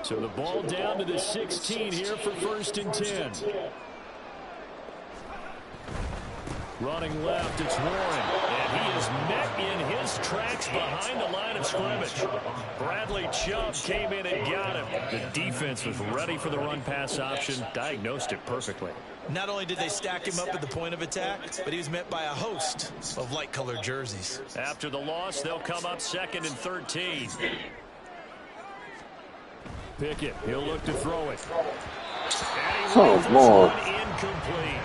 So the ball down to the 16 here for 1st and 10. Running left, it's Warren. And he is met in his tracks behind the line of scrimmage. Bradley Chubb came in and got him. The defense was ready for the run-pass option, diagnosed it perfectly. Not only did they stack him up at the point of attack, but he was met by a host of light-colored jerseys. After the loss, they'll come up 2nd and 13. Pickett, he'll look to throw it. Oh, Lord. Incomplete.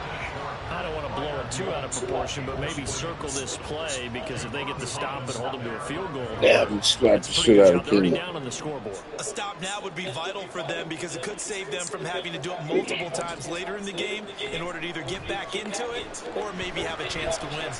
I don't want to blow it too out of proportion, but maybe circle this play because if they get the stop and hold them to a field goal, yeah, we slapped the shit out of Kenny. Down on the scoreboard. A stop now would be vital for them because it could save them from having to do it multiple times later in the game in order to either get back into it or maybe have a chance to win.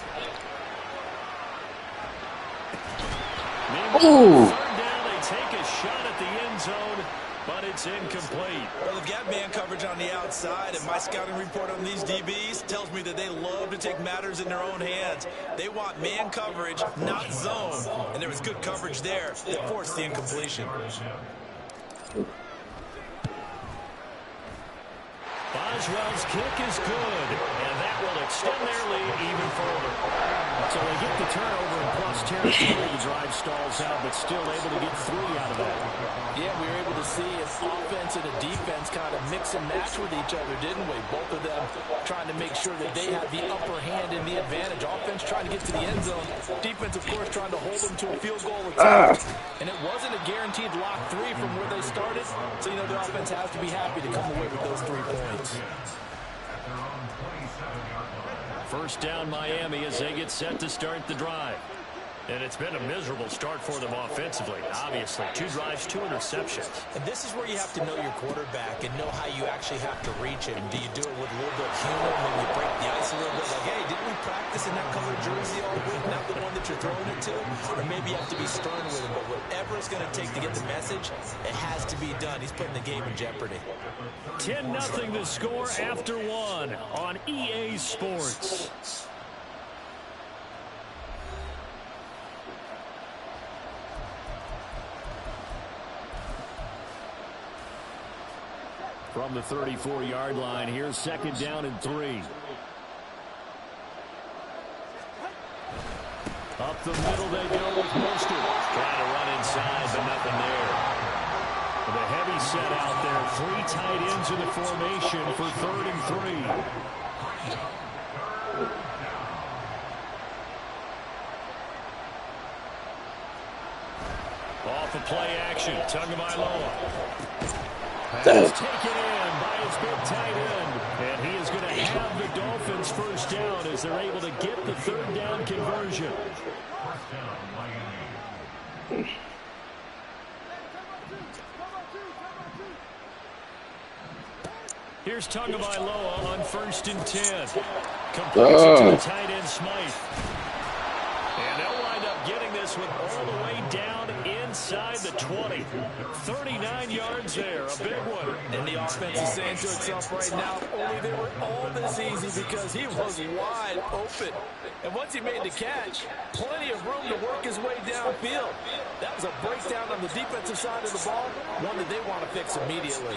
Third down, they take a shot at the end zone, but it's incomplete. Well, they've got man coverage on the outside, and my scouting report on these DBs tells me that they love to take matters in their own hands. They want man coverage, not zone, and there was good coverage there that forced the incompletion. Boswell's kick is good, and that will extend their lead even further. So they get the turnover in plus territory. The drive stalls out, but still able to get 3 out of that. Yeah, we were able to see an offense and a defense kind of mix and match with each other, didn't we? Both of them trying to make sure that they have the upper hand and the advantage. Offense trying to get to the end zone. Defense, of course, trying to hold them to a field goal attempt. And it wasn't a guaranteed lock 3 from where they started. So, you know, the offense has to be happy to come away with those 3 points. First down Miami as they get set to start the drive. And it's been a miserable start for them offensively. Obviously, 2 drives, 2 interceptions. And this is where you have to know your quarterback and know how you actually have to reach him. Do you do it with a little bit of humor, maybe break the ice a little bit? Like, hey, didn't we practice in that colored jersey all week? Not the one that you're throwing it to? Or maybe you have to be stern with him. But whatever it's going to take to get the message, it has to be done. He's putting the game in jeopardy. 10-0 the score after 1 on EA Sports. From the 34-yard line, here's 2nd down and 3. Up the middle they go with Mostert. Trying to run inside, but nothing there. With a heavy set out there, 3 tight ends in the formation for 3rd and 3. Off of play action, Tagovailoa. Pass taken in by his big tight end. And he is going to have the Dolphins first down as they're able to get the 3rd down conversion. Here's Tagovailoa on 1st and 10. Completes it to the tight end Smythe. And they'll wind up getting this one all the way down inside the 20. 39 yards there, a big one. And the offense is saying to itself right now, only they were all this easy because he was wide open. And once he made the catch, plenty of room to work his way downfield. That was a breakdown on the defensive side of the ball, one that they want to fix immediately.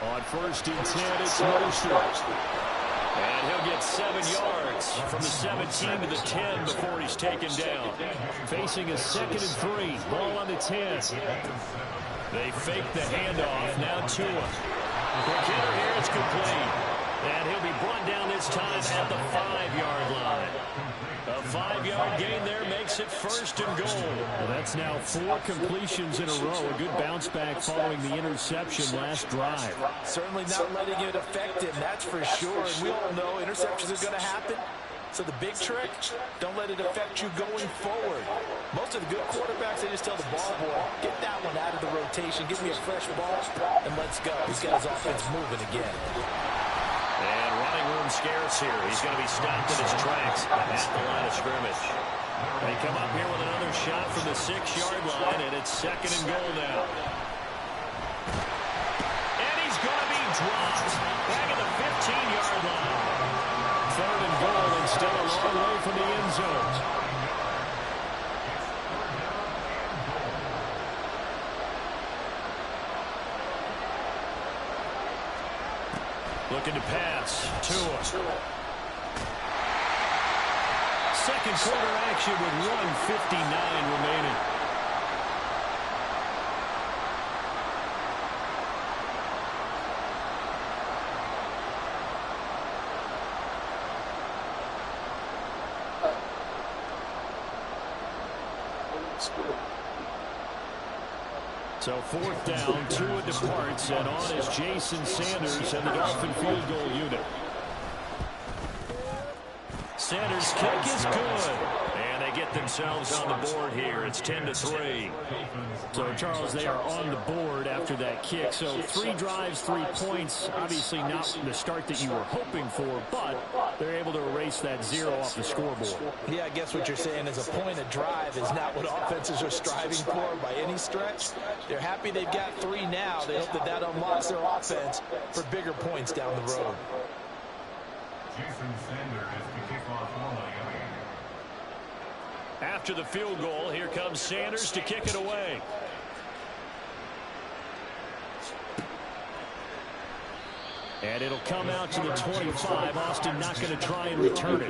On 1st and 10, it's Mostert. And he'll get 7 yards from the 17 to the 10 before he's taken down. Facing a 2nd and 3. Ball on the 10. They fake the handoff. Now Tua. Quick hitter here. It's complete. And he'll be brought down this time at the 5-yard line. A 5-yard gain there makes it 1st and goal. Well, that's now 4 completions in a row. A good bounce back following the interception last drive. Certainly not letting it affect him, that's for sure. And we all know interceptions are going to happen. So the big trick, don't let it affect you going forward. Most of the good quarterbacks, they just tell the ball boy, get that one out of the rotation, give me a fresh ball, and let's go. He's got his offense moving again. And running room scarce here. He's going to be stopped in his tracks at the line of scrimmage. They come up here with another shot from the 6-yard line, and it's 2nd and goal now. And he's going to be dropped back at the 15-yard line. 3rd and goal, and still a long way from the end zone. Looking to pass. Tua. Second quarter action with 1:59 remaining. So fourth down, Tua departs, and on is Jason Sanders and the Dolphin field goal unit. Sanders' kick is good. And they get themselves on the board here. It's 10-3. So, Charles, they are on the board after that kick. So 3 drives, 3 points. Obviously not the start that you were hoping for, but they're able to erase that 0 off the scoreboard. Yeah, I guess what you're saying is a point of drive is not what offenses are striving for by any stretch. They're happy they've got 3 now. They hope that that unlocks their offense for bigger points down the road. Jason Sanders is the kickoff only. After the field goal, here comes Sanders to kick it away. And it'll come out to the 25. Austin not going to try and return it.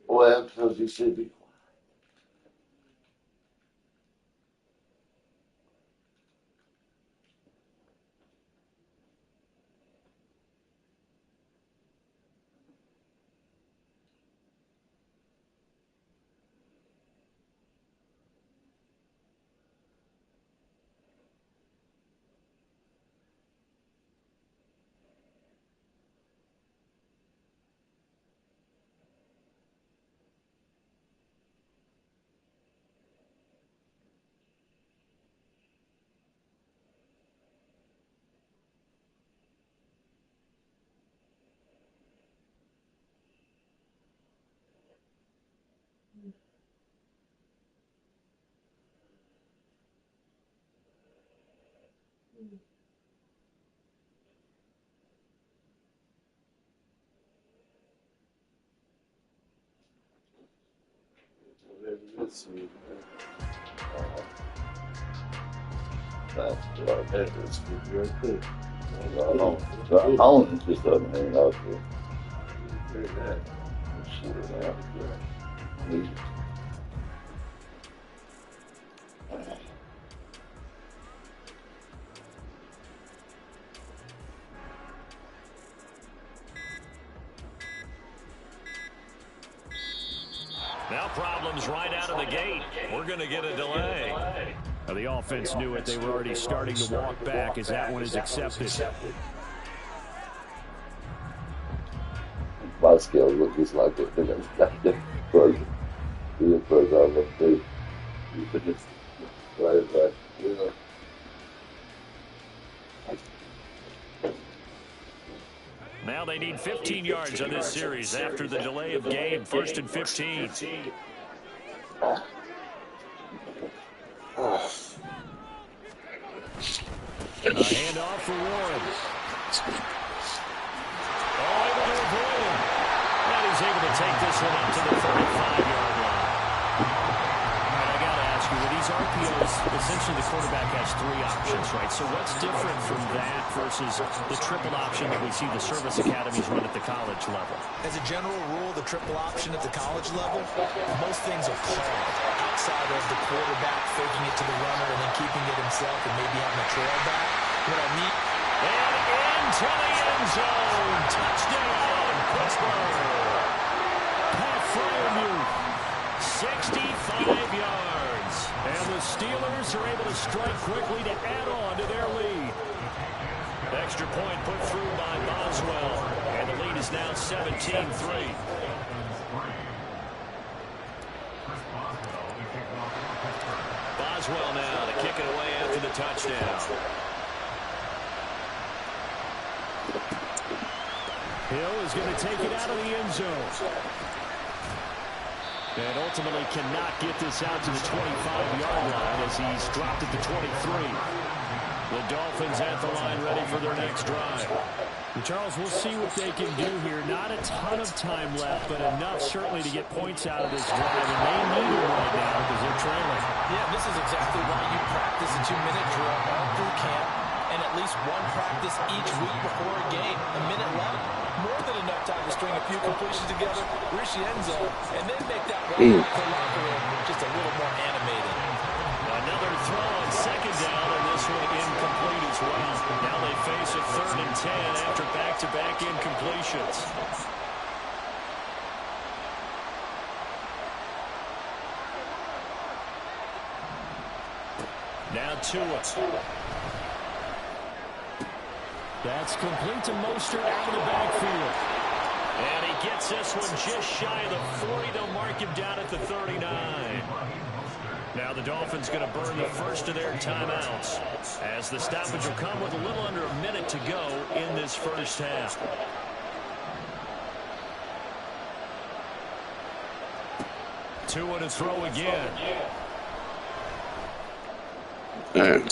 Well, because you should be. Let's see. That's what I meant. It's very quick. I know. The own just doesn't hang out there. Shit, man. Now problems right out of the gate. We're going to get a delay. Now, the offense knew it. They were already starting to walk back as that one is accepted. My skills look just like it. They're going to stop the version. The first I look through. You could just right, you know. Now they need 15 yards on this series after the delay of game. 1st and 15. A handoff for Warren. Oh, able to avoid him. And he's able to take this one up to the 35-yard line. And I got to ask you, with these RPOs, essentially the quarterback has 3 options, right? So what's different from that versus the triple option that we see the service academies run at the college level? As a general rule, the triple option at the college level, most things are called outside of the quarterback faking it to the runner and then keeping it himself and maybe having a trail back. What I mean... And into the end zone. Touchdown, Pittsburgh. Pat Fryermuth, 65 yards. And the Steelers are able to strike quickly to add on to their lead. Extra point put through by Boswell. And the lead is now 17-3. Boswell now to kick it away after the touchdown. Hill is going to take it out of the end zone. And ultimately cannot get this out to the 25-yard line as he's dropped at the 23. The Dolphins at the line ready for their next drive. And Charles, we'll see what they can do here. Not a ton of time left, but enough certainly to get points out of this drive. And they need it right now because they're trailing. Yeah, this is exactly why you practice a 2-minute drill all through camp and at least one practice each week before a game. A minute left, more than enough time to string a few completions together, reach the end zone, and then make that run back to the locker room just a little more animated. Another throw on second down, and this one incomplete as well. Now they face a 3rd and 10 after back-to-back incompletions. Now Tua. That's complete to Mostert out of the backfield. And he gets this one just shy of the 40. They'll mark him down at the 39. Now the Dolphins going to burn the first of their timeouts as the stoppage will come with a little under a minute to go in this first half. Tua to throw again. And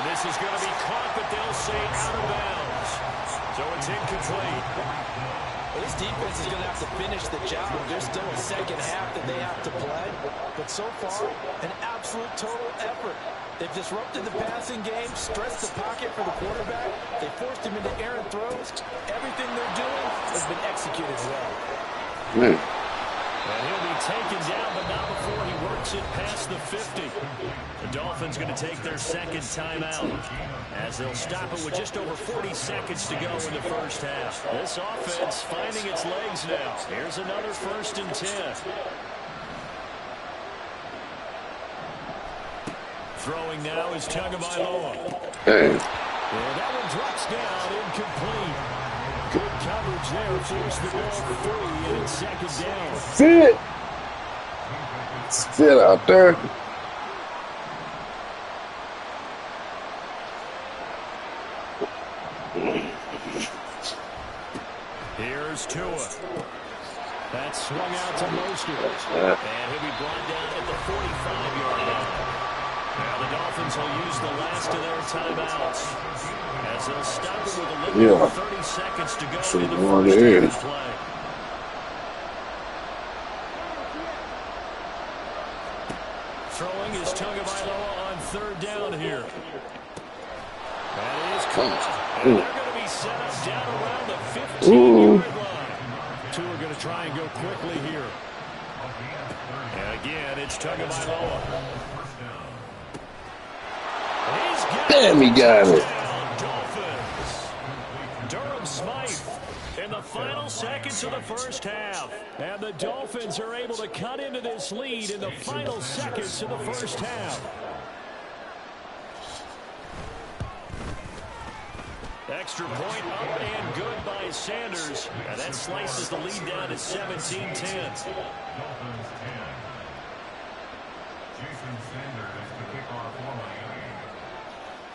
this is going to be caught, but they'll say out of bounds. So it's incomplete. Well, this defense is going to have to finish the job. There's still a second half that they have to play. But so far, an absolute total effort. They've disrupted the passing game, stressed the pocket for the quarterback. They forced him into errant throws. Everything they're doing has been executed well. And he'll be taken down, but not before he works it past the 50. The Dolphins going to take their second timeout as they'll stop it with just over 40 seconds to go in the first half. This offense finding its legs now. Here's another 1st and 10. Throwing now is Tagovailoa. And that one drops down, incomplete. Good coverage there, force the ball free, and it's second down. Sit! Sit out there. Here's Tua. That's swung out to Mostert. And he'll be brought down at the 45-yard line. Now the Dolphins will use the last of their timeouts as they'll stop it with a little over 30 seconds to go in the first half of play. Throwing is Tagovailoa on 3rd down here. That is caught. And they're going to be set up down around the 15-yard line. Two are going to try and go quickly here. And again, it's Tagovailoa. Damn, he got it. Durham Smythe in the final seconds of the first half. And the Dolphins are able to cut into this lead in the final seconds of the first half. Extra point up and good by Sanders. And that slices the lead down to 17-10.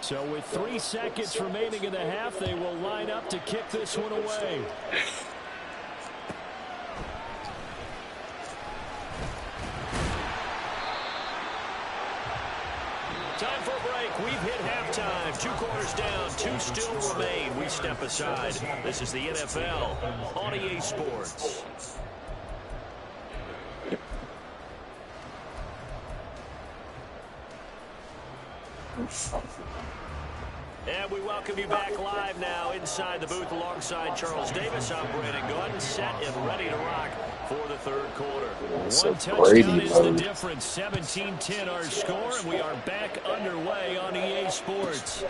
So with 3 seconds remaining in the half, they will line up to kick this one away. Time for a break. We've hit halftime. 2 quarters down, 2 still remain. We step aside. This is the NFL on EA Sports. And we welcome you back live now inside the booth alongside Charles Davis. I'm Brandon Gordon, set and ready to rock for the 3rd quarter. One touchdown is the difference. 17-10 our score, and we are back underway on EA Sports.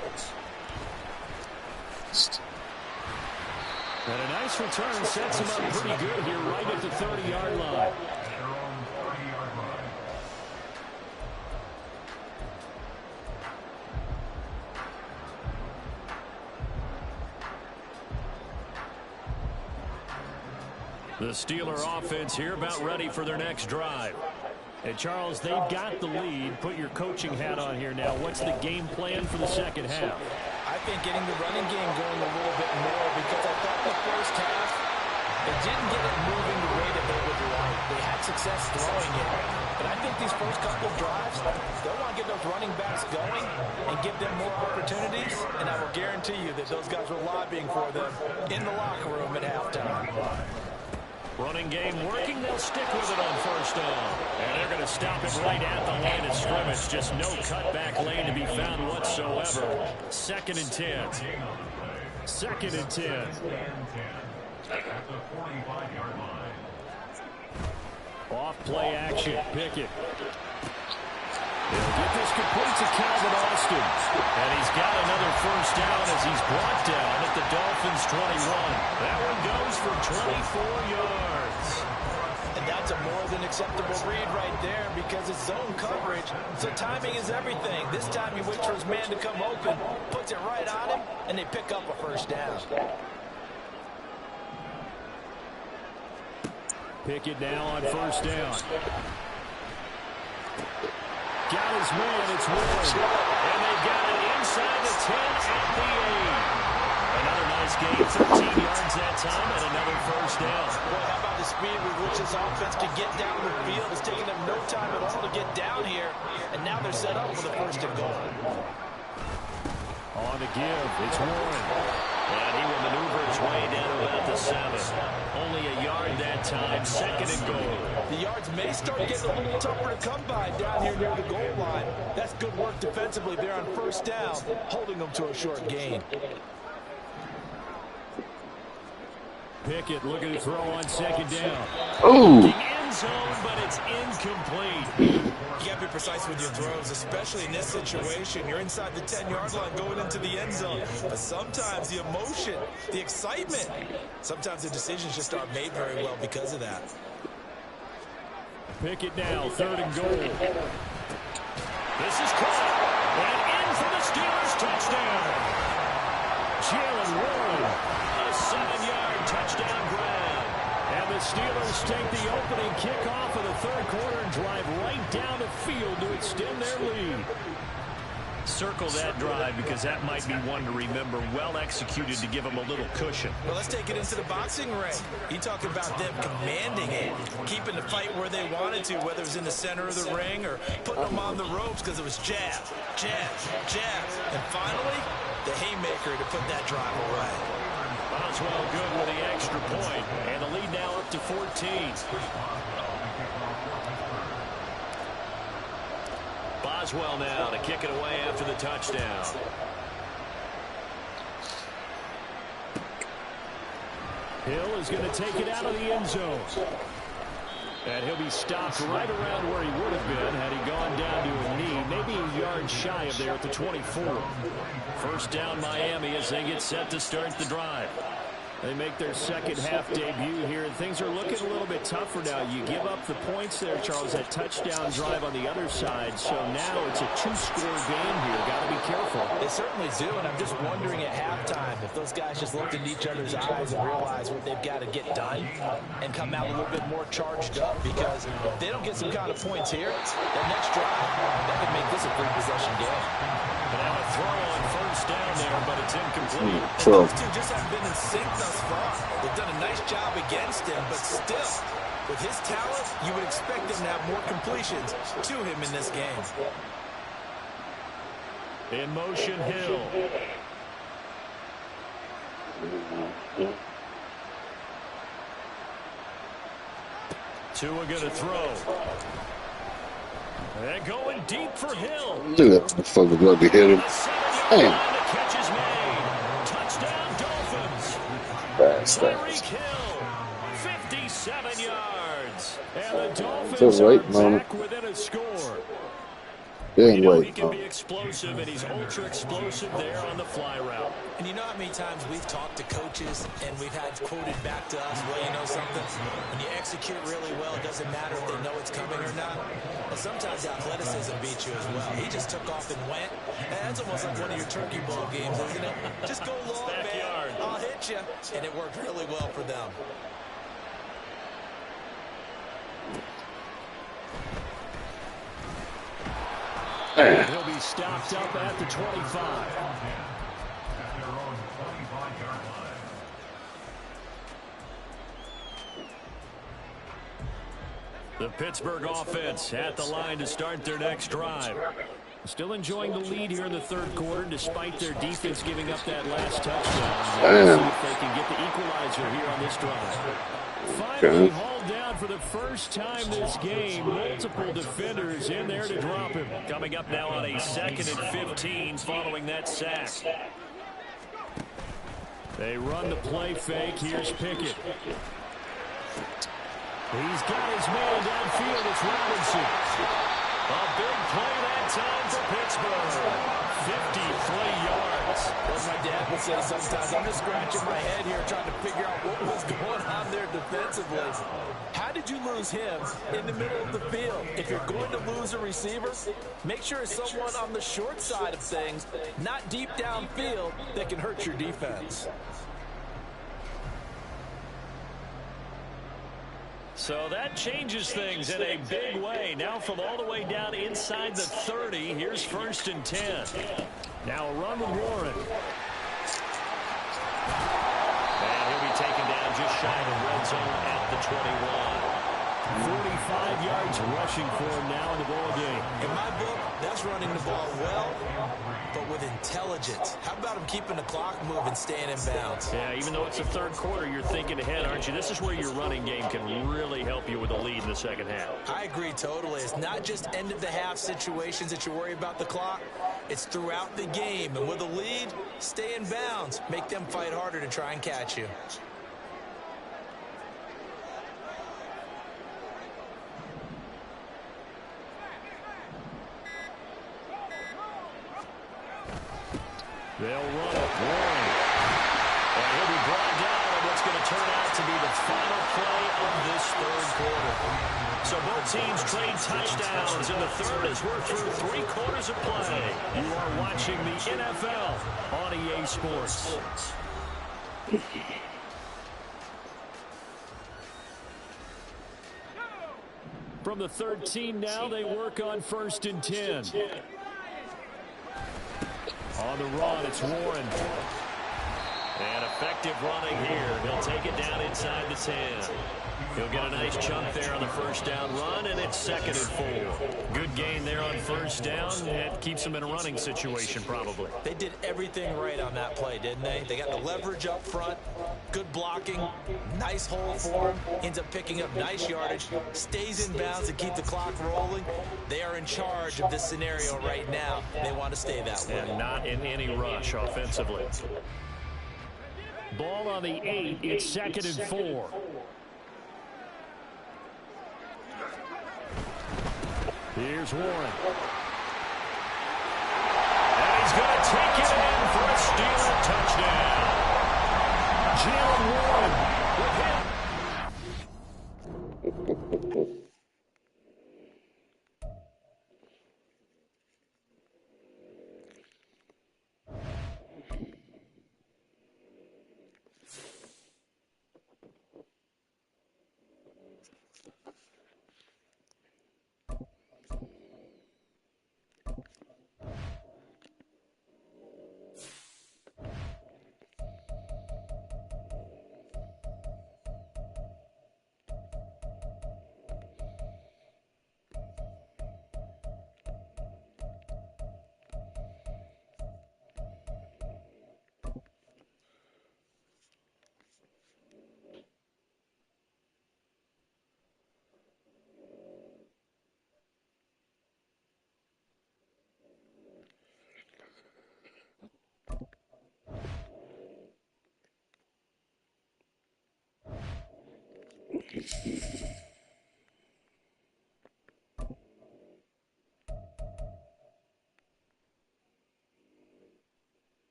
And a nice return sets him up pretty good here right at the 30-yard line. The Steeler offense here about ready for their next drive. And Charles, they've got the lead. Put your coaching hat on here now. What's the game plan for the second half? I think getting the running game going a little bit more because I thought the first half, they didn't get it moving the way that they would like. They had success throwing it. But I think these first couple drives, they'll want to get the those running backs going and give them more opportunities, and I will guarantee you that those guys were lobbying for them in the locker room at halftime. Running game working. They'll stick with it on first down. And they're going to stop it right at the line of scrimmage. Just no cutback lane to be found whatsoever. 2nd and 10. 2nd and 10. At the 45-yard line. Off play action. Pickett. He'll get this complete to Calvin Austin. And he's got another first down as he's brought down at the Dolphins 21. That one goes for 24 yards. And that's a more than acceptable read right there because it's zone coverage. So timing is everything. This time he waits for his man to come open, puts it right on him, and they pick up a first down. Pickett now on first down. Got his man, it's Warren. And they've got it inside the 10 at the 8. Another nice game, 13 yards that time, and another first down. Boy, how about the speed with which this offense can get down the field? It's taking them no time at all to get down here, and now they're set up for the first and goal. On the give, it's Warren. And he will maneuver his way down to about the 7. Only a yard that time, 2nd and goal. The yards may start getting a little tougher to come by down here near the goal line. That's good work defensively there on first down, holding them to a short gain. Pickett looking to throw on 2nd down. Oh. End zone, but it's incomplete. You got to be precise with your throws, especially in this situation. You're inside the 10-yard line going into the end zone. But sometimes the emotion, the excitement, sometimes the decisions just aren't made very well because of that. Pickett now, 3rd and goal. This is caught. And in for the Steelers touchdown. Jalen Warren, a 7-yard touchdown grab. And the Steelers take the opening kickoff of the 3rd quarter and drive right down the field to extend their lead. Circle that drive because that might be one to remember. Well executed to give them a little cushion. Well, let's take it into the boxing ring. You talk about them commanding it, keeping the fight where they wanted to, whether it was in the center of the ring or putting them on the ropes because it was jab, jab, jab. And finally, the haymaker to put that drive away. Boswell good with the extra point, and the lead now up to 14. Boswell now to kick it away after the touchdown. Hill is going to take it out of the end zone. And he'll be stopped right around where he would have been had he gone down to a knee, maybe a yard shy of there at the 24. First down Miami as they get set to start the drive. They make their second half debut here, and things are looking a little bit tougher now. You give up the points there, Charles, that touchdown drive on the other side. So now it's a 2-score game here. Got to be careful. They certainly do, and I'm just wondering at halftime if those guys just looked into each other's eyes and realized what they've got to get done and come out a little bit more charged up, because if they don't get some kind of points here, that next drive, that could make this a 3-possession game. But now a throw on first down there, but it's incomplete. And those two just haven't been in sync thus far. They've done a nice job against him, but still, with his talent, you would expect him to have more completions to him in this game. In motion, Hill. Tua going to throw. And going deep for Hill. Look at that motherfucker going to hit him. Damn. The catch is made. Touchdown, Dolphins. Fast. Tyreek Hill, 57 yards. And the Dolphins Just wait, are Mama. back within a score. Dang, He wait. can be explosive, and he's ultra-explosive there on the fly route. And you know how many times we've talked to coaches and we've had quoted back to us, well, you know something? When you execute really well, it doesn't matter if they know it's coming or not. But sometimes athleticism beats you as well. He just took off and went. And that's almost like one of your turkey ball games, isn't it? Just go long, Backyard. man. I'll hit you. And it worked really well for them. He'll be stopped up at the 25. At their own 25-yard line. The Pittsburgh offense at the line to start their next drive. Still enjoying the lead here in the third quarter, despite their defense giving up that last touchdown. Damn. See if they can get the equalizer here on this drive. Finally hauled down for the first time this game. Multiple defenders in there to drop him. Coming up now on a 2nd and 15 following that sack. They run the play fake. Here's Pickett. He's got his man downfield. It's Robinson. A big play that time for Pittsburgh. 53 yards. As my dad would say sometimes, I'm just scratching my head here trying to figure out what was going on there defensively. How did you lose him in the middle of the field? If you're going to lose a receiver, make sure it's someone on the short side of things, not deep downfield, that can hurt your defense. So that changes things in a big way. Now from all the way down inside the 30, here's 1st and 10. Now a run with Warren. And he'll be taken down just shy of the red zone at the 21. 45 yards rushing for him now in the ball game. In my book, that's running the ball well, but with intelligence. How about him keeping the clock moving, staying in bounds? Yeah, even though it's the third quarter, you're thinking ahead, aren't you? This is where your running game can really help you with a lead in the second half. I agree totally. It's not just end-of-the-half situations that you worry about the clock. It's throughout the game. And with a lead, stay in bounds. Make them fight harder to try and catch you. They'll run it. Warren. And he'll be brought down on what's going to turn out to be the final play of this third quarter. So both teams trade touchdowns in the third as we're through 3 quarters of play. You are watching the NFL on EA Sports. From the 13 now, they work on 1st and 10. On the run, it's Warren. And effective running here. He'll take it down inside the 10. He'll get a nice chunk there on the first down run, and it's 2nd and 4. Good gain there on first down. It keeps them in a running situation, probably. They did everything right on that play, didn't they? They got the leverage up front, good blocking, nice hole for him, ends up picking up nice yardage, stays in bounds to keep the clock rolling. They are in charge of this scenario right now. They want to stay that way. And not in any rush offensively. Ball on the 8. It's 2nd and 4. Here's Warren. And he's going to take it in for a Steeler touchdown. Jalen Warren with him.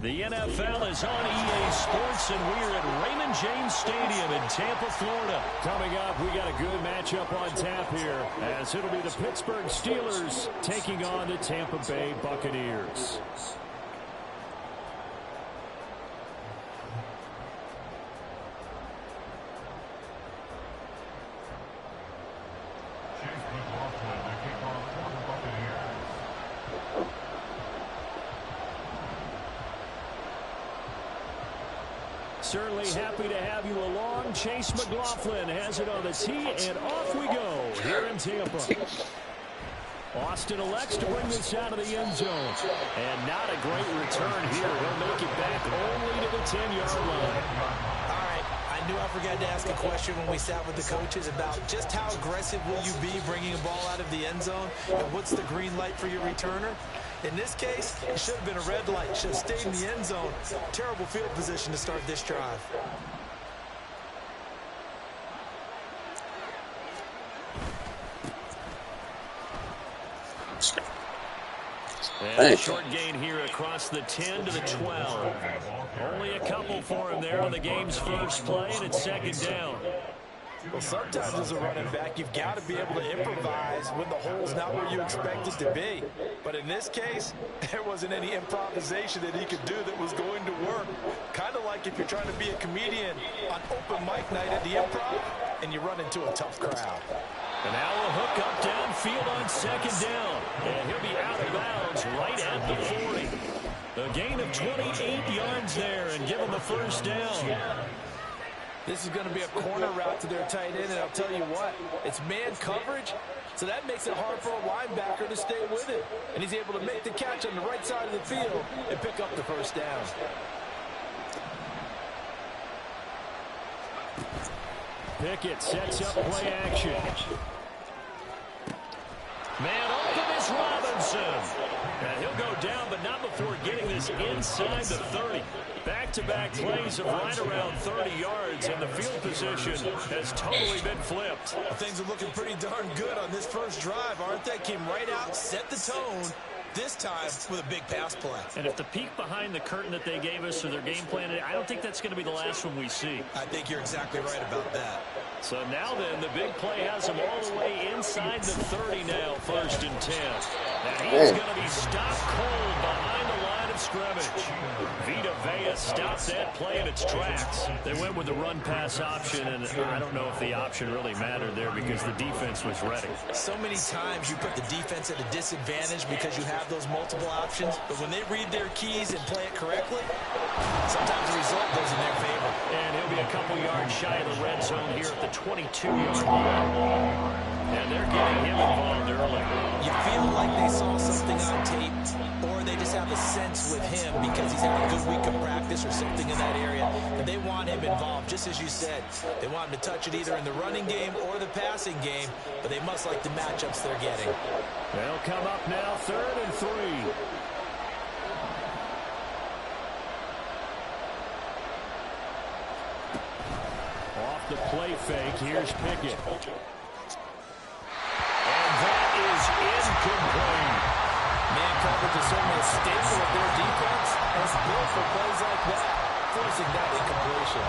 The NFL is on EA Sports, and we're at Raymond James Stadium in Tampa, Florida. Coming up, we got a good matchup on tap here, as it'll be the Pittsburgh Steelers taking on the Tampa Bay Buccaneers. Certainly happy to have you along. Chase McLaughlin has it on the tee, and off we go here in Tampa. Austin elects to bring this out of the end zone. And not a great return here. He'll make it back only to the 10-yard line. All right, I knew I forgot to ask a question when we sat with the coaches about just how aggressive will you be bringing a ball out of the end zone, and what's the green light for your returner? In this case, it should have been a red light. Should have stayed in the end zone. Terrible field position to start this drive. And a short gain here across the 10 to the 12. Only a couple for him there on the game's first play, and it's second down. Well, sometimes as a running back, you've got to be able to improvise when the hole's not where you expect it to be. But in this case, there wasn't any improvisation that he could do that was going to work. Kind of like if you're trying to be a comedian on open mic night at the Improv and you run into a tough crowd. And now a hook up downfield on second down. And he'll be out of bounds right at the 40. A gain of 28 yards there and give him the first down. This is going to be a corner route to their tight end, and I'll tell you what, it's man coverage, so that makes it hard for a linebacker to stay with it. And he's able to make the catch on the right side of the field and pick up the first down. Pickett sets up play action. Man open is Robinson. And he'll go down, but not before getting this inside the 30. Back-to-back plays of right around 30 yards, and the field position has totally been flipped. Well, things are looking pretty darn good on this first drive, aren't they? Came right out, set the tone, this time with a big pass play. And if the peek behind the curtain that they gave us or their game plan, I don't think that's going to be the last one we see. I think you're exactly right about that. So now then, the big play has him all the way inside the 30 now, first and 10. And he's going to be stopped cold behind the line of scrimmage. Vita Vea stopped that play in its tracks. They went with the run-pass option, and I don't know if the option really mattered there because the defense was ready. So many times you put the defense at a disadvantage because you have those multiple options, but when they read their keys and play it correctly, sometimes the result goes in their favor. And he'll be a couple yards shy of the red zone here at the 22-yard line. And they're getting him involved early. You feel like they saw something on tape, or they just have a sense with him because he's had a good week of practice or something in that area, and they want him involved, just as you said. They want him to touch it either in the running game or the passing game, but they must like the matchups they're getting. They'll come up now, 3rd and 3. Off the play fake, here's Pickett. And that is incomplete. Man coverage is certainly a staple of their defense. It's built for plays like that, forcing that incompletion.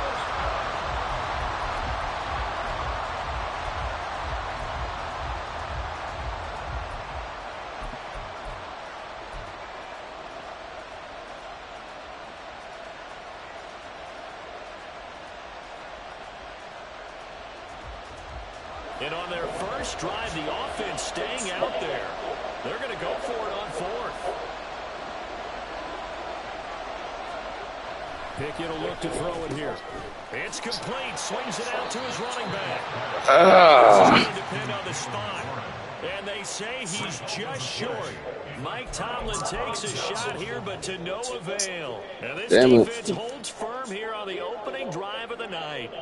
And on their first drive, the offense staying out there. They're going to go for it on 4th. Pickett will look to throw it here. It's complete. Swings it out to his running back. It's going to depend on the spot. And they say he's just short. Mike Tomlin takes a shot here, but to no avail. And this defense holds firm here on the opening drive of the night.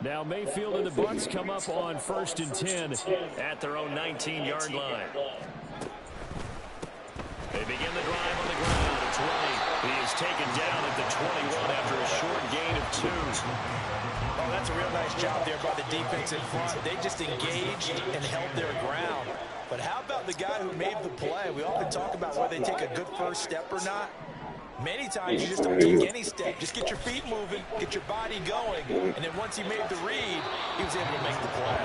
Now Mayfield and the Bucs come up on 1st and 10 at their own 19-yard line. They begin the drive on the ground. It's right. He is taken down at the 21 after a short gain of 2. Oh, that's a real nice job there by the defense in front. They just engaged and held their ground. But how about the guy who made the play? We often talk about whether they take a good first step or not. Many times you just don't take any step. Just get your feet moving, get your body going. And then once he made the read, he was able to make the play.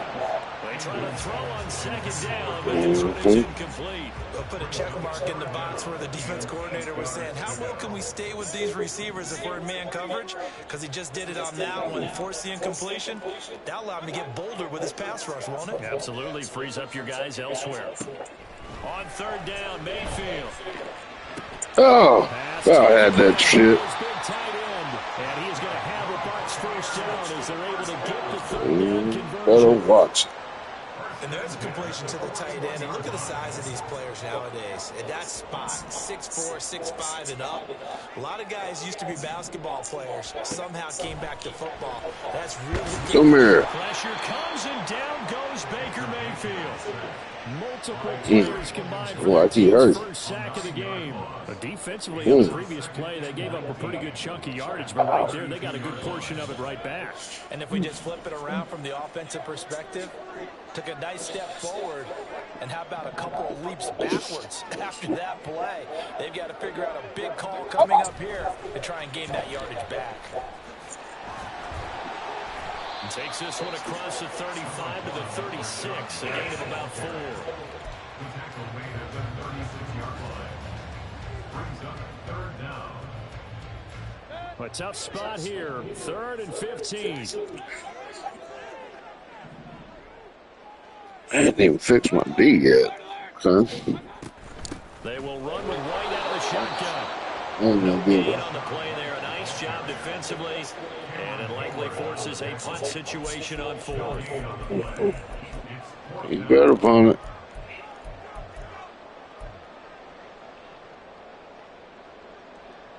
They try to throw on second down, but this one is incomplete. They'll put a check mark in the box where the defense coordinator was saying, how well can we stay with these receivers if we're in man coverage? Because he just did it on that one, forced the incompletion. That'll allow him to get bolder with his pass rush, won't it? Absolutely. Frees up your guys elsewhere. On 3rd down, Mayfield. Oh, I had that shit. And he is going to have it as they're able to get the third down You better conversion. watch it. And there's a completion to the tight end. And look at the size of these players nowadays. At that spot, 6'4", 6'5", and up. A lot of guys used to be basketball players. Somehow came back to football. That's really good. Come here. Pressure comes, and down goes Baker Mayfield. Multiple players combined for their team's first sack of the game. Defensively, on the previous play, they gave up a pretty good chunk of yardage, but right there, they got a good portion of it right back. And if we just flip it around from the offensive perspective, took a nice step forward, and how about a couple of leaps backwards after that play? They've got to figure out a big call coming up here to try and gain that yardage back. And takes this one across the 35 to the 36, a gain of about 4. The tackle made at the 36-yard line. Brings up third down. A tough spot here, 3rd and 15. I didn't even fix my D yet, son. They will run with White out of the shotgun. No Gain on the play there. A nice job defensively. And it likely forces a punt situation on 4th. You better upon it.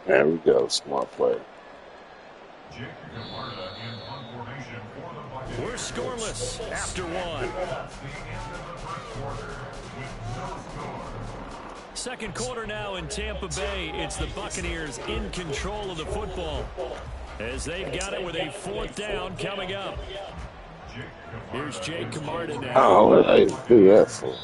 There we go. Smart play. We're scoreless after 1. Second quarter now in Tampa Bay. It's the Buccaneers in control of the football as they've got it with a 4th down coming up. Here's Jake Camarda now. Oh, I didn't do that for.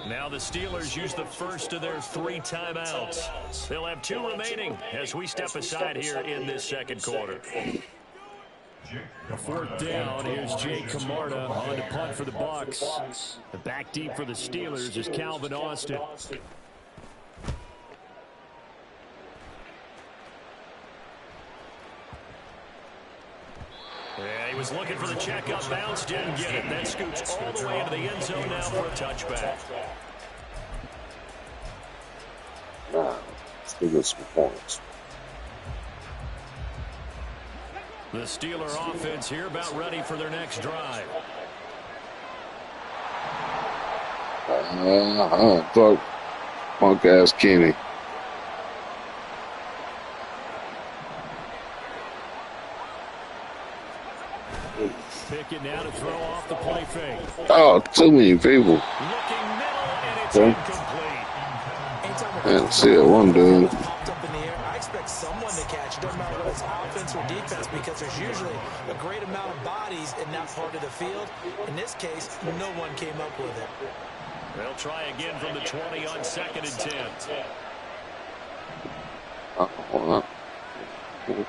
Now the Steelers use the first of their 3 timeouts. They'll have 2 remaining as we step aside here in this second quarter. A 4th down. Here's Jake Camarda on to punt for the Bucs. The back deep for the Steelers is Calvin Austin. Yeah, he was looking for the check-up bounce, didn't get it. That scoots all the way into the end zone now for a touchback. Nah, still get some points. The Steeler offense here about ready for their next drive. Fuck punk-ass Kenny. Pickett now to throw off the play fake. Oh, too many people. Looking middle, and it's incomplete. Man, see it, one dude. Popped up in the air. I expect someone to catch it. Doesn't matter whether it's offense or defense, because there's usually a great amount of bodies in that part of the field. In this case, no one came up with it. They'll try again from the 20 on 2nd and 10.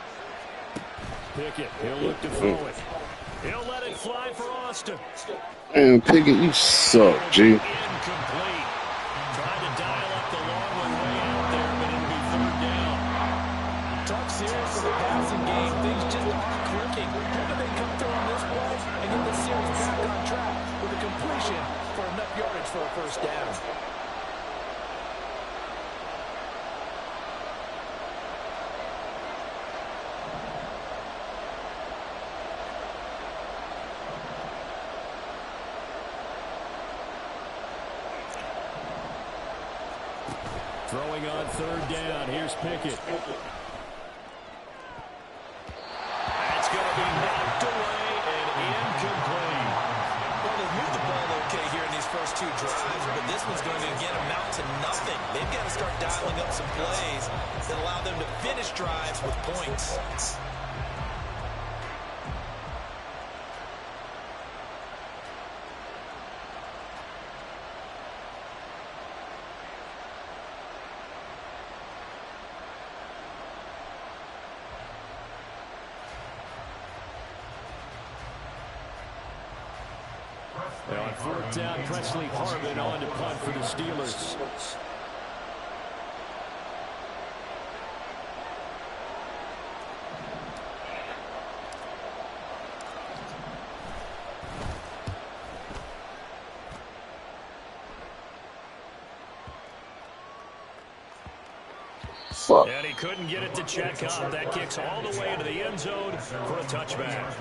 Pickett, he'll look to throw it. He'll let it fly for Austin. Man, Pickett, you suck, G. Incomplete. Tried to dial up the long one way out there, but it'll be 3rd down. Tough series for the passing game. Things just aren't clicking. How do they come through on this play and get the series back on track with a completion for enough yardage for a 1st down? Throwing on 3rd down. Here's Pickett. That's going to be knocked away and incomplete. Well, they've moved the ball okay here in these first 2 drives, but this one's going to again amount to nothing. They've got to start dialing up some plays that allow them to finish drives with points. Now on 4th down, Presley Harvin on to punt for the Steelers. Fuck. And he couldn't get it to check up. That kicks all the way into the end zone for a touchback.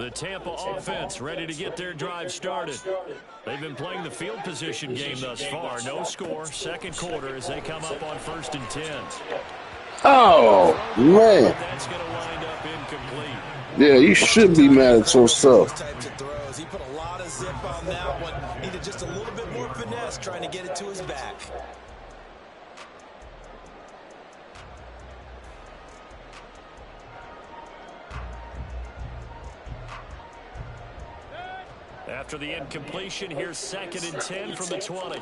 The Tampa offense ready to get their drive started. They've been playing the field position game thus far. No score, second quarter as they come up on 1st and 10. Oh, man. That's going to wind up incomplete. Yeah, you should be mad at yourself. He put a lot of zip on that one. Needed just a little bit more finesse trying to get it to his back. After the incompletion, here's 2nd and 10 from the 20.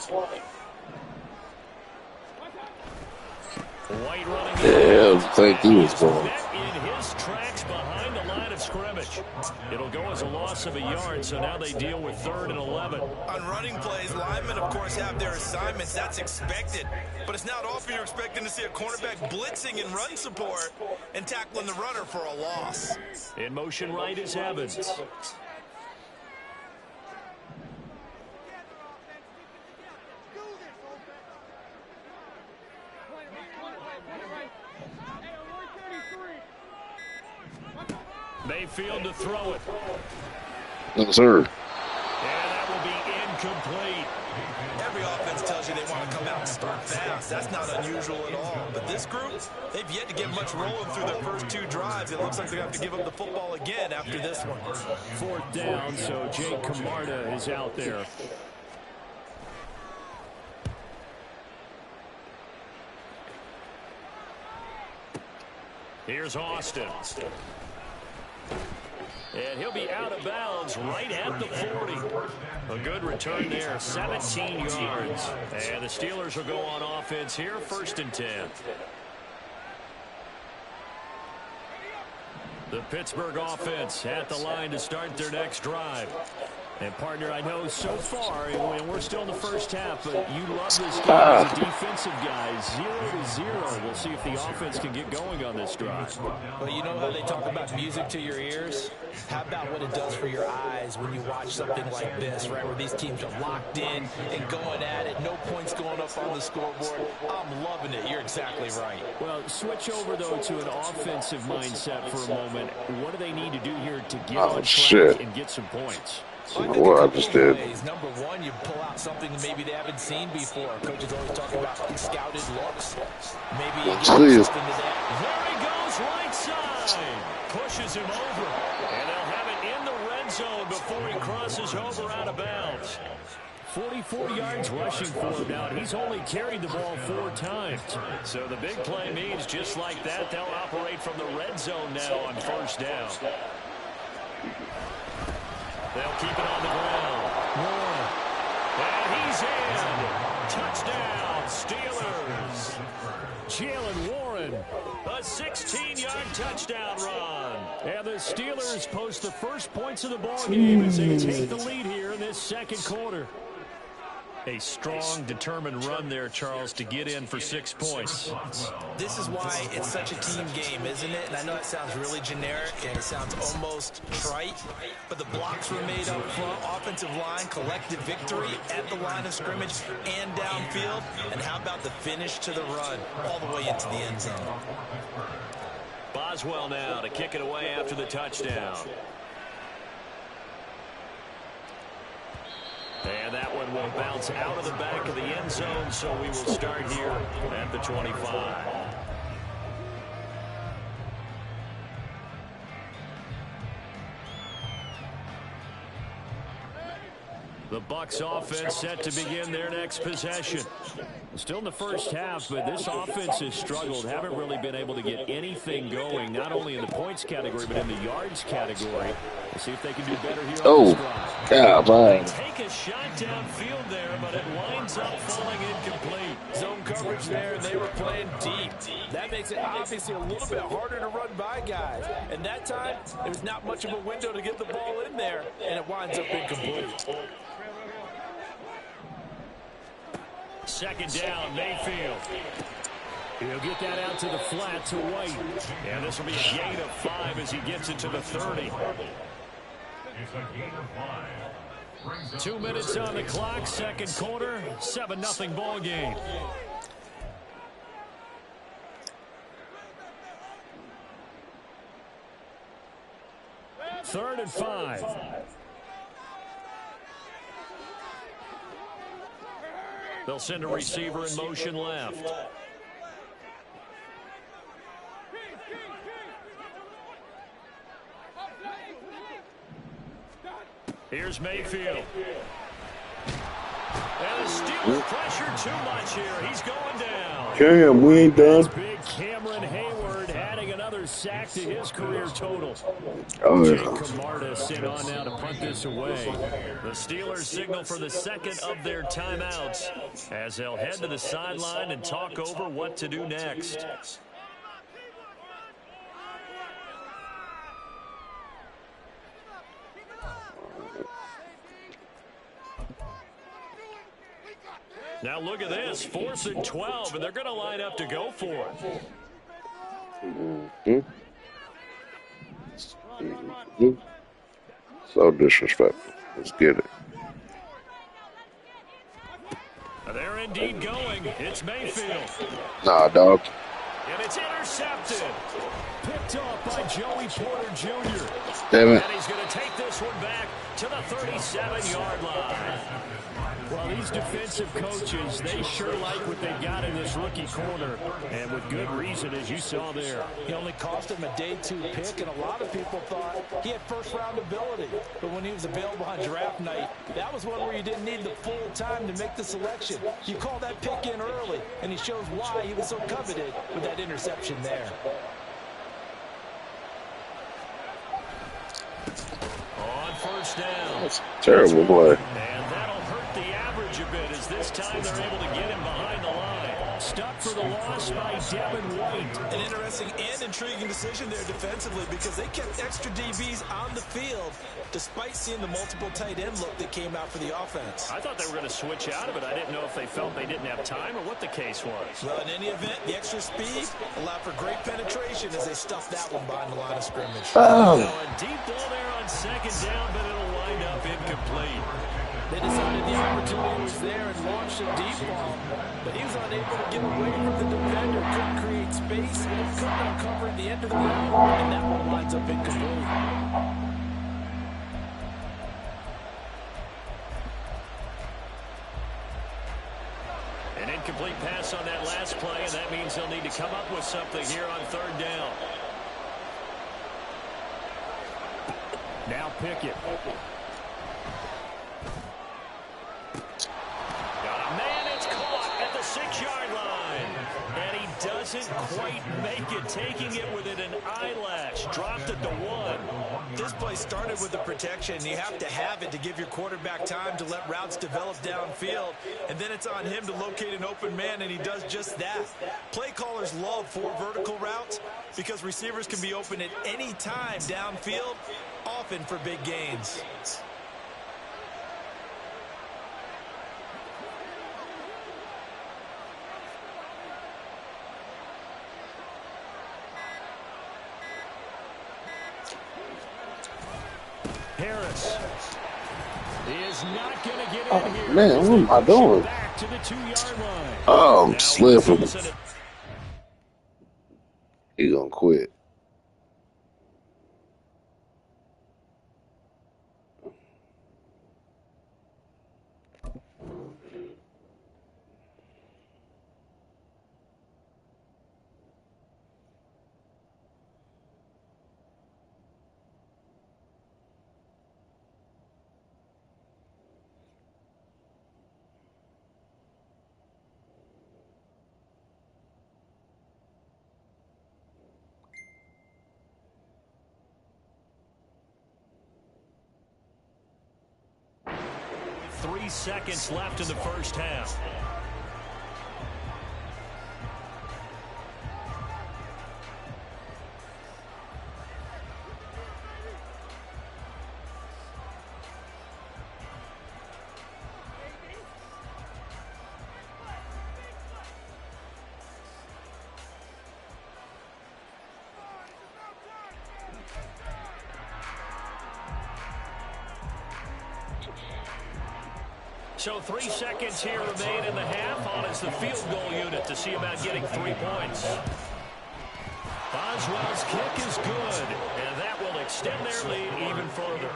White running. Yeah, I think he was going. In his tracks behind the line of scrimmage. It'll go as a loss of a yard, so now they deal with 3rd and 11. On running plays, linemen, of course, have their assignments. That's expected. But it's not often you're expecting to see a cornerback blitzing and run support and tackling the runner for a loss. In motion right is Evans. Mayfield to throw it. Yes, sir. And that will be incomplete. Every offense tells you they want to come out and start fast. That's not unusual at all. But this group, they've yet to get much rolling through their first 2 drives. It looks like they have to give up the football again after this one. 4th down, so Jake Camarda is out there. Here's Austin. And he'll be out of bounds right at the 40. A good return there, 17 yards. And the Steelers will go on offense here, 1st and 10. The Pittsburgh offense at the line to start their next drive. And, partner, I know so far, and we're still in the first half, but you love this game as a defensive guy. 0-0. We'll see if the offense can get going on this drive. Well, you know how they talk about music to your ears? How about what it does for your eyes when you watch something like this, right, where these teams are locked in and going at it, no points going up on the scoreboard? I'm loving it. You're exactly right. Well, switch over, though, to an offensive mindset for a moment. What do they need to do here to get on track and get some points? What I just did. Number one, you pull out something that maybe they haven't seen before. Coaches always talk about unscouted looks. Maybe you get something to that. There he goes, right side. Pushes him over. And they'll have it in the red zone before he crosses over out of bounds. 44 yards rushing for him now. He's only carried the ball 4 times. So the big play means just like that, they'll operate from the red zone now on 1st down. They'll keep it on the ground. Warren. And he's in. Touchdown, Steelers. Jalen Warren, a 16-yard touchdown run. And the Steelers post the first points of the ball game as they take the lead here in this 2nd quarter. A strong, determined run there, Charles, to get in for 6 points. This is why it's such a team game, isn't it? And I know it sounds really generic and it sounds almost trite, but the blocks were made up front, offensive line, collective victory at the line of scrimmage and downfield. And how about the finish to the run all the way into the end zone? Boswell now to kick it away after the touchdown. And that one will bounce out of the back of the end zone, so we will start here at the 25. The Bucs offense set to begin their next possession. Still in the first half, but this offense has struggled. Haven't really been able to get anything going, not only in the points category, but in the yards category. We'll see if they can do better here on this drive. God, man. Take a shot downfield there, but it winds up falling incomplete. Zone coverage there, and they were playing deep. That makes it obviously a little bit harder to run by guys. And that time, there was not much of a window to get the ball in there, and it winds up incomplete. 2nd down, Mayfield. He'll get that out to the flat to White. And this will be a gain of 5 as he gets it to the 30. It's a gain of 5. 2 minutes on the clock, 2nd quarter, 7-0 ball game. 3rd and 5. They'll send a receiver in motion left. Here's Mayfield. And the Steelers pressure too much here. He's going down. Cam, we ain't done. That's big Cameron Hayward adding another sack to his career total. Oh, Jake yeah. Camarda sent on now to punt this away. The Steelers signal for the second of their timeouts as they'll head to the sideline and talk over what to do next. Now look at this, 4th and 12, and they're going to line up to go for it. So disrespectful. Let's get it. They're indeed going. It's Mayfield. Nah, dog. And it's intercepted. Picked off by Joey Porter Jr. Damn it. And he's going to take this one back to the 37-yard line. Well, these defensive coaches, they sure like what they've got in this rookie corner. And with good reason, as you saw there. He only cost him a day 2 pick, and a lot of people thought he had first-round ability. But when he was available on draft night, that was one where you didn't need the full time to make the selection. You call that pick in early, and he shows why he was so coveted with that interception there. On 1st down. That's a terrible play. And that'll hurt the average a bit as this time they're able to get him behind the line. Stuck for the loss by Devin White. An interesting and intriguing decision there defensively because they kept extra DBs on the field despite seeing the multiple tight end look that came out for the offense. I thought they were going to switch out of it. I didn't know if they felt they didn't have time or what the case was. Well, in any event, the extra speed allowed for great penetration as they stuffed that one behind the line of scrimmage. Oh, a deep ball there on 2nd down, but it'll wind up incomplete. They decided the opportunity was there and launched a deep ball, but he was unable to get away from the defender, couldn't create space, couldn't uncover the end of the route, and that one winds up incomplete. An incomplete pass on that last play, and that means they'll need to come up with something here on 3rd down. Now Pickett. Got a man, it's caught at the 6-yard line. And he doesn't quite make it, taking it within an eyelash. Dropped at the 1. This play started with the protection. You have to have it to give your quarterback time to let routes develop downfield. And then it's on him to locate an open man, and he does just that. Play callers love 4 vertical routes because receivers can be open at any time downfield, often for big gains. Harris is not going to get in here. Man, what am I doing? Back to the 2-yard line. Oh, I'm Now slipping. Wilson- He gonna quit. Three seconds left in the first half. So 3 seconds here remain in the half. On is the field goal unit to see about getting 3 points. Boswell's kick is good, and that will extend their lead even further.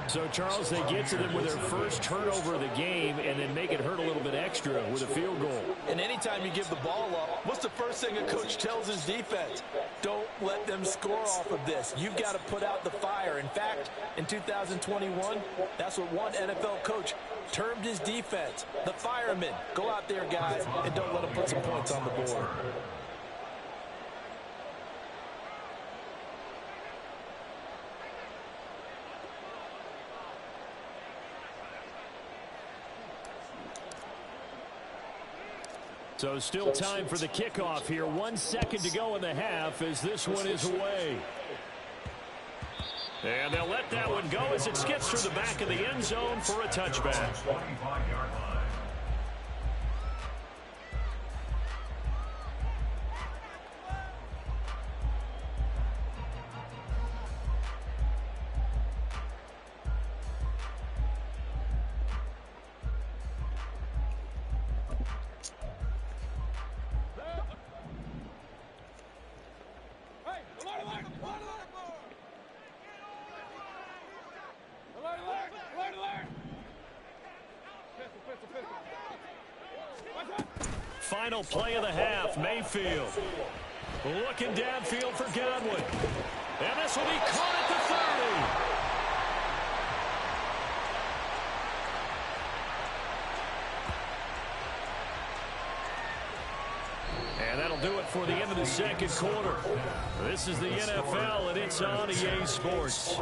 So, Charles, they get to them with their first turnover of the game and then make it hurt a little bit extra with a field goal. And anytime you give the ball up, what's the first thing a coach tells his defense? Don't let them score off of this. You've got to put out the fire. In fact, in 2021, that's what one NFL coach termed his defense, the firemen. Go out there, guys, and don't let them put some points on the board. So still time for the kickoff here. 1 second to go in the half as this one is away. And they'll let that one go as it skips through the back of the end zone for a touchback. 25-yard line. Final play of the half, Mayfield. Looking downfield for Godwin. And this will be caught at the 30. And that'll do it for the end of the second quarter. This is the NFL, and it's on EA Sports.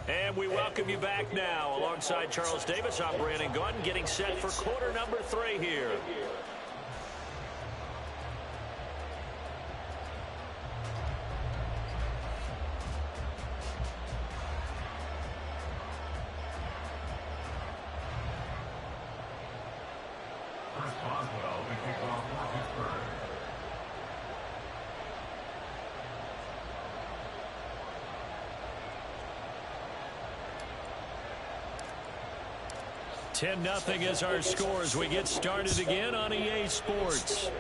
And we welcome you back now. Alongside Charles Davis, I'm Brandon Gordon, getting set for quarter number 3 here. Chris Boswell, the kickoff for Pittsburgh. 10-0 is our score as we get started again on EA Sports.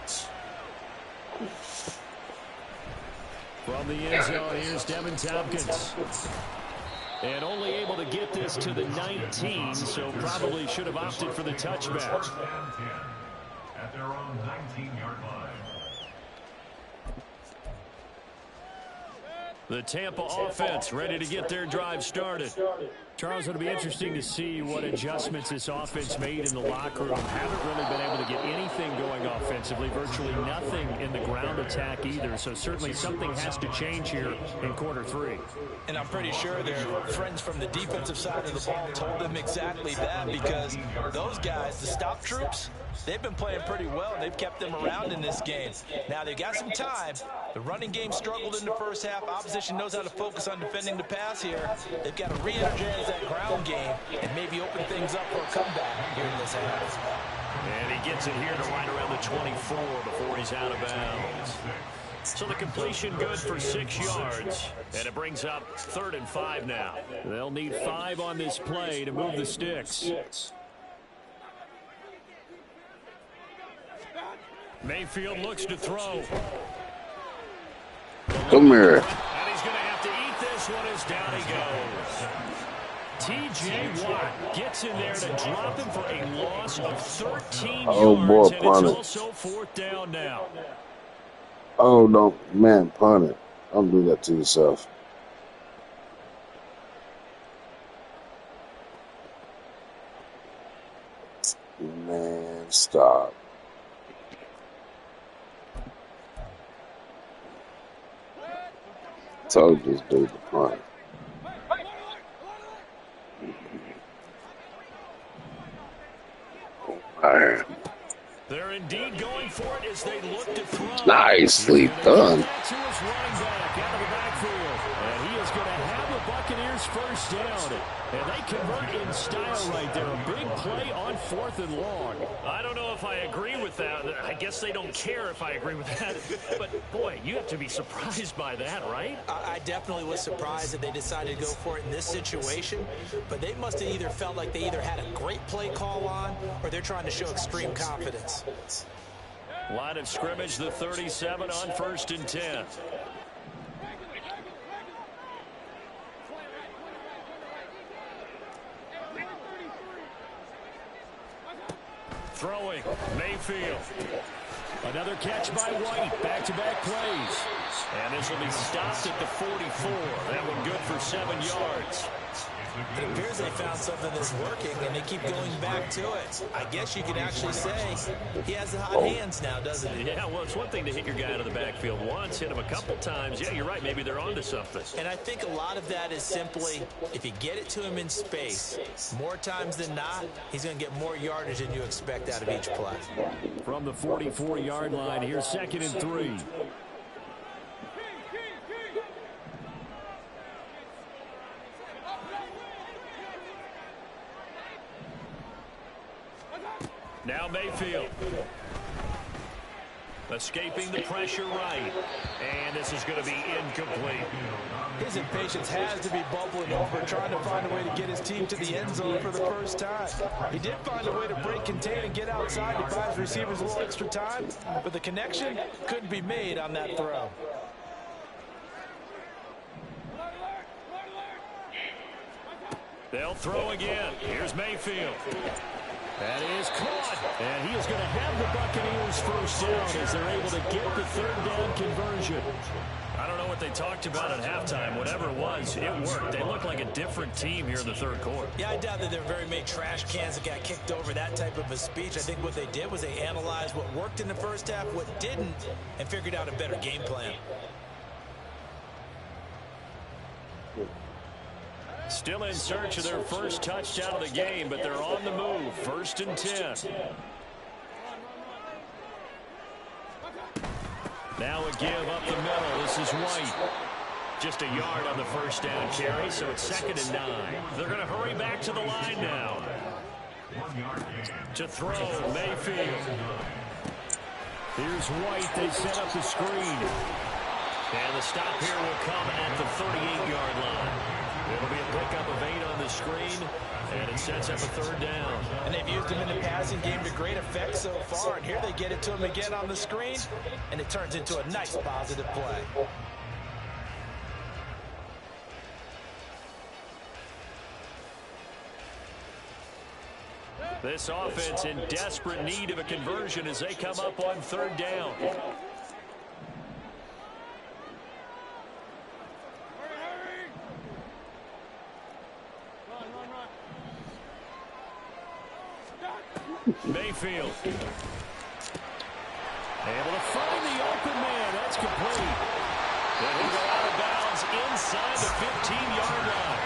From the end zone, here's Devin Tompkins. And only able to get this to the 19, so probably should have opted for the touchback. First and 10 at their own 19-yard line. The Tampa offense ready to get their drive started. Charles, it'll be interesting to see what adjustments this offense made in the locker room. Haven't really been able to get anything going offensively, virtually nothing in the ground attack either. So certainly something has to change here in quarter 3. And I'm pretty sure their friends from the defensive side of the ball told them exactly that, because those guys, the stop troops, they've been playing pretty well, and they've kept them around in this game. Now, they've got some time. The running game struggled in the first half. Opposition knows how to focus on defending the pass here. They've got to re-energize that ground game and maybe open things up for a comeback here in this half. And he gets it here to right around the 24 before he's out of bounds. So the completion good for 6 yards, and it brings up 3rd and 5 now. They'll need 5 on this play to move the sticks. Mayfield looks to throw. Come here. And he's going to have to eat this one as down he goes. T.J. Watt gets in there to drop him for a loss of 13 yards, boy, and punt it's it. also 4th down now. Oh, no, man, punt it. Don't do that to yourself. Man, stop. Told this dude to punt. All right. They're indeed going for it as they look to throw. Nicely done. That's who is running back out of the backfield. first down. And they convert in style right there. A big play on 4th and long. I don't know if I agree with that. I guess they don't care if I agree with that. But, boy, you have to be surprised by that, right? I definitely was surprised that they decided to go for it in this situation. But they must have either felt like they either had a great play call on or they're trying to show extreme confidence. Line of scrimmage, the 37 on 1st and 10. Throwing, Mayfield. Another catch by White. Back-to-back plays. And this will be stopped at the 44. That one good for 7 yards. It appears they found something that's working, and they keep going back to it. I guess you could actually say he has the hot hands now, doesn't he? Yeah, well, it's one thing to hit your guy out of the backfield once, hit him a couple times. Yeah, you're right. Maybe they're onto something. And I think a lot of that is simply if you get it to him in space, more times than not, he's going to get more yardage than you expect out of each play. From the 44-yard line, here's 2nd and 3. Now Mayfield. Escaping the pressure right. And this is going to be incomplete. His impatience has to be bubbling over, trying to find a way to get his team to the end zone for the first time. He did find a way to break contain and get outside to buy his receivers a little extra time, but the connection couldn't be made on that throw. They'll throw again. Here's Mayfield. That is caught. And he is going to have the Buccaneers first down as they're able to get the 3rd down conversion. I don't know what they talked about at halftime. Whatever it was, it worked. They look like a different team here in the 3rd quarter. Yeah, I doubt that there were very many trash cans that got kicked over, that type of a speech. I think what they did was they analyzed what worked in the first half, what didn't, and figured out a better game plan. Still in search of their first touchdown of the game, but they're on the move. 1st and 10. Now a give up the middle. This is White. Just a yard on the first down carry, so it's 2nd and 9. They're going to hurry back to the line now. To throw, Mayfield. Here's White. They set up the screen. And the stop here will come at the 38-yard line. It'll be a pickup of 8 on the screen, and it sets up a 3rd down. And they've used him in the passing game to great effect so far, and here they get it to him again on the screen, and it turns into a nice positive play. This offense in desperate need of a conversion as they come up on 3rd down. Mayfield. Able to find the open man. That's complete. And he'll go out of bounds inside the 15-yard line.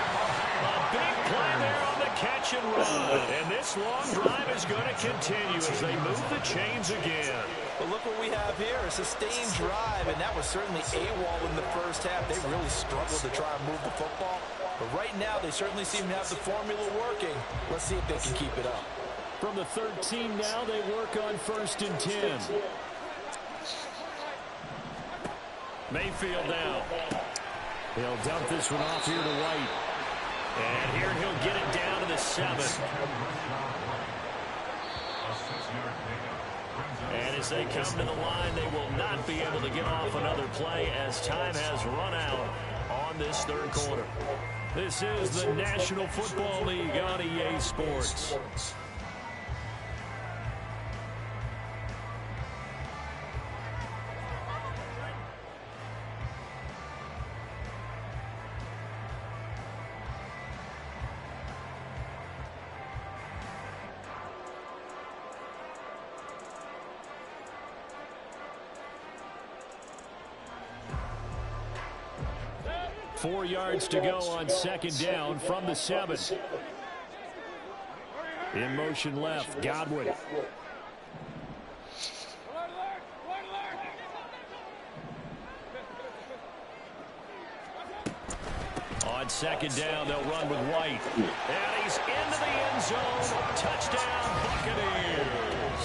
A big play there on the catch and run. And this long drive is going to continue as they move the chains again. But look what we have here, a sustained drive, and that was certainly AWOL in the first half. They really struggled to try and move the football. But right now, they certainly seem to have the formula working. Let's see if they can keep it up. From the 13 now, they work on 1st and 10. Mayfield now. He'll dump this one off here to White. And here he'll get it down to the 7. And as they come to the line, they will not be able to get off another play as time has run out on this 3rd quarter. This is the National Football League on EA Sports. Four yards to go on 2nd down from the 7. In motion left, Godwin. On second down, they'll run with White. And he's into the end zone. Touchdown, Buccaneers.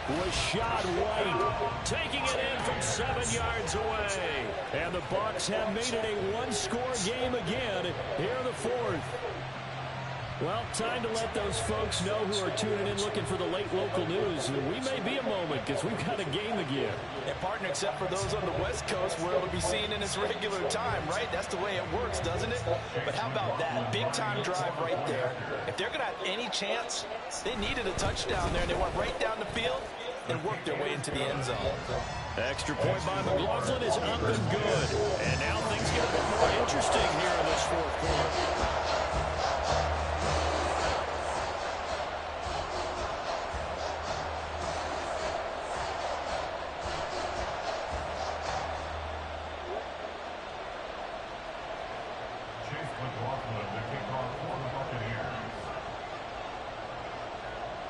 Rashad White taking it in from 7 yards away. And the Bucs have made it a one-score game again here in the fourth. Well, time to let those folks know who are tuning in looking for the late local news. We may be a moment because we've got a game again. And partner, except for those on the West Coast where it'll be seen in its regular time, right? That's the way it works, doesn't it? But how about that big-time drive right there? If they're going to have any chance, they needed a touchdown there, and they went right down the field and worked their way into the end zone. Extra point by McLaughlin is up and good. And now things get a bit more interesting here in this fourth quarter.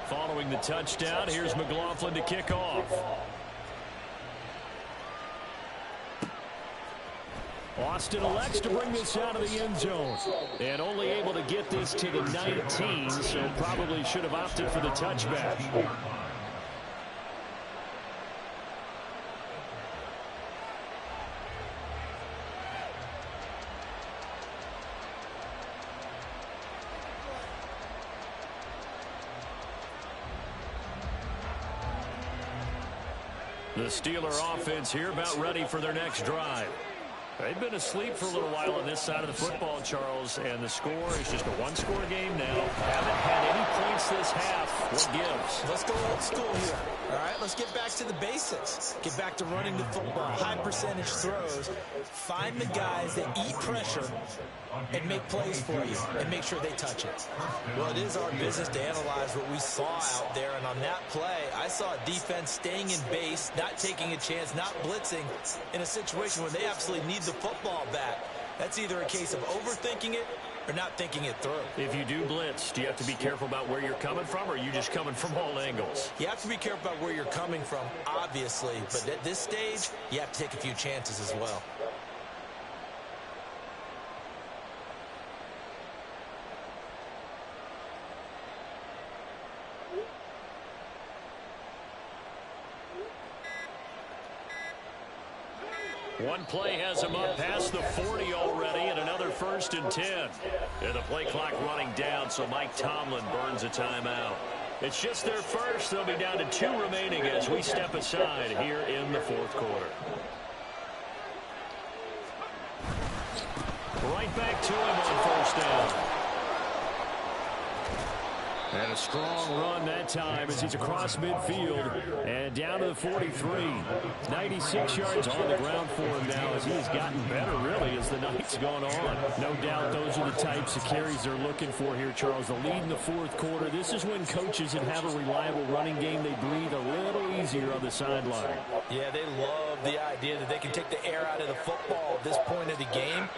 Following the touchdown, here's McLaughlin to kick off. Austin elects to bring this out of the end zone. And only able to get this to the 19, so probably should have opted for the touchback. The Steeler offense here about ready for their next drive. They've been asleep for a little while on this side of the football, Charles, and the score is just a one-score game now. Haven't had any points this half. What gives? Let's go old school here. All right, let's get back to the basics. Get back to running the football, high percentage throws. Find the guys that eat pressure and make plays for you and make sure they touch it. Well, it is our business to analyze what we saw out there, and on that play, I saw a defense staying in base, not taking a chance, not blitzing in a situation where they absolutely need the football back. That's either a case of overthinking it or not thinking it through. If you do blitz, do you have to be careful about where you're coming from, or are you just coming from all angles? You have to be careful about where you're coming from, obviously, but at this stage, you have to take a few chances as well. One play has him up past the 40 already, and another 1st and 10. And the play clock running down, so Mike Tomlin burns a timeout. It's just their first. They'll be down to 2 remaining as we step aside here in the fourth quarter. Right back to him on 1st down. And a strong run that time as he's across midfield and down to the 43. 96 yards on the ground for him now as he has gotten better, really, as the night's gone on. No doubt those are the types of carries they're looking for here, Charles. The lead in the fourth quarter. This is when coaches that have a reliable running game, they breathe a little easier on the sideline. Yeah, they love the idea that they can take the air out of the football at this point of the game.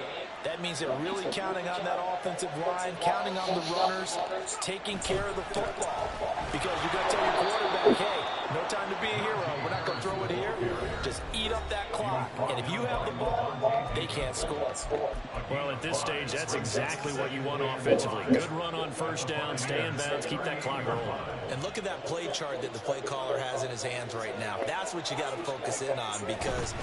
That means they're really counting on that offensive line, counting on the runners, taking care of the football. Because you've got to tell your quarterback, hey, no time to be a hero. We're not going to throw it here. Just eat up that clock. And if you have the ball, they can't score. Well, at this stage, that's exactly what you want offensively. Good run on 1st down, stay in bounds, keep that clock rolling. And look at that play chart that the play caller has in his hands right now. That's what you got to focus in on, because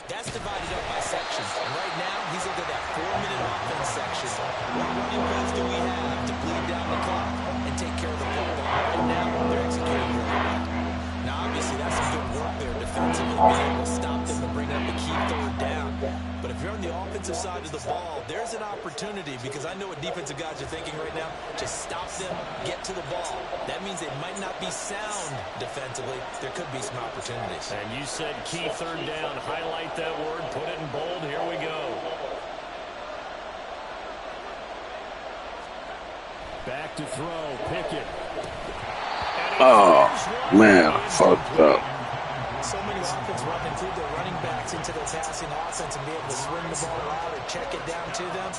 that's divided up by sections. And right now, he's looking at that 4-minute offense section. What running plays do we have to bleed down the clock and take care of the football? Right now, they're executing really well. Now, obviously, that's some good work there defensively, being able to stop them and bring up a key 3rd down. But if you're on the offensive side of the ball, there's an opportunity, because I know what defensive guys are thinking right now. Just stop them, get to the ball. That means they might not be sound defensively. There could be some opportunities. And you said key 3rd down. Highlight that word, put it in bold. Here we go. Back to throw, Pickett. Oh, man, fucked up. So many offense run include their running backs into their passing offense and be able to swing the ball out or check it down to them.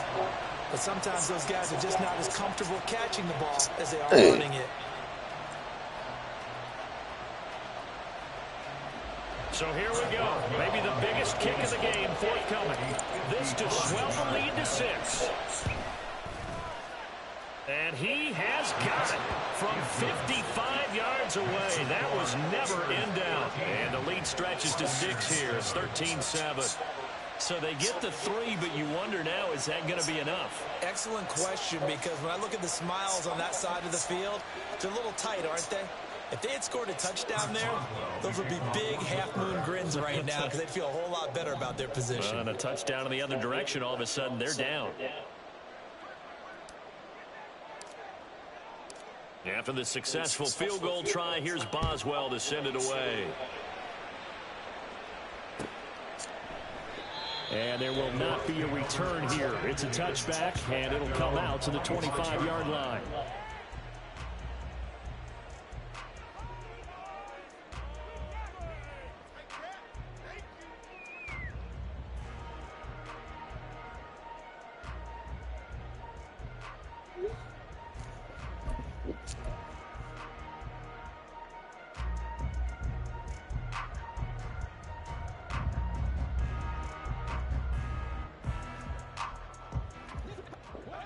But sometimes those guys are just not as comfortable catching the ball as they are running it. So here we go. Maybe the biggest kick of the game forthcoming. This to swell the lead to 6. And he has got it from 55 yards away. That was never in doubt. And the lead stretches to 6 here. It's 13-7. So they get the 3, but you wonder now, is that going to be enough? Excellent question, because when I look at the smiles on that side of the field, they're a little tight, aren't they? If they had scored a touchdown there, those would be big half-moon grins right now because they'd feel a whole lot better about their position. And a touchdown in the other direction, all of a sudden, they're down. After the successful field goal try, here's Boswell to send it away. And there will not be a return here. It's a touchback, and it'll come out to the 25-yard line.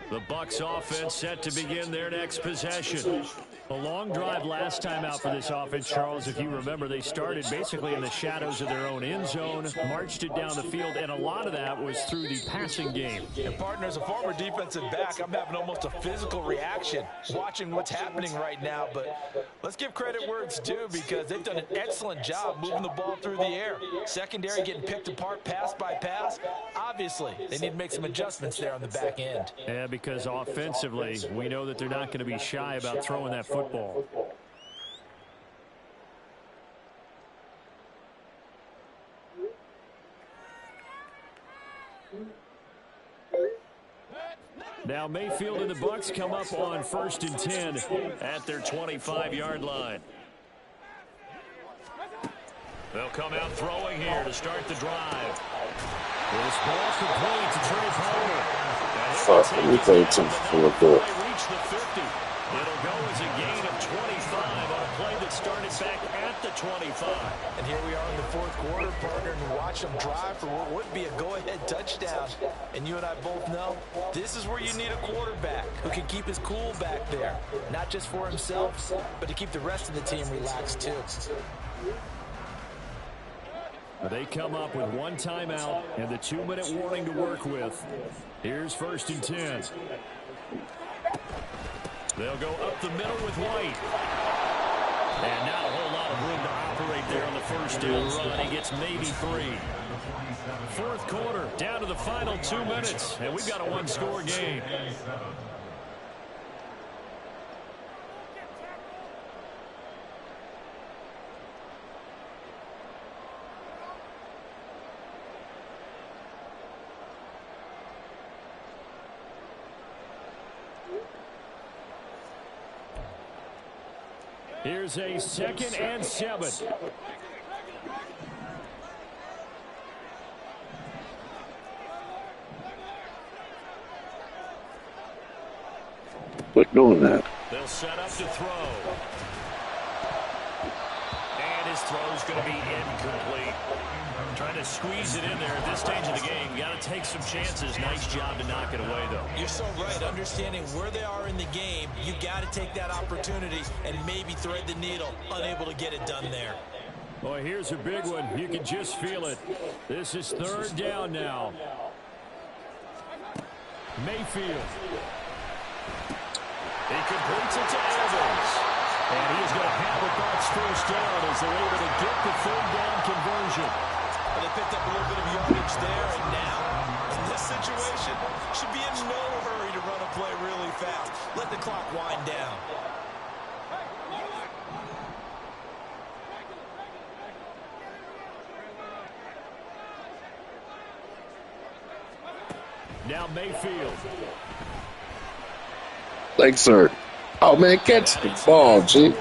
The Bucs offense set to begin their next possession. A long drive last time out for this offense, Charles. If you remember, they started basically in the shadows of their own end zone, marched it down the field, and a lot of that was through the passing game. And partner, as a former defensive back, I'm having almost a physical reaction watching what's happening right now. But let's give credit where it's due, because they've done an excellent job moving the ball through the air. Secondary getting picked apart pass by pass. Obviously, they need to make some adjustments there on the back end. Yeah, because offensively, we know that they're not going to be shy about throwing that football. Now Mayfield and the Bucs come up on 1st and 10 at their 25-yard line. They'll come out throwing here to start the drive. This ball complete to Trey Palmer. Let me tell you something real quick. Reach the 50. It'll go as a gain of 25 on a play that started back at the 25. And here we are in the 4th quarter, partner, and watch them drive for what would be a go-ahead touchdown. And you and I both know this is where you need a quarterback who can keep his cool back there, not just for himself, but to keep the rest of the team relaxed too. They come up with 1 timeout and the 2-minute warning to work with. Here's 1st and 10. They'll go up the middle with White. And not a whole lot of room to operate there on the 1st down run. He gets maybe 3. 4th quarter, down to the final 2 minutes, and we've got a 1-score game. Here's a 2nd and 7. Quit doing that. They'll set up to throw. And his throw's going to be incomplete. Trying to squeeze it in there at this stage of the game. You got to take some chances. Nice job to knock it away, though. You're so right. Understanding where they are in the game, you got to take that opportunity and maybe thread the needle. Unable to get it done there. Boy, here's a big one. You can just feel it. This is 3rd down now. Mayfield. He completes it to Evans. And he is going to have it back 1st down as they're able to get the 3rd down conversion. Well, they picked up a little bit of yardage there, and now, in this situation, should be in no hurry to run a play really fast. Let the clock wind down. Now Mayfield. Thanks, sir. Oh, man, catch the ball, G.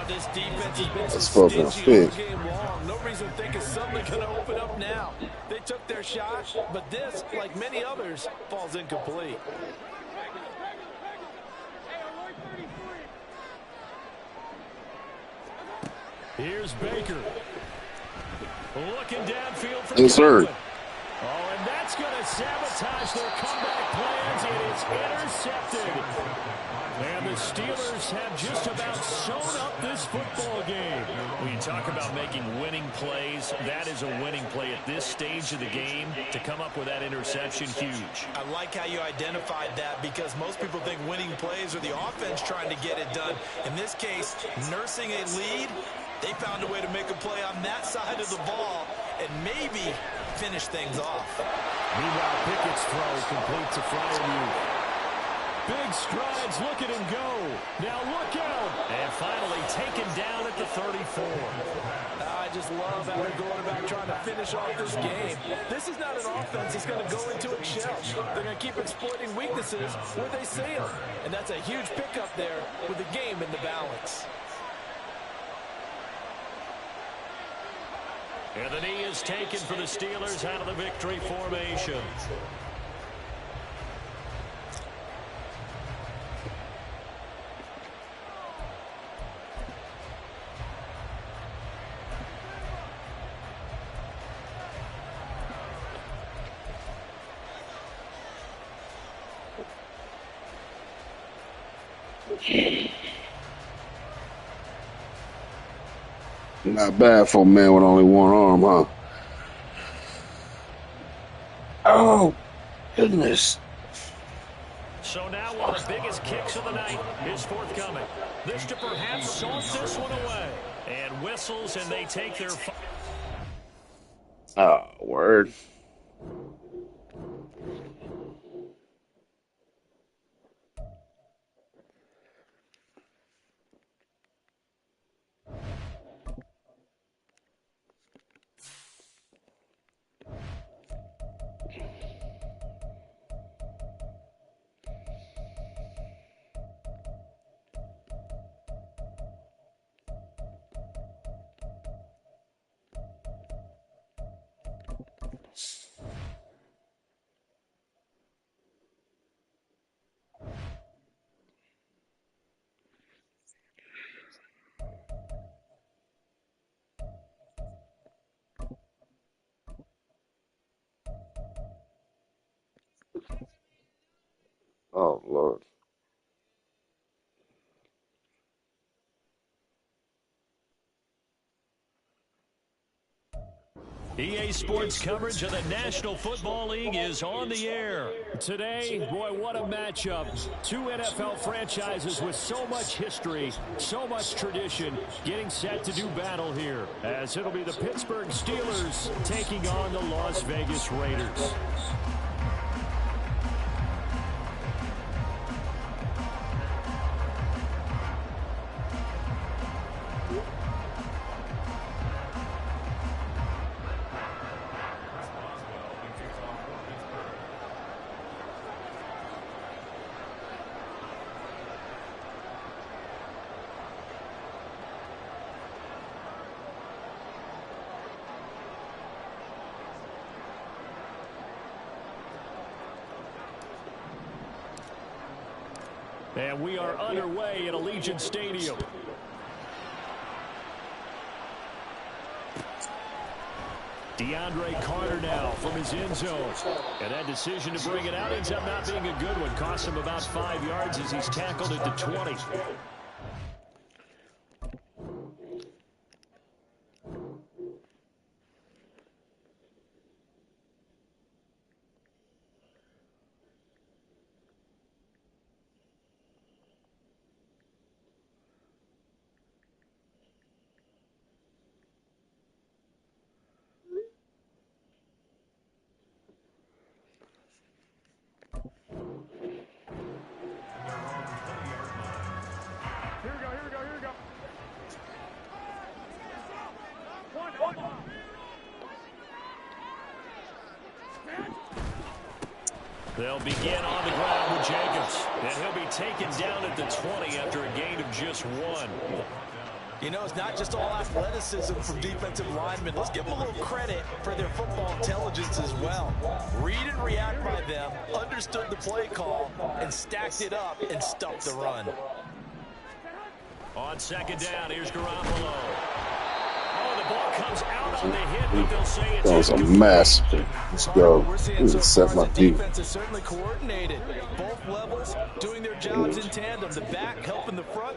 This defense has been That's so fucking stingy all big. game long. No reason to think it's suddenly going to open up now. They took their shot, but this, like many others, falls incomplete. Here's Baker. Looking downfield for Yes, sir. Godwin. Oh, and that's going to sabotage their comeback plans. It is intercepted. And the Steelers have just about sewn up this football game. When you talk about making winning plays, that is a winning play at this stage of the game. To come up with that interception, huge. I like how you identified that because most people think winning plays are the offense trying to get it done. In this case, nursing a lead, they found a way to make a play on that side of the ball and maybe finish things off. Meanwhile, Pickett's throw complete to Fryermuth. Big strides, look at him go. Now look out. And finally taken down at the 34. I just love how they're going about trying to finish off this game. This is not an offense that's going to go into its shell. They're going to keep exploiting weaknesses where they see them. And that's a huge pickup there with the game in the balance. And the knee is taken for the Steelers out of the victory formation. Not bad for a man with only one arm, huh? Oh, goodness. So now one of the biggest kicks of the night is forthcoming. This to perhaps salt this one away. And whistles, and they take their... Oh, word. Oh, Lord. EA Sports coverage of the National Football League is on the air. Today, boy, what a matchup. Two NFL franchises with so much history, so much tradition, getting set to do battle here. As it'll be the Pittsburgh Steelers taking on the Las Vegas Raiders. And we are underway at Allegiant Stadium. DeAndre Carter now from his end zone. And that decision to bring it out ends up not being a good one. Cost him about 5 yards as he's tackled at the 20. They'll begin on the ground with Jacobs. And he'll be taken down at the 20 after a gain of just 1. You know, it's not just all athleticism from defensive linemen. Let's give them a little credit for their football intelligence as well. Read and react by them, understood the play call, and stacked it up and stuffed the run. On second down, here's Garoppolo. on the hit, but they'll say it's That was a incomplete. mess. Let's go. We're seeing Need so to set far my the D. defense is certainly coordinated. Both levels doing their jobs in tandem. The back helping the front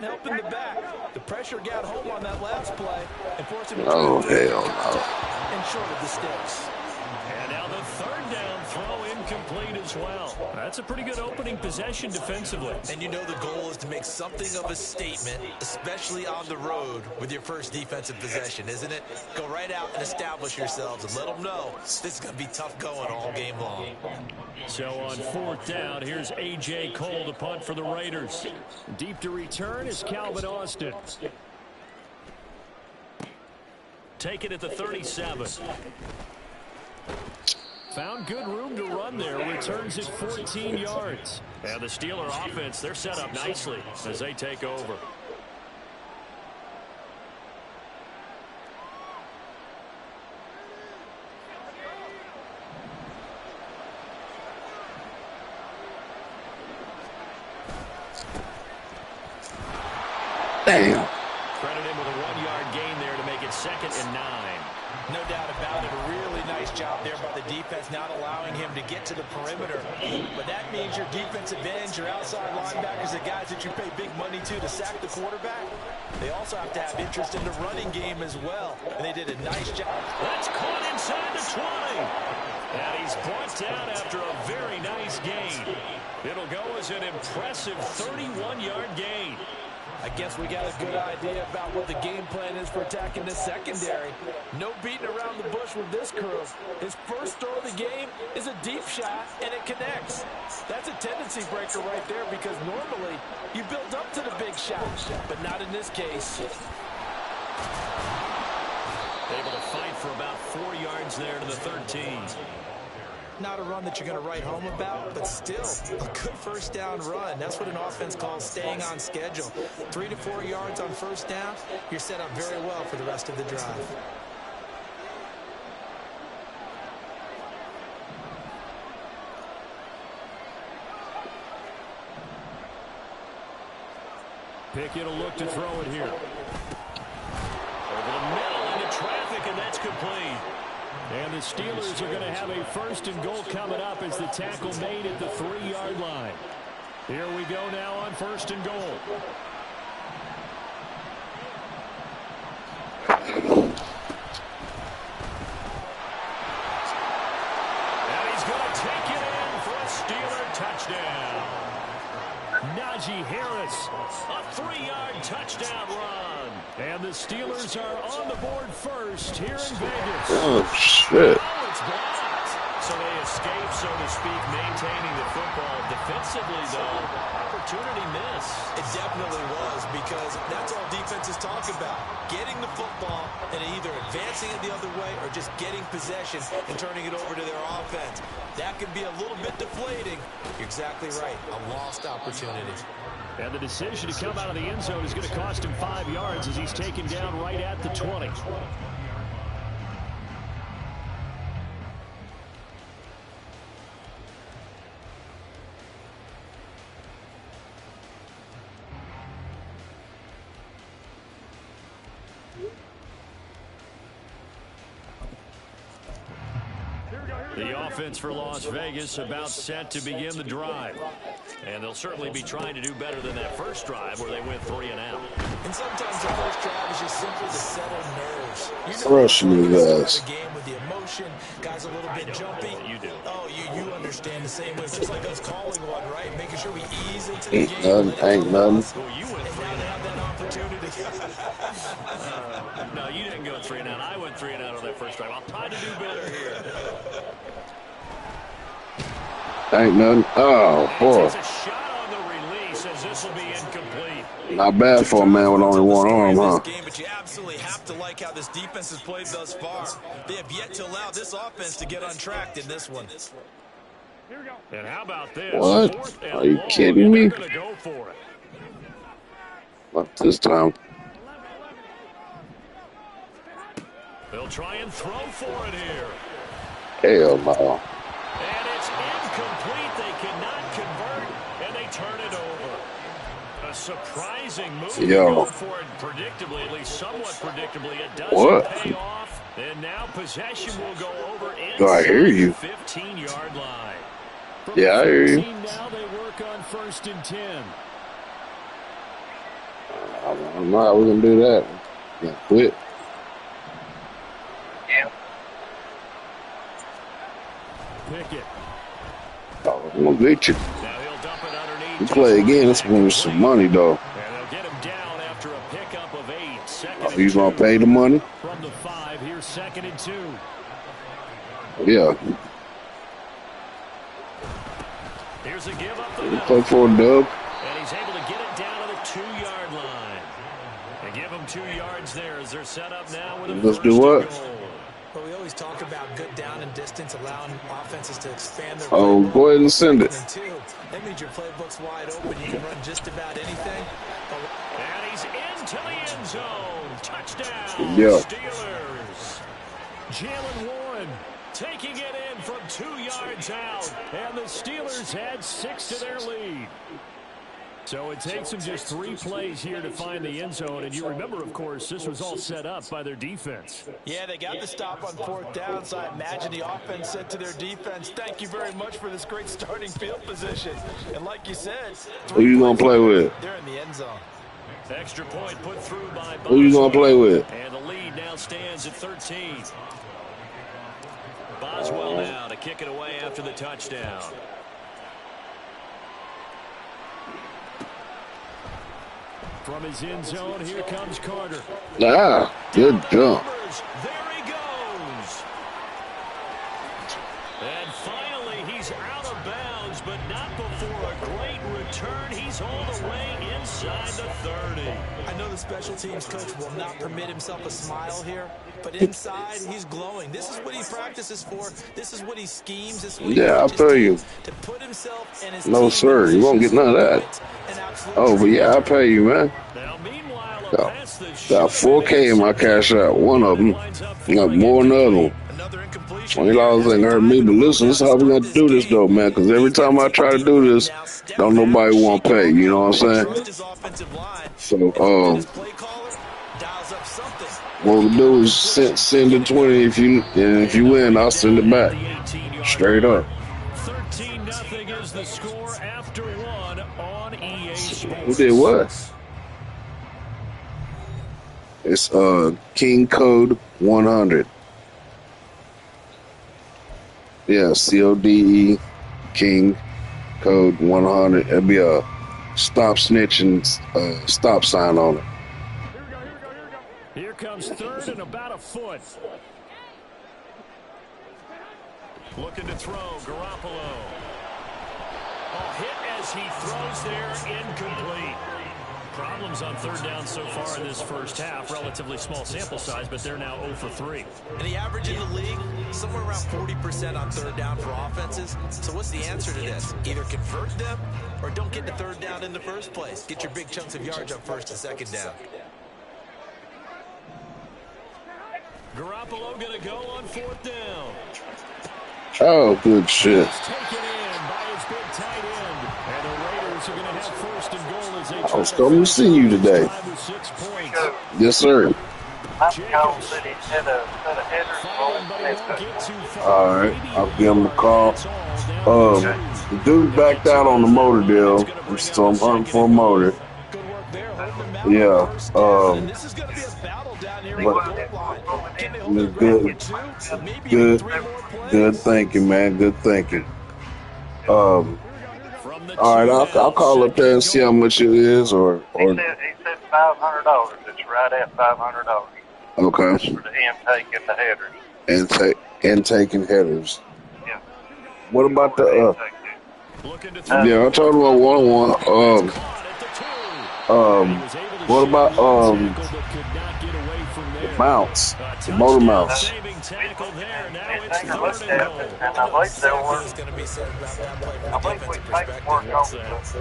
helping the back. The pressure got home on that last play and forced him to try Oh, to throw hell for no. contact and short of the sticks. And now the third down throw incomplete as well. That's a pretty good opening possession defensively. And you know the goal is to make something of a statement, especially on the road with your first defensive possession, isn't it? Go right out and establish yourselves and let them know this is going to be tough going all game long. So on fourth down, here's A.J. Cole to punt for the Raiders. Deep to return is Calvin Austin. Take it at the 37. Found good room to run there. Returns it 14 yards. And the Steeler offense, they're set up nicely as they take over. Damn. Credit him with a 1-yard gain there to make it 2nd and 9. No doubt about it. A really nice job there by the defense, not allowing him to get to the perimeter. But that means your defensive ends, your outside linebackers, the guys that you pay big money to sack the quarterback, they also have to have interest in the running game as well. And they did a nice job. That's caught inside the 20. And he's brought down after a very nice gain. It'll go as an impressive 31-yard gain. I guess we got a good idea about what the game plan is for attacking this secondary. No beating around the bush with this crew. His first throw of the game is a deep shot, and it connects. That's a tendency breaker right there because normally you build up to the big shot, but not in this case. Able to fight for about 4 yards there to the 13. Not a run that you're going to write home about, but still a good first down run. That's what an offense calls staying on schedule. 3 to 4 yards on first down, you're set up very well for the rest of the drive. Pickett will look to throw it here. Over the middle into traffic, and that's complete. And the Steelers are going to have a 1st and goal coming up as the tackle made at the 3-yard line. Here we go now on 1st and goal. And he's going to take it in for a Steeler touchdown. Najee Harris, a 3-yard touchdown run. And the Steelers are on the board first here in Vegas. Oh, shit. Oh, it's blocked. So they escape, so to speak, maintaining the football. Defensively, though, opportunity miss. It definitely was because that's all defenses talk about. Getting the football and either advancing it the other way or just getting possession and turning it over to their offense. That can be a little bit deflating. You're exactly right. A lost opportunity. And the decision to come out of the end zone is going to cost him 5 yards as he's taken down right at the 20. The offense for Las Vegas about set to begin the drive. And they'll certainly be trying to do better than that first drive where they went 3 and out. And sometimes the first drive is just simply to settle nerves. Rushing you guys. The game with the emotion, guys a little bit jumpy. You do. Oh, you understand the same way. It's just like us calling one, right? Making sure we ease into the game. Ain't nothing. Well, you went And 3 now and they out. have that opportunity. No, you didn't go 3 and out. I went 3 and out on that first drive. I'll try to do better here. Ain't nothing. Oh, boy. Takes a shot on the release as this will be incomplete. Not bad for a man with only one arm, huh? Game, but you absolutely have to like how this defense has played thus far. They have yet to allow this offense to get untracked in this one. And how about this? What? 4th and Are you long, kidding and me? They're going to go for it. Not this time. They'll try and throw for it here. Hell no. And it's incomplete. They cannot convert, and they turn it over. A surprising move. Yo. Go for it predictably, at least somewhat predictably. It doesn't What? pay off. And now possession will go over Do I hear inside you? the 15-yard line. From Yeah, I the hear you. 15 now they work on 1st and 10. I don't know how we're gonna do that. Yeah, quit. Pickett. Oh, I'm gonna beat you. Now he'll dump it underneath. You play again, it's gonna be some money though. And they'll get him down after a pickup of 8. Second Oh, and you 2. gonna pay the money? From the 5, here's 2nd and 2. Yeah. Here's a give up the You middle. play for a dub. And he's able to get it down to the 2-yard line. They give him 2 yards there as they're set up now with a Let's 1st do and what? goal. Well, we always talk about good down and distance, allowing offenses to expand their Oh, playbook. go ahead and send it. 2nd and 2. That means your playbook's wide open. You can run just about anything. And he's into the end zone. Touchdown, Yeah. Steelers. Jalen Warren taking it in from 2 yards out. And the Steelers add 6 to their lead. So it takes them just 3 plays here to find the end zone. And you remember, of course, this was all set up by their defense. Yeah, they got the stop on 4th down, so I imagine the offense said to their defense, thank you very much for this great starting field position. And like you said, Who you gonna play with? they're in the end zone. Extra point put through by Boswell. Who you gonna play with? And the lead now stands at 13. Boswell now to kick it away after the touchdown. From his end zone, here comes Carter. Ah, good jump. There he goes. And finally, he's out of bounds, but not before a great return. He's all the way inside the 30. I know the special teams coach will not permit himself a smile here, but inside he's glowing. This is what he practices for. This is what he schemes. This is what he Yeah, I teaches feel teams you. to put himself and his No, team sir, in you won't get none of that. positions and absolute Oh, but yeah, I'll pay you, man. Now, meanwhile, a Got, pass that got should 4K in my cash out. One of them. Got more than the other one. Another incompletion. $20 ain't hurt me, but listen, this is how we got to do this, though, man. Because every time I try to do this, don't nobody want to pay. You know what I'm saying? trust his offensive line. So, His play caller dials up something. what we'll do is send the 20. If you win, I'll send it back. Straight up. 13-0 is the score after 1 on EA Sports. Who did what? It's King Code 100. Yeah, CODE King Code 100. It'll be a stop snitching stop sign on it. Here comes 3rd and about a foot. Looking to throw, Garoppolo. A hit as he throws there, incomplete. Problems on 3rd down so far in this first half. Relatively small sample size, but they're now 0 for 3. And the average in the league, somewhere around 40% on 3rd down for offenses. So what's the answer to this? Either convert them or don't get to 3rd down in the first place. Get your big chunks of yards up 1st and 2nd down. Garoppolo going to go on 4th down. Oh, good shit. He's taken in by his big tight end. And the Raiders are going to have 1st and goal as they try I was coming to see you today. with 6 points. Yes, sir. Jacobs City set a header. firing, but he won't get too far. All right, Maybe I'll give him a call. that's all. Down The dude backed out on the motor deal, so I'm hunting for a motor. Good work there, holding them out Yeah, on 1st down. And this is going to be a battle down here but- on the goal line. Can they hold Good, their ground good. for 2? Maybe Good, even 3 more plays? good thinking, man. Good thinking. From the All right, two I'll now, call up there and see how much it is, or He said $500. It's right at $500 okay, for the intake and the headers. and taking headers. Yeah. What about the looking to throw. Yeah, I told him I want one. Caught at the 2. He was able to What shake about the tackle, but could not get away from there. mounts, A the motor touchdown mounts? saving tackle there. Now And it's they 3rd looked and at goal. it, and I believe there There's was, going to be said about that play I from a believe we defensive take perspective. work here. off the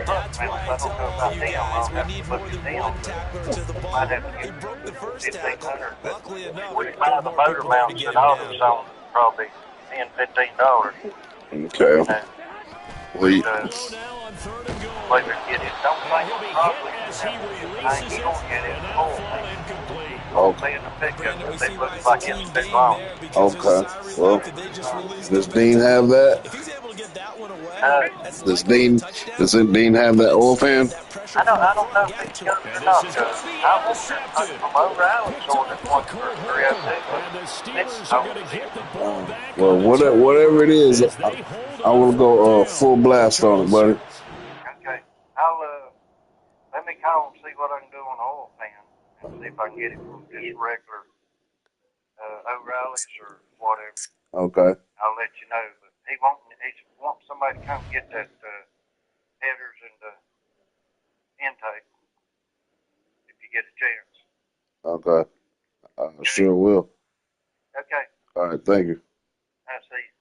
That's why I tell all you guys we need more than one tackler to the ball. Might have to He get broke the first tackle. 1,500. Luckily enough, We there buy were the more motor people there to mounts get and him all down. the zones probably $10, $15. Okay. Well, Low now on 3rd and goal. Later get it. Don't And think he'll be probably hit as he think releases he it, gonna get it and that'll full. fall incomplete. won't be in the pickup Brandon, we because see it why looks it's a like team it's too game long. there because there's a Okay. sorry Well, left that they just released does Dean defensively. have that? If he's able to get that one away, Uh, that's Does likely a Dean touchdown. does Dean have But that oil instead, fan? that pressure I from the don't front know if got he's to got him. it or And this not. is going to be I wanted intercepted. from O'Reilly Picked scored off it by once for Kurt Holcomb. 302, but And the this Steelers I are going don't to see get it. the ball back Well, on the whatever turnover it is, as they hold I on want to fourth go down. full blast on it, Charles. buddy. Okay, I'll let me call and see what I can do on the oil pan and see if I can get it from just regular O'Reilly's or whatever. Okay. I'll let you know. But he wants somebody to come get that headers and the intake if you get a chance. Okay. I sure will. Okay, All right. Thank you. I see you.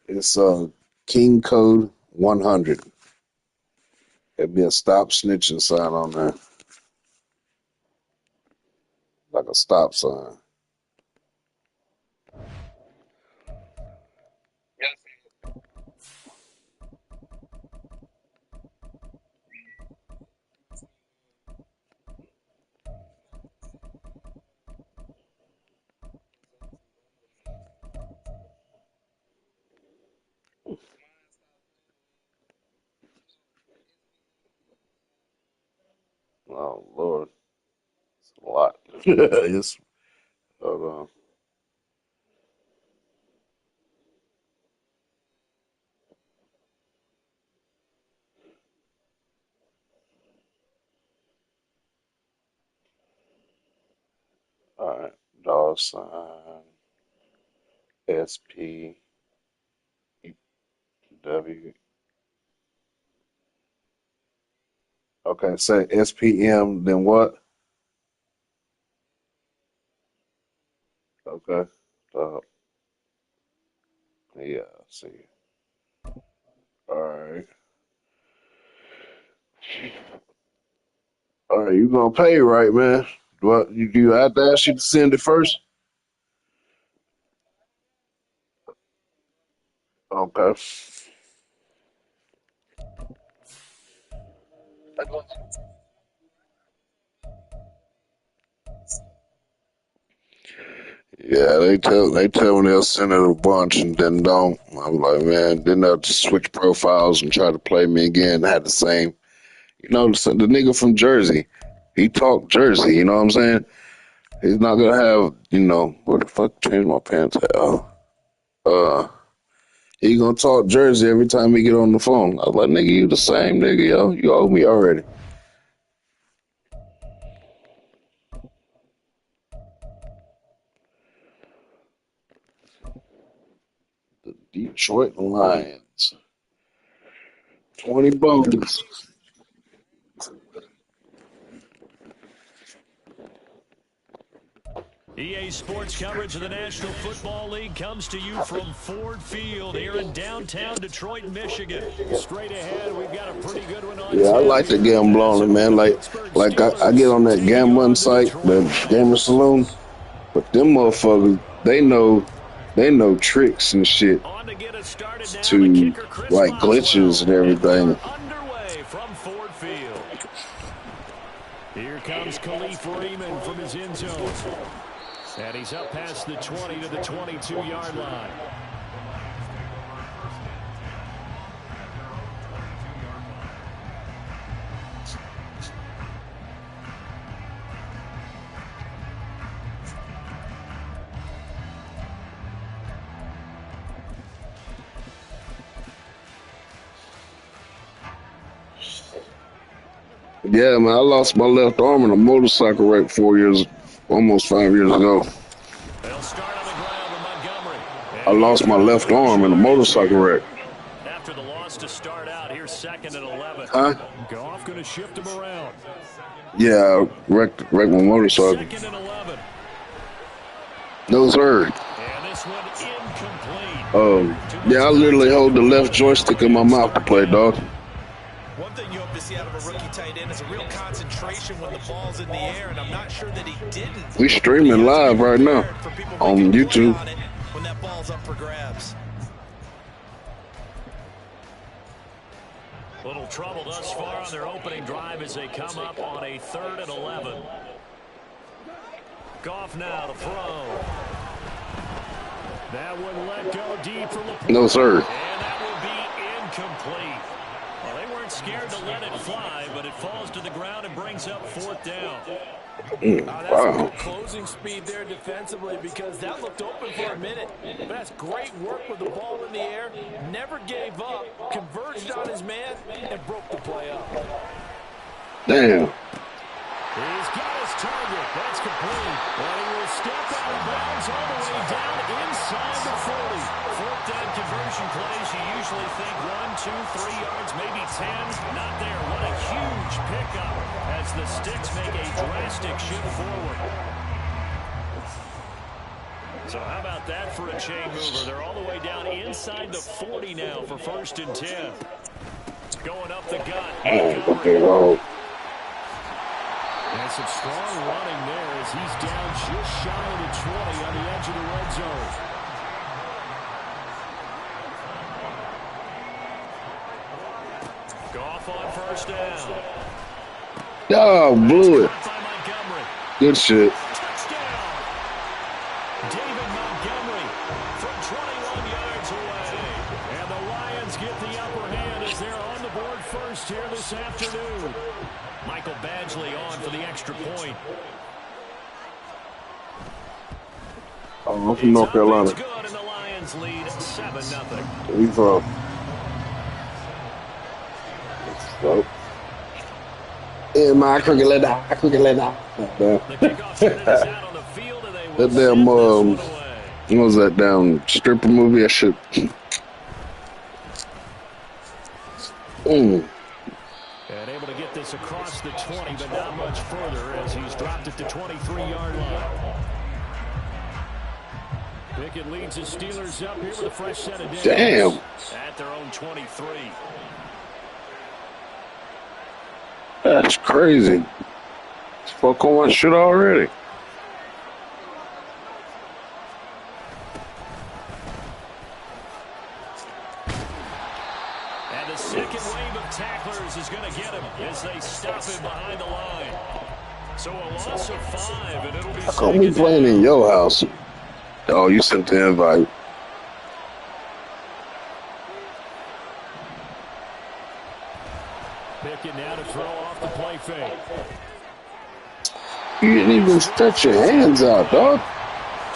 It's King Code 100. There'll be a stop snitching sign on there, like a stop sign. Oh Lord, it's a lot. It's hold on. All right, dollar sign SPW. Okay, say SPM. Then what? Okay. Uh, yeah. See. All right. All right. You gonna pay right, man? What you do? I have to ask you to send it first. Okay. Yeah, they tell me they'll send it a bunch and then don't. I'm like, man, then they'll switch profiles and try to play me again. I had the same, the nigga from Jersey. He talked Jersey. You know what I'm saying? He's not gonna have, what the fuck? Change my pants. Uh, he gonna talk Jersey every time we get on the phone. I was like, nigga, you the same nigga, yo. You owe me already. The Detroit Lions, 20 bones. EA Sports coverage of the National Football League comes to you from Ford Field here in downtown Detroit, Michigan. Straight ahead, we've got a pretty good one on Yeah, I tap like to here gamble as on it, the man. Pittsburgh I get Steelers on that taking gambling on the site, Detroit the gamer Lions. saloon. But them motherfuckers, they know tricks and shit On to get us started now, the to kicker Chris like glitches and Boswell. And we are everything. underway from Ford Field. Here comes Khalif Raymond from his end zone. And he's up past the 20 to the 22-yard line. Yeah, man, I lost my left arm in a motorcycle wreck almost 5 years ago. They'll start on the ground with Montgomery. I And lost he's my got left 4 arm in a charges motorcycle here. wreck. After the loss to start out, here's 2nd and 11. Huh? Goff going to shift him around. Yeah, I wrecked my motorcycle. 2nd and 11. No, sir. And this one incomplete. Yeah, I literally hold the left joystick in my mouth to play, dog. One thing you hope to see out of a rookie tight end is a real concentration when the ball's in the air, and I'm not sure that he didn't. We streaming live right now on YouTube. On it when that ball's up for grabs. Little trouble thus far on their opening drive as they come up on a 3rd and 11. Goff now to throw. That one let go deep for LaPorta. No, sir. And that will be incomplete. Well, they weren't scared to let it fly, but it falls to the ground and brings up 4th down. That's some good closing speed there defensively because that looked open for a minute. But that's great work with the ball in the air. Never gave up, converged on his man, and broke the play up. Damn. He's got his target. That's complete. And he will step out of bounds all the way down inside the 40. 4th down conversion plays. You usually think 1, 2, 3 yards, maybe 10. Not there. What a huge pickup as the Sticks make a drastic shift forward. So how about that for a chain mover? They're all the way down inside the 40 now for 1st and 10. Going up the gut. And some strong running there as he's down just shy of the 20 on the edge of the red zone. Goff on 1st down. Oh, blew it. Good shit. Touchdown. David Montgomery from 21 yards away. And the Lions get the upper hand as they're on the board first here this afternoon. Michael Badgley on for the extra point. I'm from North Carolina. Good, and the Lions lead 7-0. We from? In my cricket letter. The kickoff unit is out on the field, and they will That damn, send this one away. what was that damn stripper movie? That shit. And able to get this across the 20, but not much further as he's dropped it to 23-yard line. Pickett leads the Steelers up here with a fresh set of downs. Damn. At their own 23. That's crazy. Fuck on my shit already. And the second wave of tacklers is going to get him as they stop him behind the line. So a loss of 5, and it'll be How come we playing in your house? Oh, you sent the invite. Pickett now to throw off the play fake. You didn't even stretch your hands out, dog.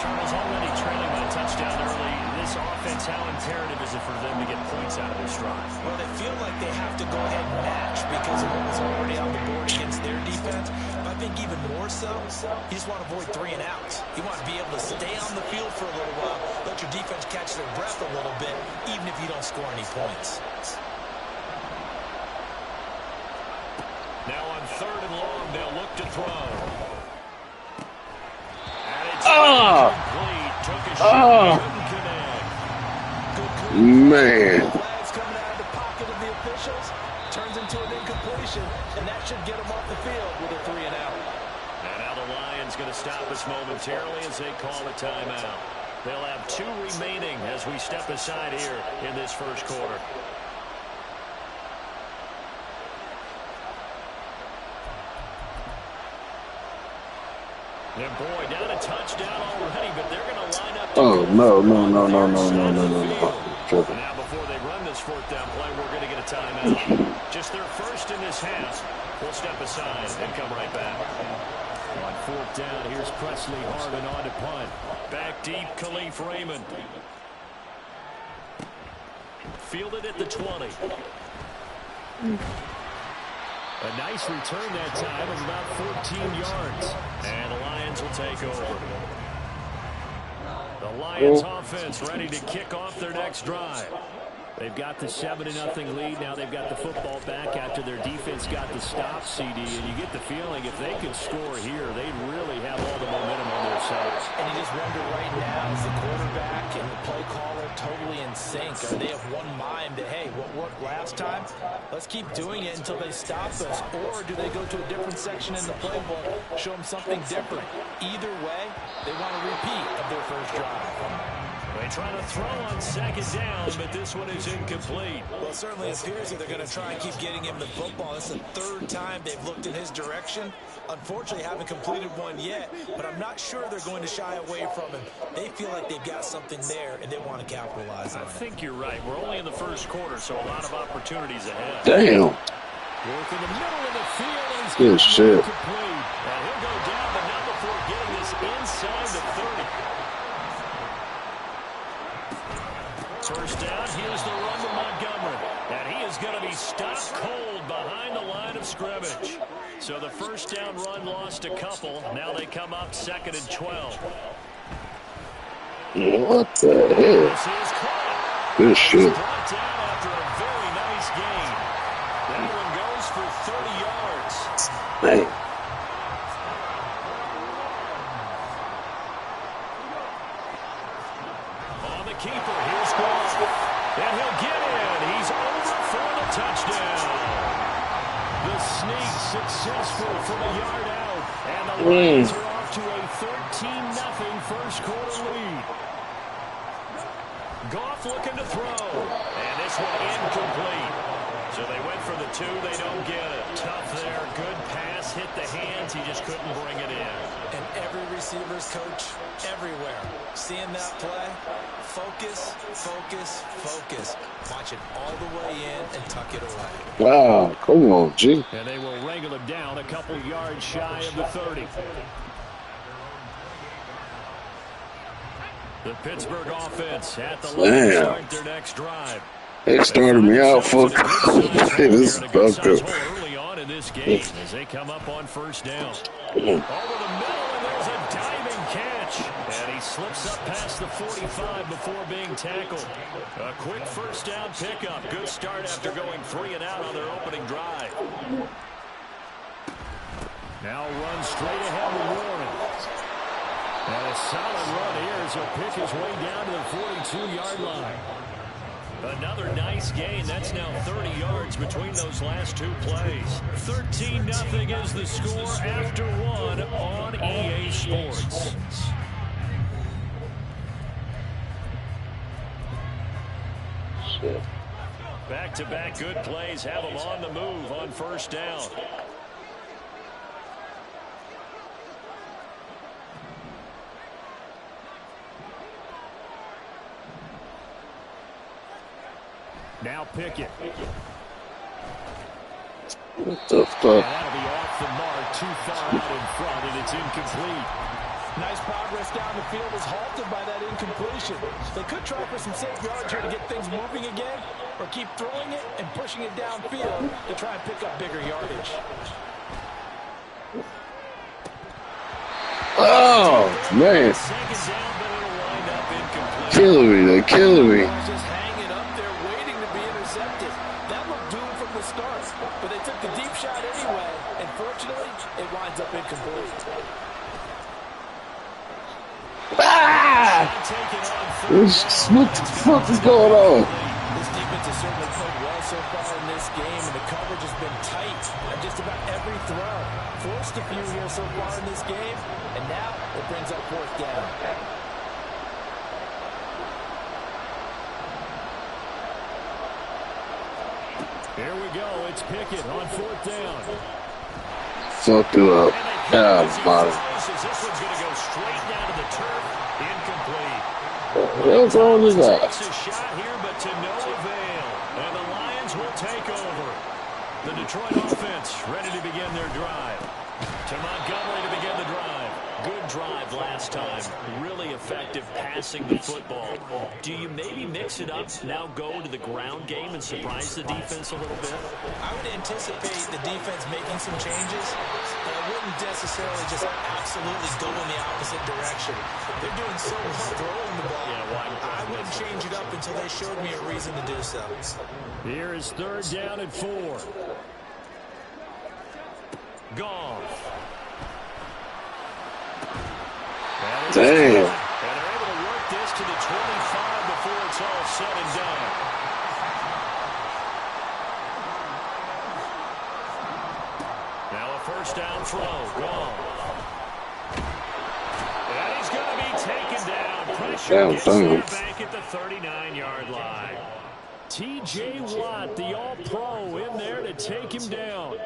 Charles already trailing by a touchdown early. This offense, how imperative is it for them to get points out of this drive? Well, they feel like they have to go ahead and match because of what was already on the board against their defense. But I think even more so, you just want to avoid 3 and outs. You want to be able to stay on the field for a little while, let your defense catch their breath a little bit, even if you don't score any points. Now on 3rd and long, they'll look to throw. And it's incomplete. Took a shot, couldn't connect. Man. Flags coming out of the pocket of the officials. Turns into an incompletion, and that should get them off the field with a 3 and out. And now the Lions going to stop us momentarily as they call a timeout. They'll have 2 remaining as we step aside here in this first quarter. And boy, down a touchdown already, but they're going to line up. Oh, no. Now before they run this 4th down play, we're going to get a timeout. Just their first in this half. We'll step aside and come right back. On 4th down, here's Presley Harvin on to punt. Back deep, Khalif Raymond. Fielded at the 20. A nice return that time of about 14 yards. And the Lions will take over. The Lions offense ready to kick off their next drive. They've got the 7-0 lead. Now they've got the football back after their defense got the stop, CD. And you get the feeling if they could score here, they'd really have all the momentum on their side. And you just wonder right now, is the quarterback and the play caller totally in sync? Are they of one mind that, hey, what worked last time, let's keep doing it until they stop us? Or do they go to a different section in the playbook, show them something different? Either way, they want a repeat of their first drive. They try to throw on second down, but this one is incomplete. Well, it certainly appears that they're going to try and keep getting him the football. It's the third time they've looked in his direction. Unfortunately, haven't completed one yet, but I'm not sure they're going to shy away from him. They feel like they've got something there, and they want to capitalize on it. I think you're right. We're only in the first quarter, so a lot of opportunities ahead. Damn. Work in the middle of the field, and he's Good shit. complete. And he'll go down, but not before getting this inside the 30. First down, here's the run to Montgomery. And he is going to be stopped cold behind the line of scrimmage. So the first down run lost a couple. Now they come up 2nd and 12. What the hell? This is caught. Good shit. Brought down after a very nice gain. That one goes for 30 yards. Man. On the keeper, here's Goff. And he'll get in. He's over for the touchdown. The sneak successful from a yard out. And the Lions are off to a 13-0 first quarter lead. Goff looking to throw. And this one incomplete. So they went for the 2. They don't get it. Tough there. Good pass. Hit the hands. He just couldn't bring it in. And every receiver's coach everywhere. Seeing that play, focus, focus, focus. Watch it all the way in and tuck it away. Wow, come on, G. And they will wrangle him down a couple yards shy of the 30. The Pittsburgh offense at the line to start their next drive. They started me out for this fucked up. Early on in this game as they come up on first down. Over the middle, and there's a diving catch. And he slips up past the 45 before being tackled. A quick first down pickup. Good start after going 3 and out on their opening drive. Now run straight ahead to Warren. And a solid run here as he'll pick his way down to the 42-yard line. Another nice gain. That's now 30 yards between those last 2 plays. 13-0 is the score after 1 on EA Sports. Back-to-back good plays have them on the move on first down. Now Pickett. What the fuck? And that'll be off the mark, too far out in front, and it's incomplete. Nice progress down the field is halted by that incompletion. They could try for some safe yards here to get things moving again, or keep throwing it and pushing it downfield to try and pick up bigger yardage. Oh, man. Second down, but it'll wind up incomplete. Killing me. They're killing me. Just hanging up there waiting to be intercepted. That looked doomed from the start, but they took the deep shot anyway, and fortunately, it winds up incomplete. Ah! What the fuck is going on? This defense has certainly played well so far in this game, and the coverage has been tight on just about every throw. Forced a few here so far in this game, and now it brings up 4th down. Here we go. It's Pickett on 4th down. Fuck it up. Yeah, bottom. This one's going to go straight down to the turf. Incomplete. What the hell's wrong with that? Takes a shot here, but to no avail. And the Lions will take over. The Detroit offense ready to begin their drive. To Montgomery to begin the drive. Good drive last time. Really effective passing the football. Do you maybe mix it up, now go to the ground game and surprise the defense a little bit? I would anticipate the defense making some changes, but I wouldn't necessarily just absolutely go in the opposite direction. They're doing so well throwing the ball. I wouldn't change it up until they showed me a reason to do so. Here is 3rd down and 4. Goff. Damn. And they're able to work this to the 25 before it's all said and done. Now a 1st down throw. Goff. And he's going to be taken down. Pressure gets there back at the 39-yard line. T.J. Watt, the all-pro, in there to take him down.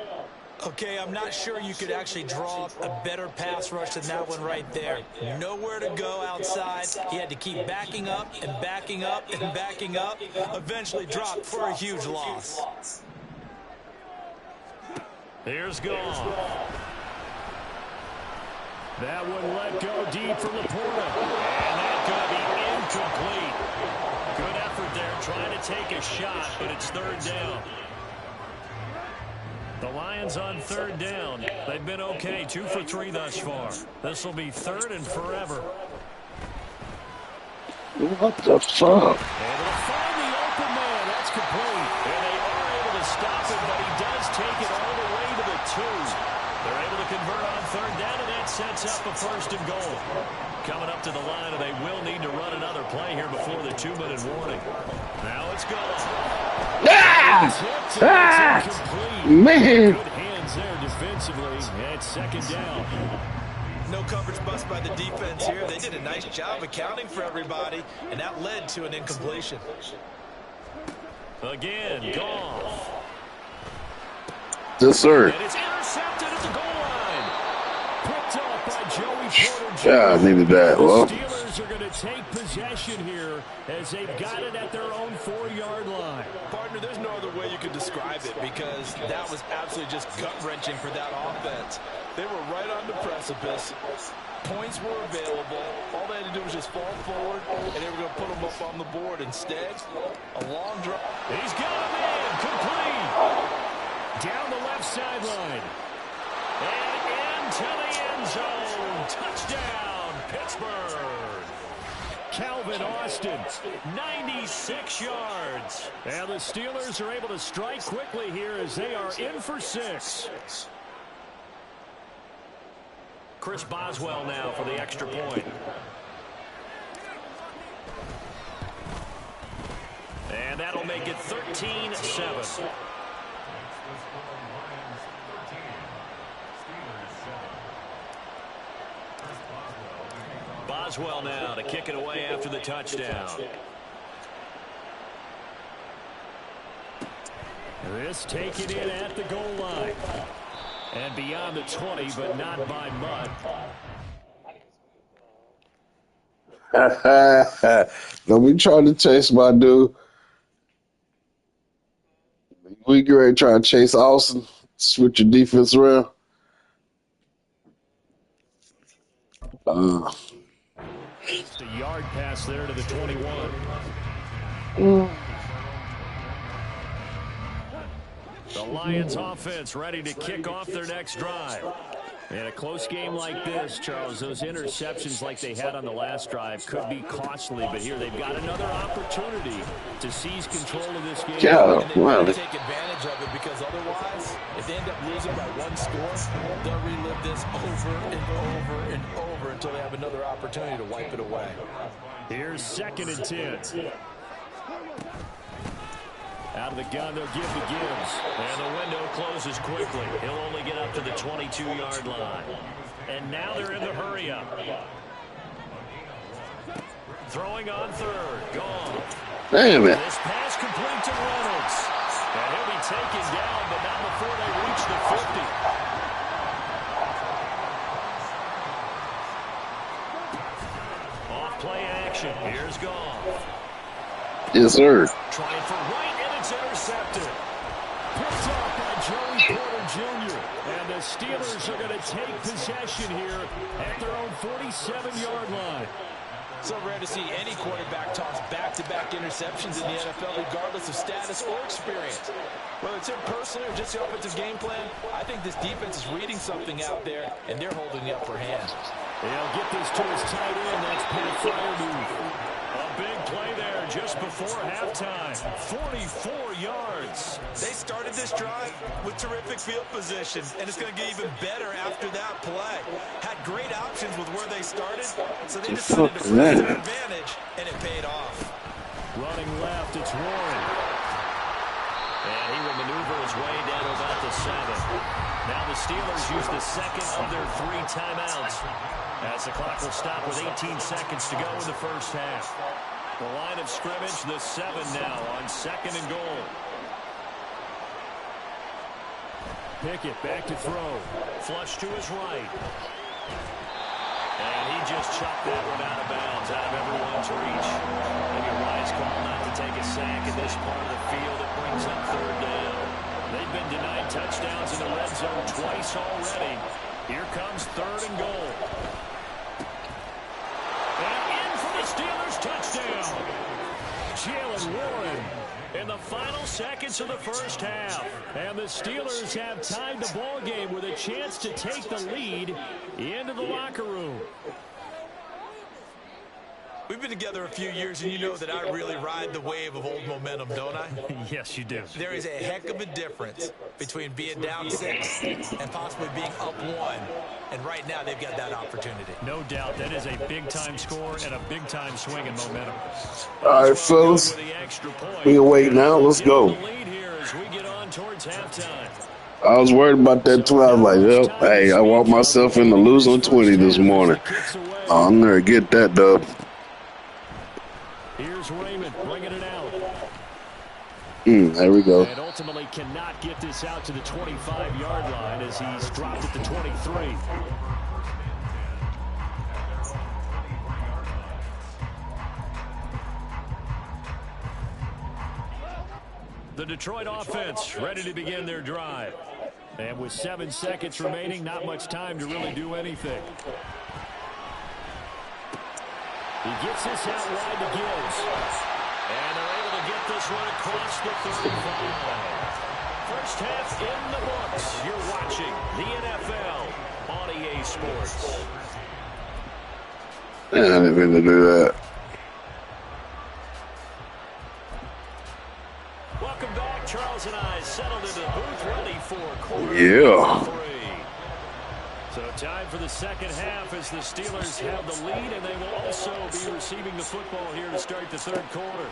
Okay, I'm not sure you could actually draw a better pass rush than that one right there. Nowhere to go outside. He had to keep backing up and backing up and backing up. Eventually dropped for a huge loss. Here's Goff. That one let go deep for Laporta. And that's going to be incomplete. Good effort there trying to take a shot, but it's 3rd down. The Lions on 3rd down. They've been okay, 2 for 3 thus far. This will be 3rd and forever. What the fuck? Able to find the open man. That's complete. And they are able to stop it, but he does take it all the way to the 2. They're able to convert on 3rd down, and that sets up a 1st and goal. Coming up to the line, and they will need to run another play here before the 2-minute warning. Now it's gone. Man. Good hands there defensively. And 2nd down. No coverage bust by the defense here. They did a nice job accounting for everybody, and that led to an incompletion. Again, Goff. Yes, sir. And it's intercepted at the goal line. Picked up by Joey Porter. Yeah, I needed that. Well, the Steelers are going to take possession here as they've got it at their own 4-yard line. Partner, there's no other way you could describe it because that was absolutely just gut-wrenching for that offense. They were right on the precipice. Points were available. All they had to do was just fall forward, and they were going to put them up on the board. Instead, a long drive. He's got him in. Complete. Down the left sideline. And into the end zone. Touchdown, Pittsburgh. Calvin Austin, 96 yards. And the Steelers are able to strike quickly here as they are in for 6. Chris Boswell now for the extra point. And that'll make it 13-7. Boswell now to kick it away after the touchdown. This taken in at the goal line. And beyond the 20, but not by much. don't be trying to chase my dude. We get ready to try to chase Austin. Switch your defense around. Just a yard pass there to the 21. The Lions offense ready to kick off their next drive. In a close game like this, Charles, those interceptions like they had on the last drive could be costly, but here they've got another opportunity to seize control of this game. Yeah, And they want to take advantage of it because otherwise, if they end up losing by 1 score, they'll relive this over and over and over until they have another opportunity to wipe it away. Here's 2nd and 10. Out of the gun, they'll give to Gibbs. And the window closes quickly. He'll only get up to the 22-yard line. And now they're in the hurry-up. Throwing on 3rd. Gone. Damn it. This pass complete to Reynolds. And he'll be taken down, but not before they reach the 50. Off play action. Here's Goff. Yes, sir. Trying for right, and it's intercepted. Picked up by Joey Porter Jr. And the Steelers are going to take possession here at their own 47-yard line. So rare to see any quarterback toss back-to-back interceptions in the NFL, regardless of status or experience. Whether it's him personally or just the offensive game plan, I think this defense is reading something out there, and they're holding the upper hand. He'll get this to his tight end. That's Pat Freiermuth. A big play there just before halftime. 44 yards. They started this drive with terrific field position, and it's going to get even better after that play. Had great options with where they started, so they decided to press their advantage, and it paid off. Running left, it's Warren. And he will maneuver his way down to about the 7. Now the Steelers use the second of their 3 timeouts, as the clock will stop with 18 seconds to go in the first half. The line of scrimmage, the 7 now on 2nd and goal. Pickett back to throw. Flush to his right. And he just chopped that one out of bounds, out of everyone's reach. Maybe a wise call not to take a sack in this part of the field. It brings up 3rd down. They've been denied touchdowns in the red zone twice already. Here comes 3rd and goal. And in for the Steelers touchdown. Jalen Warren in the final seconds of the first half. And the Steelers have tied the ball game with a chance to take the lead into the locker room. We've been together a few years, and you know that I really ride the wave of old momentum, don't I? Yes, you do. There is a heck of a difference between being down 6 and possibly being up 1. And right now, they've got that opportunity. No doubt. That is a big-time score and a big-time swing in momentum. All right, fellas. We can wait now. Let's go. I was worried about that 12. I was like, yep, hey, I walked myself into losing 20 this morning. I'm going to get that dub. Here's Raymond bringing it out. There we go. And ultimately cannot get this out to the 25-yard line as he's dropped at the 23. The Detroit offense ready to begin their drive. And with 7 seconds remaining, not much time to really do anything. He gets this out wide to Gibbs. And they're able to get this one across the 35. First half in the books. You're watching the NFL on EA Sports. I didn't mean to do that. Welcome back. Charles and I settled into the booth ready for quarter 3. So time for the second half as the Steelers have the lead, and they will also be receiving the football here to start the 3rd quarter.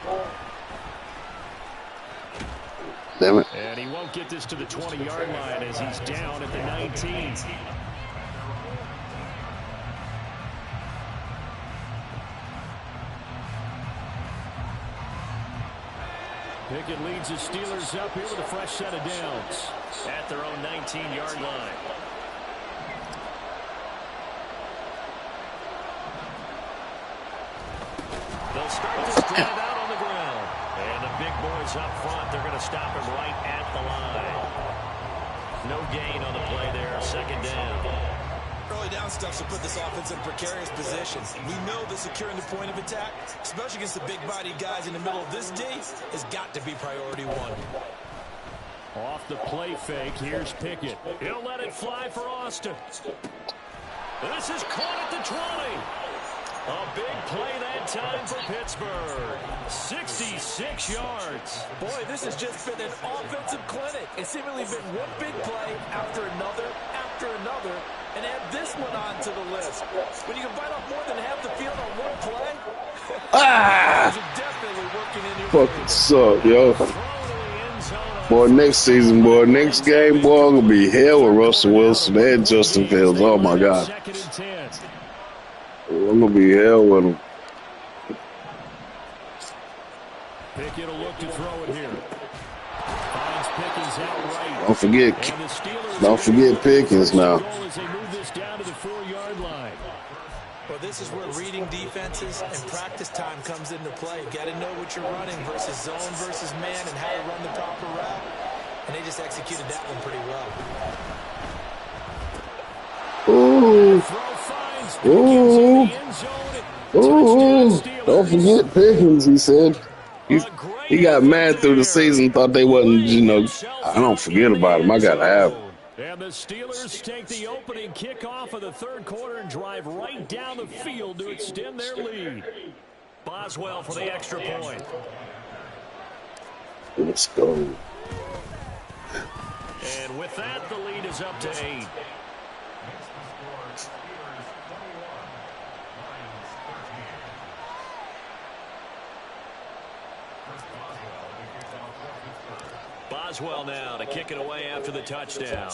Damn it. And he won't get this to the 20-yard line as he's down at the 19. Pickett leads the Steelers up here with a fresh set of downs at their own 19-yard line. They'll start this drive out on the ground. And the big boys up front, they're going to stop him right at the line. No gain on the play there, 2nd down. Early down stuff will put this offense in precarious positions. We know that securing the point of attack, especially against the big-bodied guys in the middle of this D, has got to be priority 1. Off the play fake, here's Pickett. He'll let it fly for Austin. This is caught at the 20. A big play that time for Pittsburgh. 66 yards. Boy, this has just been an offensive clinic. It's seemingly been one big play after another, and add this one on to the list. When you can bite off more than half the field on one play, definitely working in your Fucking suck, yo. Boy, next season, boy, next game, boy, I'm going to be hell with Russell Wilson and Justin Fields. Oh, my God. I'm going to be hell with him. Pickett will look to throw it here. Finds Pickens out right. Don't forget Pickens now. Well, this is where reading defenses and practice time comes into play. Got to know what you're running versus zone versus man and how to run the proper route. And they just executed that one pretty well. Ooh. Ooh. Don't forget Pickens, he said. He got mad through the season, thought they wasn't, I don't forget about him. I got to have him. And the Steelers take the opening kickoff of the third quarter and drive right down the field to extend their lead. Boswell for the extra point. Let's go. And with that, the lead is up to 8. Boswell now to kick it away after the touchdown.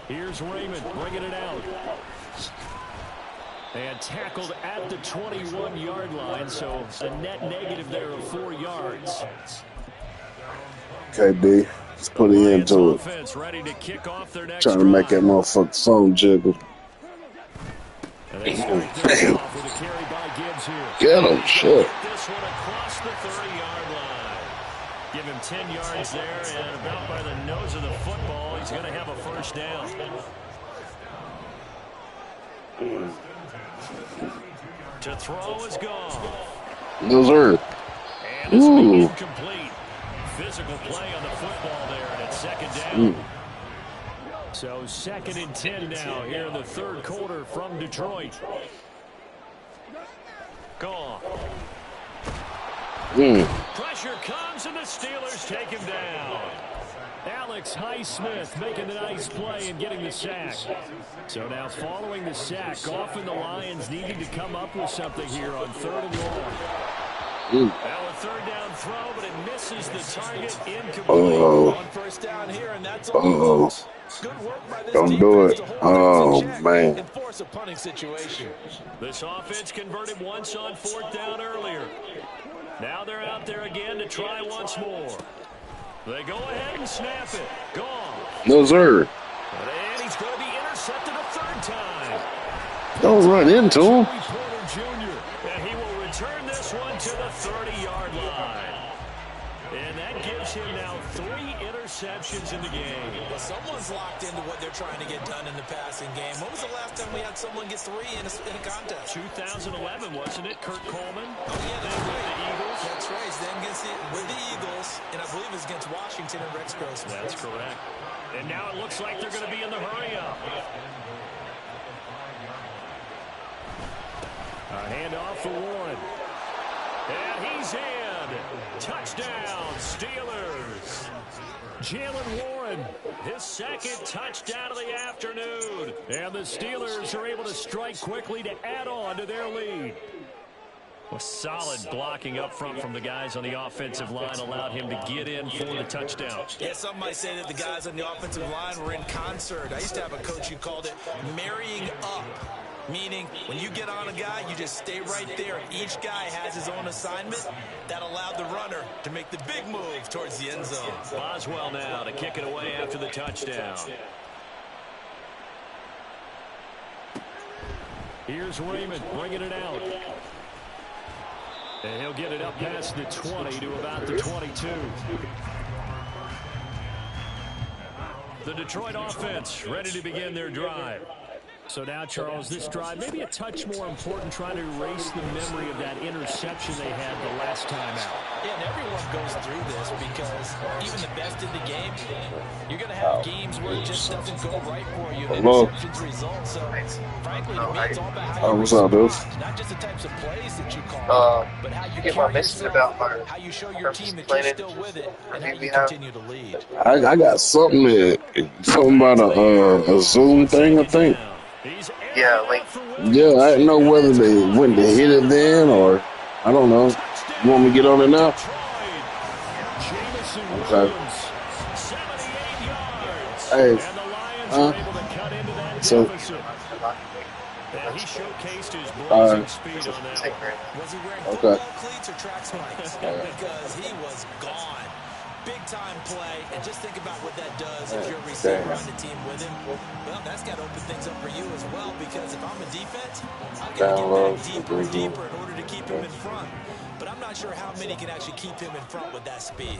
Here's Raymond bringing it out. And tackled at the 21-yard line, so a net negative there of 4 yards. Okay, D. Let's put it into it. Ready to kick off their next Trying to make that motherfucking phone jiggle. Damn. Get him, shit. This one across the 30-yard line. Give him 10 yards there, and about by the nose of the football, he's going to have a first down. To throw is gone. Those are. And it's incomplete. Physical play on the football there, and it's second down. So 2nd and 10 now here in the third quarter from Detroit. Gone. Pressure comes, and the Steelers take him down. Alex Highsmith making the nice play and getting the sack. So now following the sack, often the Lions needing to come up with something here on 3rd and long. Now a third down throw, but it misses the target, incomplete. On first down here, and that's all. Good work by this Don't do it. Oh, man. And force a punting situation. This offense converted once on 4th down earlier. Now they're out there again to try once more. They go ahead and snap it. Gone. No, sir. And he's going to be intercepted a 3rd time. Don't run into him. Porter Jr. And he will return this one to the 30-yard line. And that gives him now 3 interceptions in the game. Well, someone's locked into what they're trying to get done in the passing game. When was the last time we had someone get 3 in a contest? 2011, wasn't it? Kurt Coleman. Oh, yeah, that's right. The Eagles. That's right. Then with the Eagles, and I believe it's against Washington and Rex Grossman. That's correct. And now it looks like they're going to be in the hurry-up. A handoff for Warren. And he's in. Touchdown, Steelers. Jalen Warren, his 2nd touchdown of the afternoon. And the Steelers are able to strike quickly to add on to their lead. A solid blocking up front from the guys on the offensive line allowed him to get in for the touchdown. Yeah, some might say that the guys on the offensive line were in concert. I used to have a coach who called it marrying up. Meaning, when you get on a guy, you just stay right there. Each guy has his own assignment. That allowed the runner to make the big move towards the end zone. Boswell now to kick it away after the touchdown. Here's Raymond bringing it out. And he'll get it up past the 20 to about the 22. The Detroit offense ready to begin their drive. So now, Charles, this drive, maybe a touch more important, trying to erase the memory of that interception they had the last time out. Yeah, and everyone goes through this because even the best in the game, you're going to have games where it just doesn't go right for you. And interceptions result. So, frankly, to me, it's all about how you respond. Not just the types of plays that you call, but how you carry yourself, how you show your team that you're still with it, and how you continue to lead. I got something about a Zoom thing, I think. Yeah, like. Yeah, I didn't know whether they went to hit it then or I don't know. You want me to get on it now? Okay. Hey, so. He showcased his blazing speed on that one. Was he wearing football cleats or track spikes? Because he was gone. Big-time play, and just think about what that does if you're a receiver on the team with him. Well, that's got to open things up for you as well, because if I'm a defense, I've got to get back deeper and deeper in order to keep him in front. but I'm not sure how many can actually keep him in front with that speed.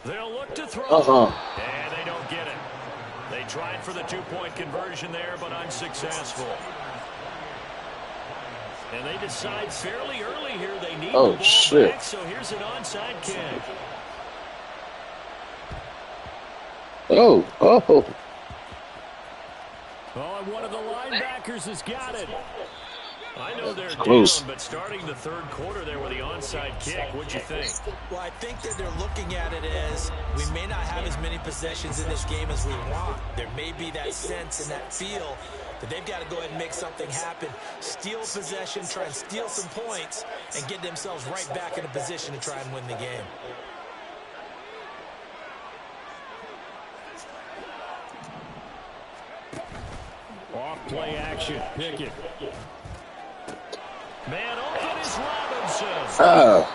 They'll look to throw. Uh-huh. And they don't get it. They tried for the two-point conversion there, but unsuccessful. And they decide fairly early here they need the ball back, so here's an onside kick. Oh. Oh, and one of the linebackers has got it. I know they're close. down, but starting the third quarter there with the onside kick, what'd you think? Well, I think that they're looking at it as we may not have as many possessions in this game as we want. There may be that sense and that feel that they've got to go ahead and make something happen. Steal possession, try and steal some points, and get themselves right back in a position to try and win the game. Off play action, Pickett. Man open is Robinson. A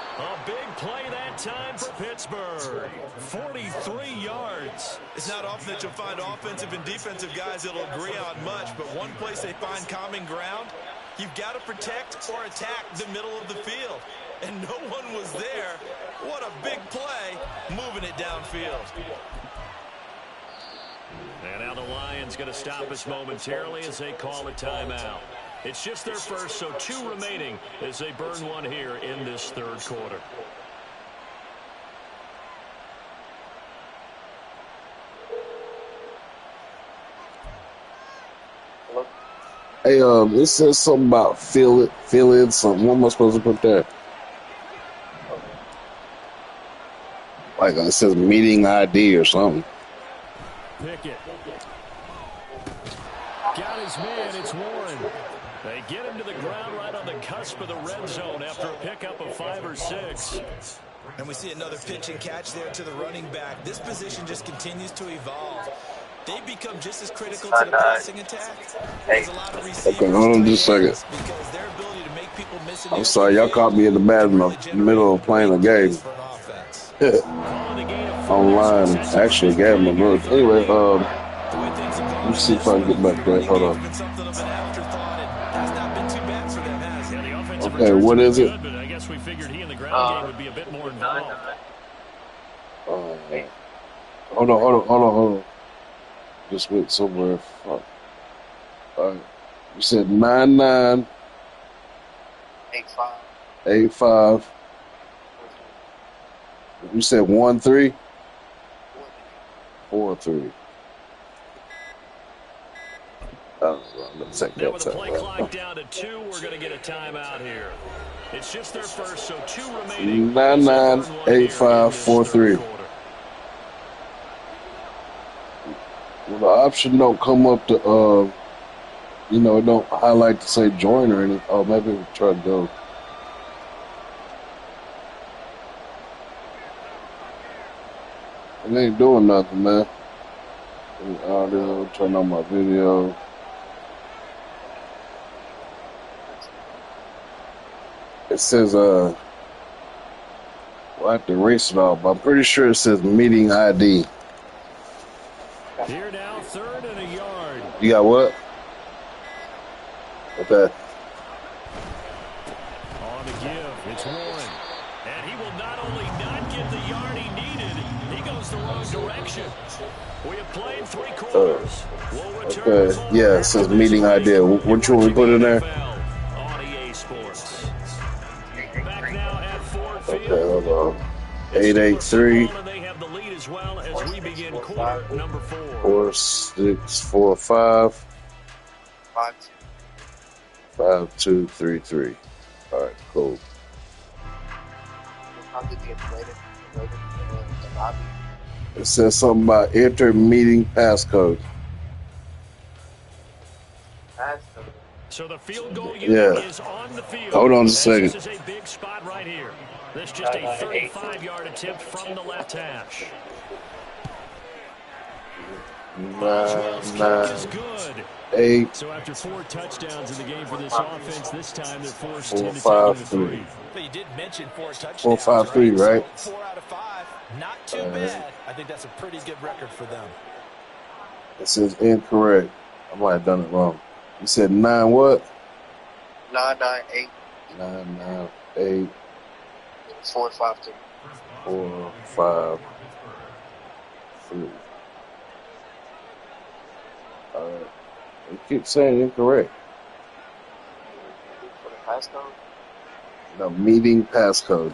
big play that time for Pittsburgh. 43 yards. It's not often that you'll find offensive and defensive guys that'll agree on much, but one place they find common ground, you've got to protect or attack the middle of the field. And no one was there. What a big play, moving it downfield. And now the Lions going to stop us momentarily as they call a timeout. It's just their first, so 2 remaining as they burn one here in this third quarter. Hey, it says something about fill in something. What am I supposed to put there? Like it says meeting ID or something. Pickett. Got his man, it's Warren. They get him to the ground right on the cusp of the red zone after a pickup of 5 or 6. And we see another pitch and catch there to the running back. This position just continues to evolve. They become just as critical to the passing attack as a lot of receivers. Okay, hold on just a second. Because their ability to make people miss. I'm sorry, y'all caught me in the Madden in the middle of playing a game. Online, actually, gave him a look. Anyway, let me see if I can get back there. Hold on. Okay, what is it? But I guess we figured he in the ground game would be a bit more involved. Hold on. Just went somewhere. Fuck. All right. You said 99 85. You said 13 43. Now with the play clock down to 2, we're going to get a timeout here. It's just their first, so 2 remaining. 99 85 43. Well, the option don't come up to it don't highlight to say join or anything. Oh, maybe we try to go. It ain't doing nothing, man. Audio, turn on my video. It says, I have to erase it off, but I'm pretty sure it says meeting ID. Here now, 3rd and a yard. You got what? Okay. On the give, it's Warren. And he will not only not get the yard he needed, he goes the wrong direction. We have played 3 quarters. We'll return. Okay. Yeah, it says meeting ID. Which one we put in there? On EA Sports. Back now at Ford Field. Okay, hold on. 883. They have the lead as well as we begin quarter number 4. 4 6 4 5 5 2 3 3. All right, cool. It says something about enter meeting passcode. So the field goal unit is on the field. Hold on a second. This is a big spot right here. This is just a 35-yard attempt from the left hash. Boswell's kick is good. 8. So after 4 touchdowns in the game for this offense, this time they're forced 4 into 5 taking 3. the 3. But you did mention 4 touchdowns. 4 5 3, right? So 4 out of 5, not too bad. I think that's a pretty good record for them. It says incorrect. I might have done it wrong. You said 9 what? 998. 998 4-5-3. 4-5-3. You keep saying incorrect. For the passcode, The meeting passcode.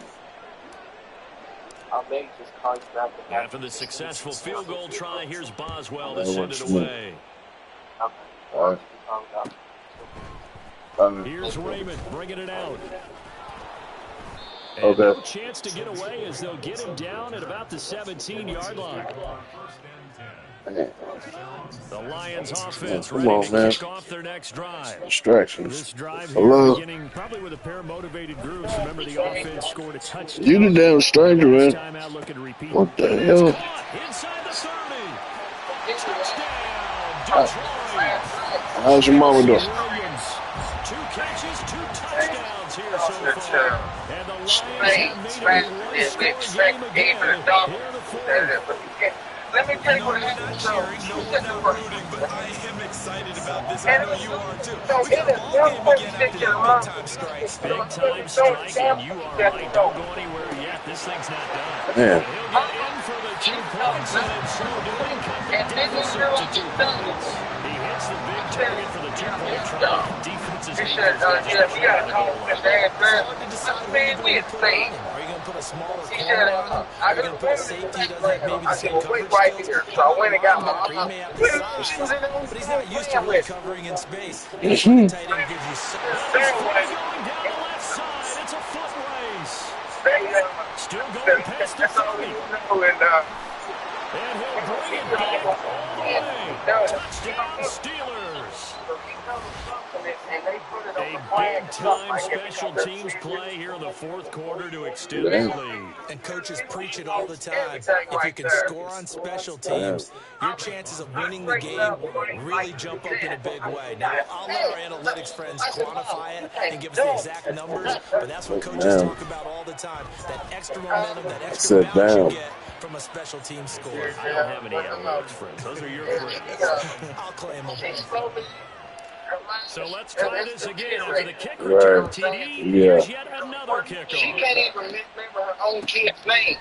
I'll maybe just call you back. After the successful field goal try, here's Boswell to That's send what it you mean. away. Okay. All right. Here's Raymond bringing it out. And Okay. no chance to get away as they'll get him down at about the 17-yard line. Man. The Lions offense Come ready on, to man. kick off their next drive. Distractions. This drive here Hello. beginning probably with a pair of motivated groups. Remember, the offense scored a touchdown. You the damn stranger, Last man. time out looking to repeat. What the It's hell? caught inside the 30. Touchdown, Detroit. How's your mama doing? Williams. 2 catches, 2 touchdowns here so far. And the Lions have made it a one-score game again here in the fourth. Let me tell you what Not happened. cheering, no, we're not rooting, but I am excited about this. I know you are too. We got a ball game again after that big-time strike. Big-time strike, and you are right. Don't go anywhere yet. This thing's not done. Man. He'll get in for the 2 points, and in so doing, cut the deficit to 2 points. He hits the big target for the 2-point try. Defense is He said, we got to call Mr. Andrew. Man, we had played. Are you going to put a smaller He corner said, on him? I Are you got going to to put a safety that doesn't have maybe the I same said, coverage wait right skills? here. So I went and got my He may have the size, but he's not used to really covering in space. And the tight end gives you so going down the left side. It's a foot race. Still going past the 30. And he'll bring it back all the way. Touchdown, Steelers. A big-time special teams play here in the fourth quarter to extend the lead. And coaches preach it all the time. If you can score on special teams, your chances of winning the game really jump up in a big way. Now, I'll let our analytics friends quantify it and give us the exact numbers, but that's what coaches talk about all the time. That extra momentum, that extra bounce you get from a special team score. I don't have any analytics friends. Those are your friends. I'll claim them. So let's try this again after the kick return, TD. Here's yet another She kickoff. can't even remember her own kid's name.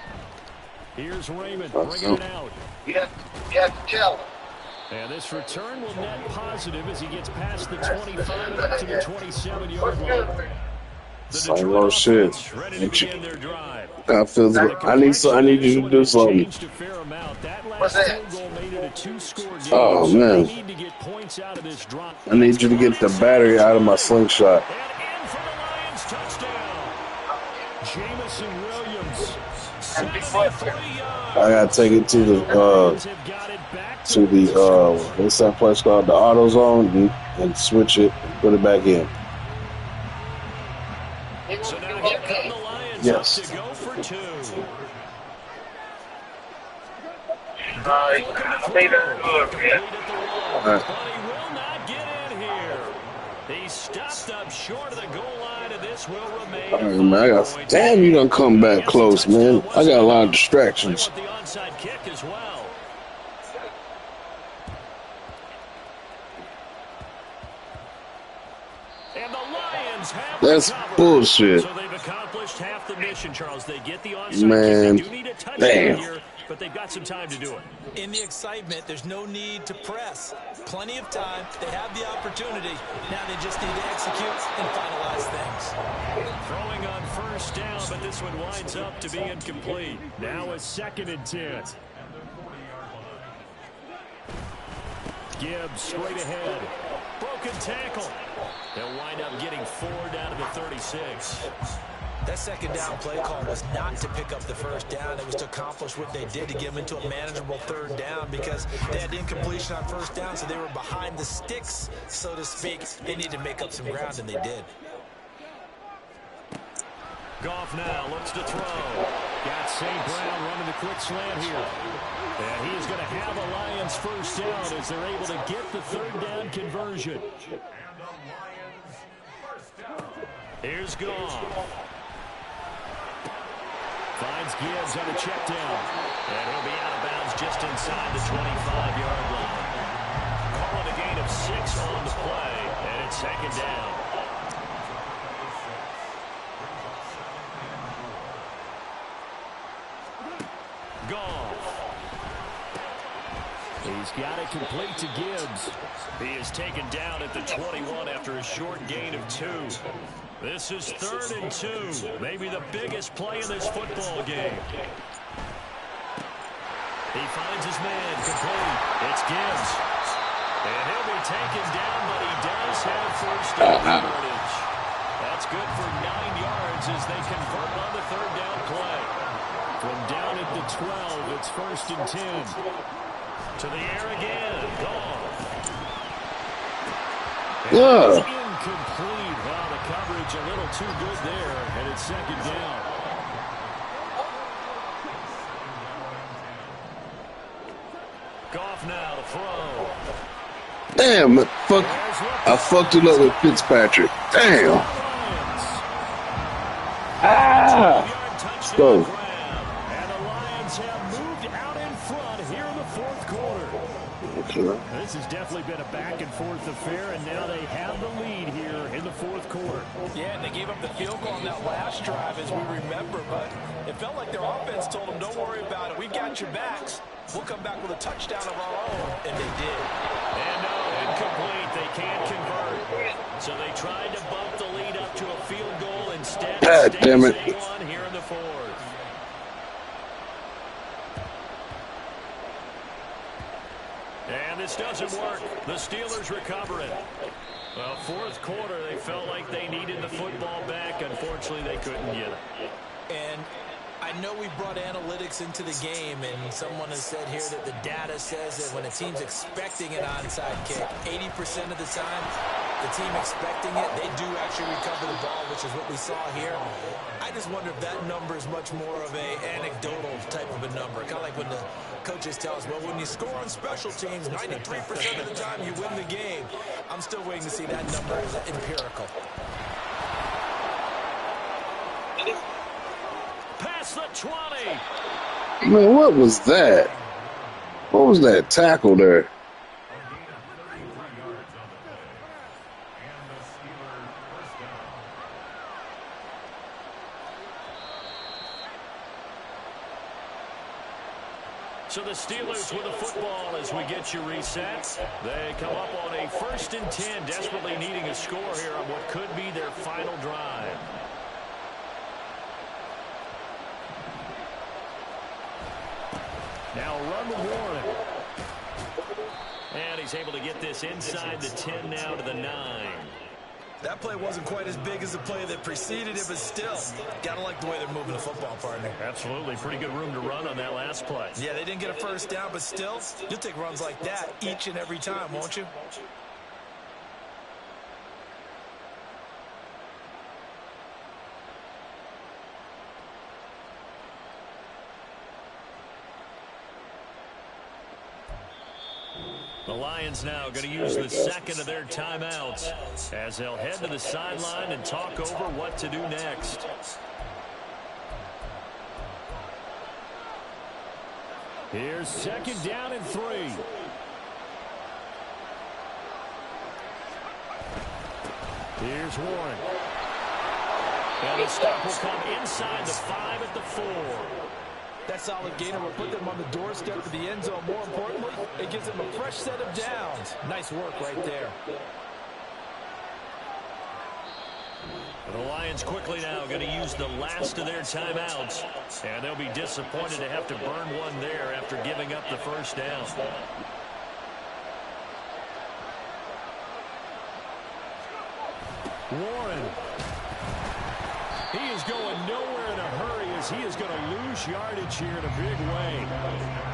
Here's Raymond bringing it out. You have to tell her. And this return will net positive as he gets past the 25 and up to the 27-yard line. The Same Detroit old shit. offense ready to begin their drive. I feel good. I need you to do something. Changed a fair amount. That last field goal made it a 2-score game. Oh, so man. they need to get points out of this drive. I need you to get the battery out of my slingshot. And in for the Lions touchdown. Jamison Williams. 73 yards. I gotta take it to the Lions have got it back to the what's that place called? The AutoZone and switch it and put it back in. So now here come the Lions Yes. up to go for 2. I made her good, man. But he will not get in here. He stopped up short of the goal line, and this will remain. All right, man, damn, you done come back close, man. I got a lot of distractions. The onside kick as well. And the Lions have That's recovered. bullshit. So they've accomplished half the mission, Charles. They get the onside Man, kick. They do need a touchdown damn. here, but they've got some time to do it. In the excitement, there's no need to press. Plenty of time. They have the opportunity. Now they just need to execute and finalize things. Throwing on first down, but this one winds up to be incomplete. Now a 2nd and 10. Gibbs straight ahead. Broken tackle. They'll wind up getting 4 down to the 36. That second down play call was not to pick up the first down. It was to accomplish what they did to get them into a manageable 3rd down because they had incompletion on first down, so they were behind the sticks, so to speak. They needed to make up some ground, and they did. Goff now looks to throw. Got St. Brown running the quick slant here. And he is going to have a Lions first down as they're able to get the 3rd down conversion. Here's Goff. Finds Gibbs on a check down. And he'll be out of bounds just inside the 25-yard line. Call it a gain of 6 on the play, and it's 2nd down. Goff. He's got it complete to Gibbs. He is taken down at the 21 after a short gain of 2. This is 3rd and 2. Maybe the biggest play in this football game. He finds his man complete. It's Gibbs. And he'll be taken down, but he does have first down yardage. That's good for 9 yards as they convert on the 3rd down play. From down at the 12, it's 1st and 10. To the air again. Goff. Yeah. Incomplete. Wow, the coverage a little too good there, and it's 2nd down. Goff now to throw. Damn, I fucked it up with Fitzpatrick. Damn. Let's go. And the Lions have moved out in front here in the 4th quarter. This has definitely been a back-and-forth affair, and now they have the lead here in the 4th quarter. Yeah, and they gave up the field goal on that last drive, as we remember, but it felt like their offense told them, don't worry about it. We got your backs. We'll come back with a touchdown of our own, and they did. And no, incomplete. They can't convert. So they tried to bump the lead up to a field goal. Instead, God damn it. A1 here in the 4th. And this doesn't work. The Steelers recover it. Well, 4th quarter, they felt like they needed the football back. Unfortunately, they couldn't get it. And I know we brought analytics into the game, and someone has said here that the data says that when a team's expecting an onside kick, 80% of the time, the team expecting it, they do actually recover the ball, which is what we saw here. I just wonder if that number is much more of a anecdotal type of a number. Kind of like when the coaches tell us, well, when you score on special teams, 93% of the time you win the game. I'm still waiting to see that number as empirical. Past the 20. Man, what was that? What was that tackle there? So the Steelers with the football as we get you reset. They come up on a 1st and 10, desperately needing a score here on what could be their final drive. Now run with Warren. And he's able to get this inside the 10 now to the 9. That play wasn't quite as big as the play that preceded it, but still, gotta like the way they're moving the football, partner. Absolutely. Pretty good room to run on that last play. Yeah, they didn't get a first down, but still, you'll take runs like that each and every time, won't you? The Lions now going to use the 2nd of their timeouts as they'll head to the sideline and talk over what to do next. Here's 2nd down and 3. Here's Warren. And the stop will come inside the 5 at the 4. That solid gainer will put them on the doorstep of the end zone. More importantly, it gives them a fresh set of downs. Nice work right there. The Lions quickly now going to use the last of their timeouts. And they'll be disappointed to have to burn one there after giving up the first down. Warren. He is going nowhere in a hurry as he is going to lose yardage here in a big way.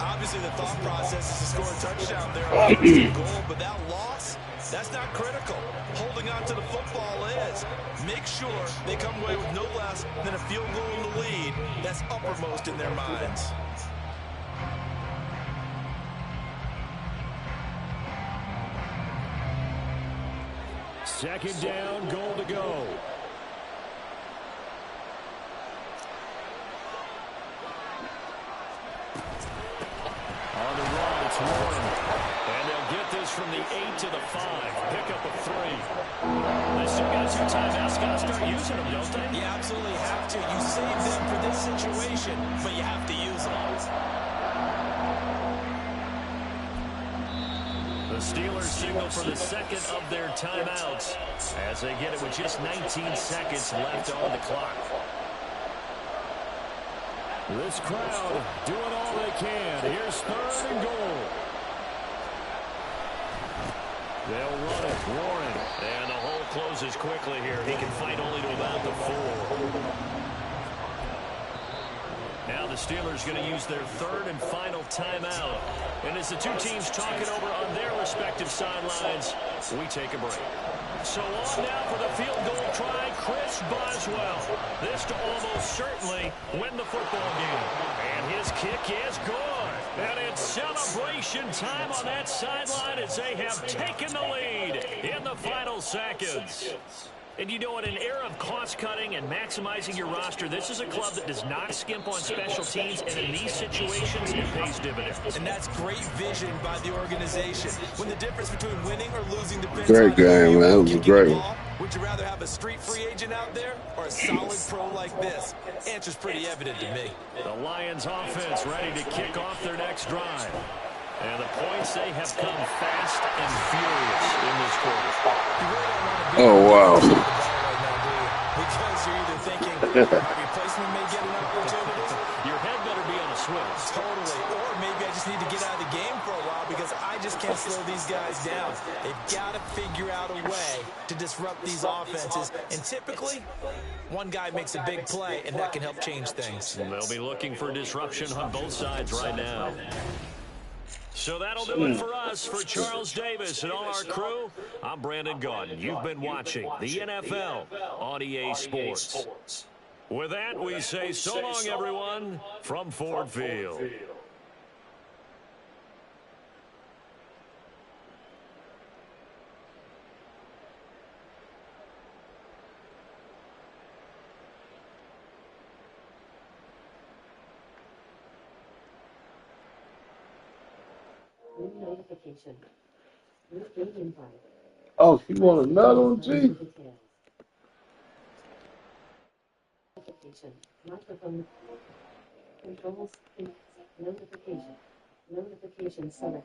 Obviously, the thought process is to score a touchdown there on first goal, but that loss, that's not critical. Holding on to the football is. Make sure they come away with no less than a field goal in the lead. That's uppermost in their minds. Second down, goal to go. On the run, it's Warren. And they'll get this from the 8 to the 5. Pick up a 3. They still got 2 timeouts. Got to start using them, don't they? You absolutely have to. You save them for this situation, but you have to use them. The Steelers signal for the second of their timeouts as they get it with just 19 seconds left on the clock. This crowd doing all they can. Here's 3rd and goal. They'll run it. Warren. And the hole closes quickly here. He can fight only to about the 4. Now the Steelers going to use their 3rd and final timeout. And as the two teams talk it over on their respective sidelines, we take a break. So on now for the field goal try, Chris Boswell. This to almost certainly win the football game. And his kick is good. And it's celebration time on that sideline as they have taken the lead in the final seconds. And you know, in an era of cost-cutting and maximizing your roster, this is a club that does not skimp on special teams, and in these situations, it pays dividends. And that's great vision by the organization. When the difference between winning or losing depends Great on game, man. It was a great one. Would you rather have a street free agent out there or a solid pro like this? Answer's pretty evident to me. The Lions offense ready to kick off their next drive. And the points, they have come fast and furious in this quarter. Oh, wow. Because you're either thinking my replacement may get an opportunity. Your head better be on a swivel. Totally. Or maybe I just need to get out of the game for a while because I just can't slow these guys down. They've got to figure out a way to disrupt these offenses. And typically, one guy makes a big play, and that can help change things. They'll be looking for disruption on both sides right now. So that'll do it for us. For Charles Davis and all our crew, I'm Brandon Gaudin. You've been watching the NFL on EA Sports. With that, we say so long, everyone, from Ford Field. Notification. Invite. Oh, you want another one, G? Notification. Microphone. Controls. Notification. Notification selected.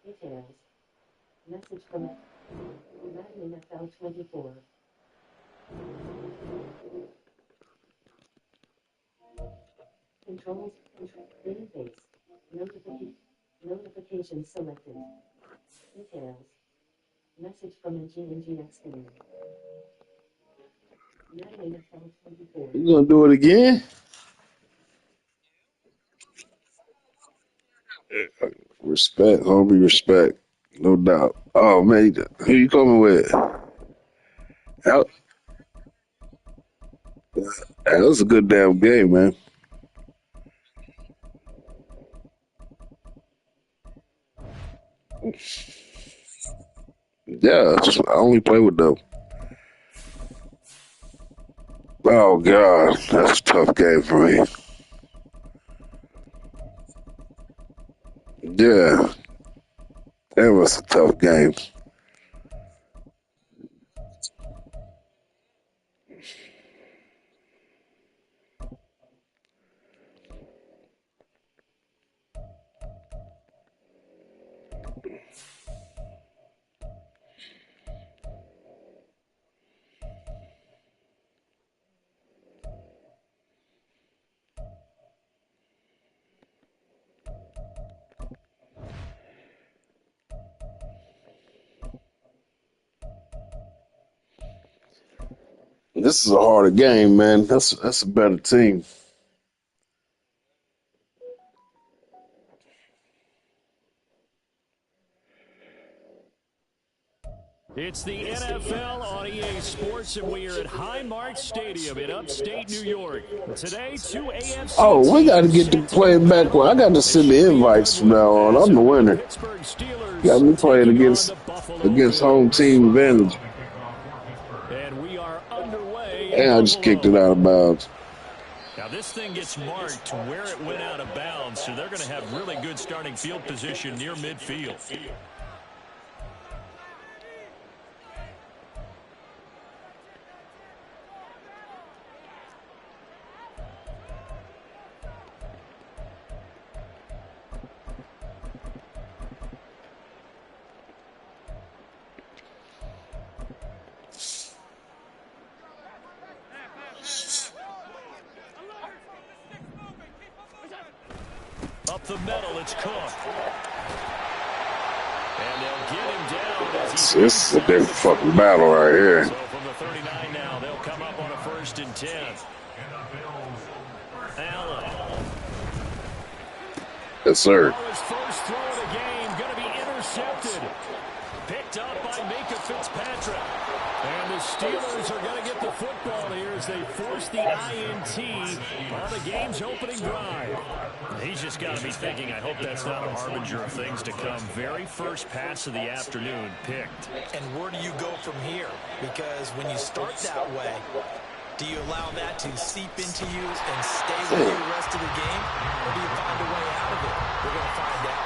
Details. Message from Madden NFL 24. Controls. Interface. Notification selected. Details. Message from a GNGX command. Madden NFL 24. You gonna do it again? Respect, homie, respect. No doubt. Oh, man, who you coming with? That was a good damn game, man. Yeah, I only play with them. Oh, God, that's a tough game for me. Yeah, that was a tough game. This is a harder game, man. That's a better team. It's the NFL on EA Sports, and we are at Highmark Stadium in upstate New York. Today, two AFC Oh, we got to get to teams playing back. Well, I got to send the invites from now on. I'm the winner. Got me playing against home team advantage. And we are underway. And I just kicked it out of bounds. Now, this thing gets marked to where it went out of bounds, so they're going to have really good starting field position near midfield. Up the middle, it's Cook. And they'll get him down as he This is a different fucking battle right here. So from the 39 now, they'll come up on a 1st and 10. Allen. Yes, sir. His first throw of the game going to be intercepted. Picked up by Minka Fitzpatrick. And the Steelers are going to get the football here as they force the INT on the game's opening drive. He's just got to be thinking, I hope that's not a harbinger of things to come. Very first pass of the afternoon picked. And where do you go from here? Because when you start that way, do you allow that to seep into you and stay with you the rest of the game? Or do you find a way out of it? We're going to find out.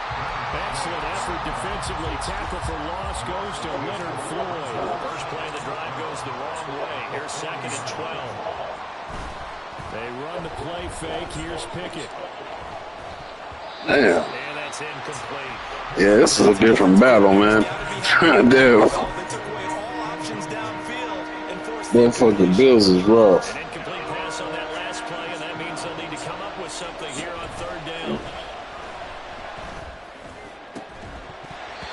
Excellent effort defensively. Tackle for loss goes to Leonard Floyd. First play of the drive goes the wrong way. Here's 2nd and 12. They run the play fake. Here's Pickett. Damn. And that's incomplete. Yeah, this is a different battle, man. Damn. Motherfucking Bills is rough. An incomplete pass on that last play, and that means they'll need to come up with something here on 3rd down.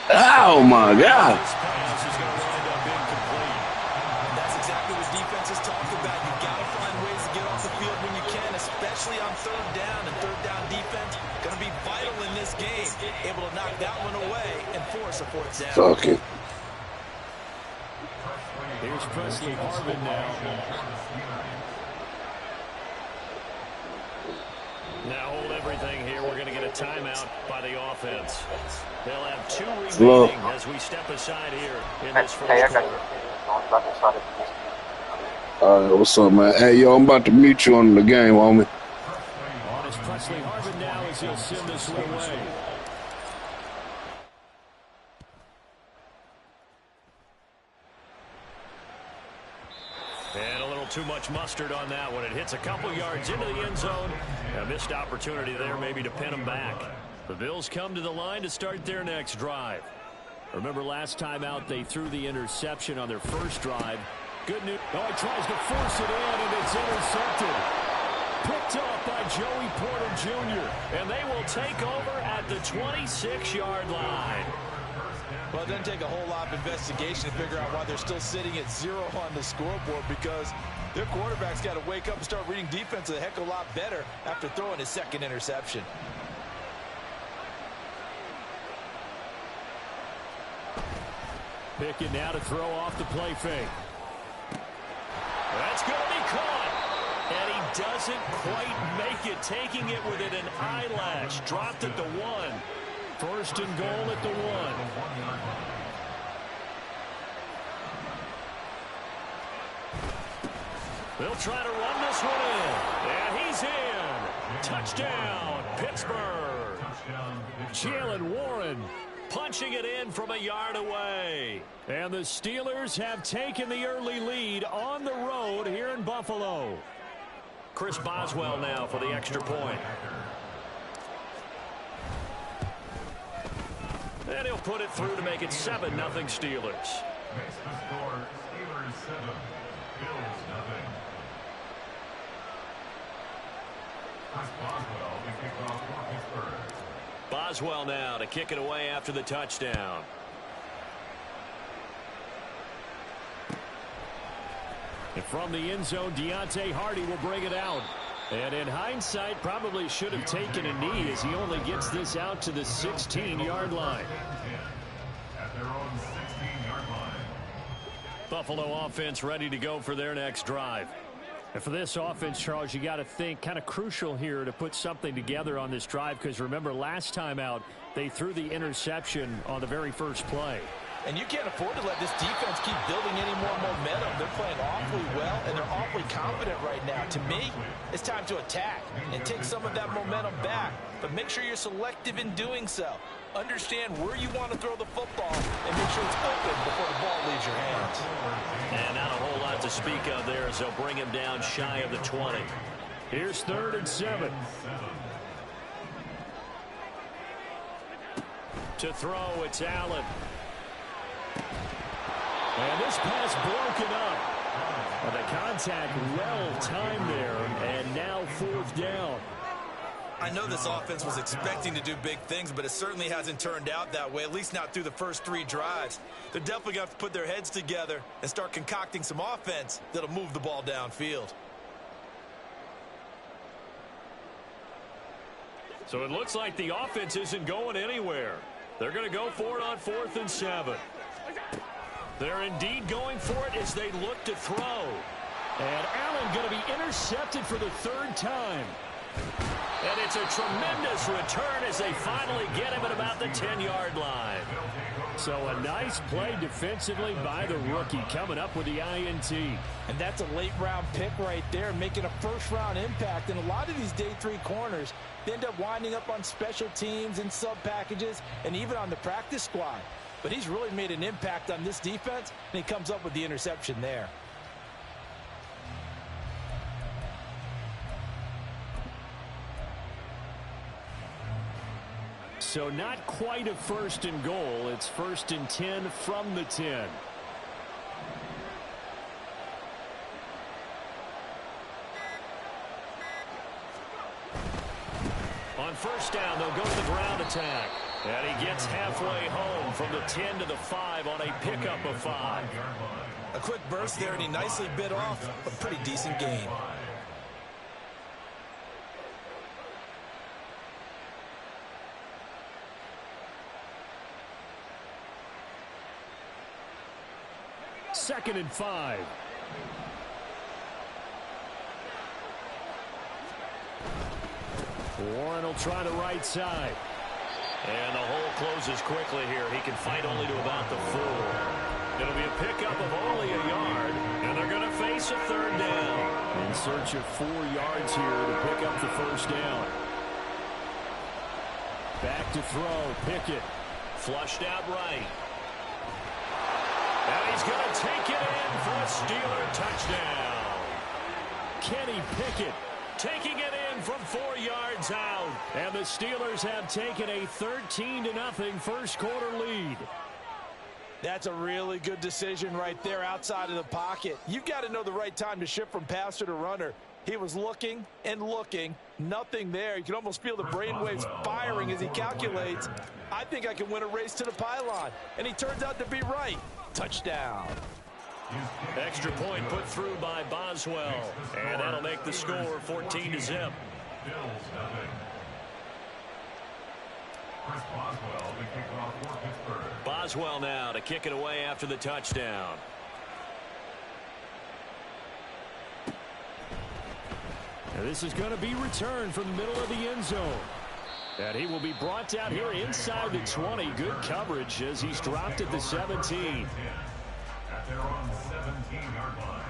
Oh, my God. This pass is going to wind up incomplete. That's exactly what defenses talk about. You've got to find ways to get off the field when you can, especially on 3rd down. And 3rd down defense going to be vital in this game. Able to knock that one away and force a 4th down. Fuck it. Here's Presley Harvin now. Now hold everything here. We're going to get a timeout by the offense. They'll have 2 remaining as we step aside here in this first quarter. What's up, man? Hey, yo, I'm about to meet you on the game, homie. On is Presley Harvin now as he'll send this one away. And a little too much mustard on that one. It hits a couple yards into the end zone. A missed opportunity there maybe to pin them back. The Bills come to the line to start their next drive. Remember last time out they threw the interception on their first drive. Good news. Oh, he tries to force it in, and it's intercepted. Picked up by Joey Porter Jr. And they will take over at the 26-yard line. Well, it doesn't take a whole lot of investigation to figure out why they're still sitting at 0 on the scoreboard, because their quarterback's got to wake up and start reading defense a heck of a lot better after throwing his 2nd interception. Pickett now to throw off the play fake. That's going to be caught. And he doesn't quite make it, taking it within an eyelash. Dropped at the 1. 1st and goal at the 1. They'll try to run this one in. And he's in. Touchdown, Pittsburgh. Jalen Warren punching it in from a yard away. And the Steelers have taken the early lead on the road here in Buffalo. Chris Boswell now for the extra point. And he'll put it through to make it 7-0 Steelers. Makes the score Steelers 7, Bills 0. Chris Boswell to kick off for Pittsburgh. Boswell now to kick it away after the touchdown. And from the end zone, Deontay Hardy will bring it out. And in hindsight, probably should have taken a knee as he only gets this out to the 16-yard line. At their own 16-yard line. Buffalo offense ready to go for their next drive. And for this offense, Charles, you got to think kind of crucial here to put something together on this drive, because remember last time out they threw the interception on the very first play. And you can't afford to let this defense keep building any more momentum. They're playing awfully well, and they're awfully confident right now. To me, it's time to attack and take some of that momentum back. But make sure you're selective in doing so. Understand where you want to throw the football and make sure it's open before the ball leaves your hands. And not a whole lot to speak of there as they'll bring him down shy of the 20. Here's 3rd and 7. To throw, it's Allen. And this pass broken up. Well, the contact well timed there, and now 4th down. I know this offense was expecting to do big things, but it certainly hasn't turned out that way, at least not through the first 3 drives. They're definitely going to have to put their heads together and start concocting some offense that'll move the ball downfield. So it looks like the offense isn't going anywhere. They're going to go for it on 4th and 7. They're indeed going for it as they look to throw. And Allen going to be intercepted for the 3rd time. And it's a tremendous return as they finally get him at about the 10-yard line. So a nice play defensively by the rookie coming up with the INT. And that's a late-round pick right there, making a first-round impact. And a lot of these day 3 corners, they end up winding up on special teams and sub-packages and even on the practice squad. But he's really made an impact on this defense, and he comes up with the interception there. So not quite a 1st and goal. It's 1st and 10 from the 10. On 1st down, they'll go to the ground attack. And he gets halfway home from the 10 to the 5 on a pickup of 5. A quick burst there, and he nicely bit off a pretty decent gain. Second and 5. Warren will try the right side. And the hole closes quickly here. He can fight only to about the 4. It'll be a pickup of only a yard. And they're going to face a 3rd down. In search of 4 yards here to pick up the 1st down. Back to throw. Pickett. Flushed out right. And he's going to take it in for a Steeler touchdown. Kenny Pickett taking it in from 4 yards out. And the Steelers have taken a 13-0 first quarter lead. That's a really good decision right there outside of the pocket. You've got to know the right time to shift from passer to runner. He was looking and looking. Nothing there. You can almost feel the brainwaves firing as he calculates, I think I can win a race to the pylon. And he turns out to be right. Touchdown. Extra point put through by Boswell. And that'll make the score 14-0. Boswell now to kick it away after the touchdown. Now this is going to be returned from the middle of the end zone. And he will be brought down here inside the 20. Good coverage as he's dropped at the 17. At their own 17-yard line.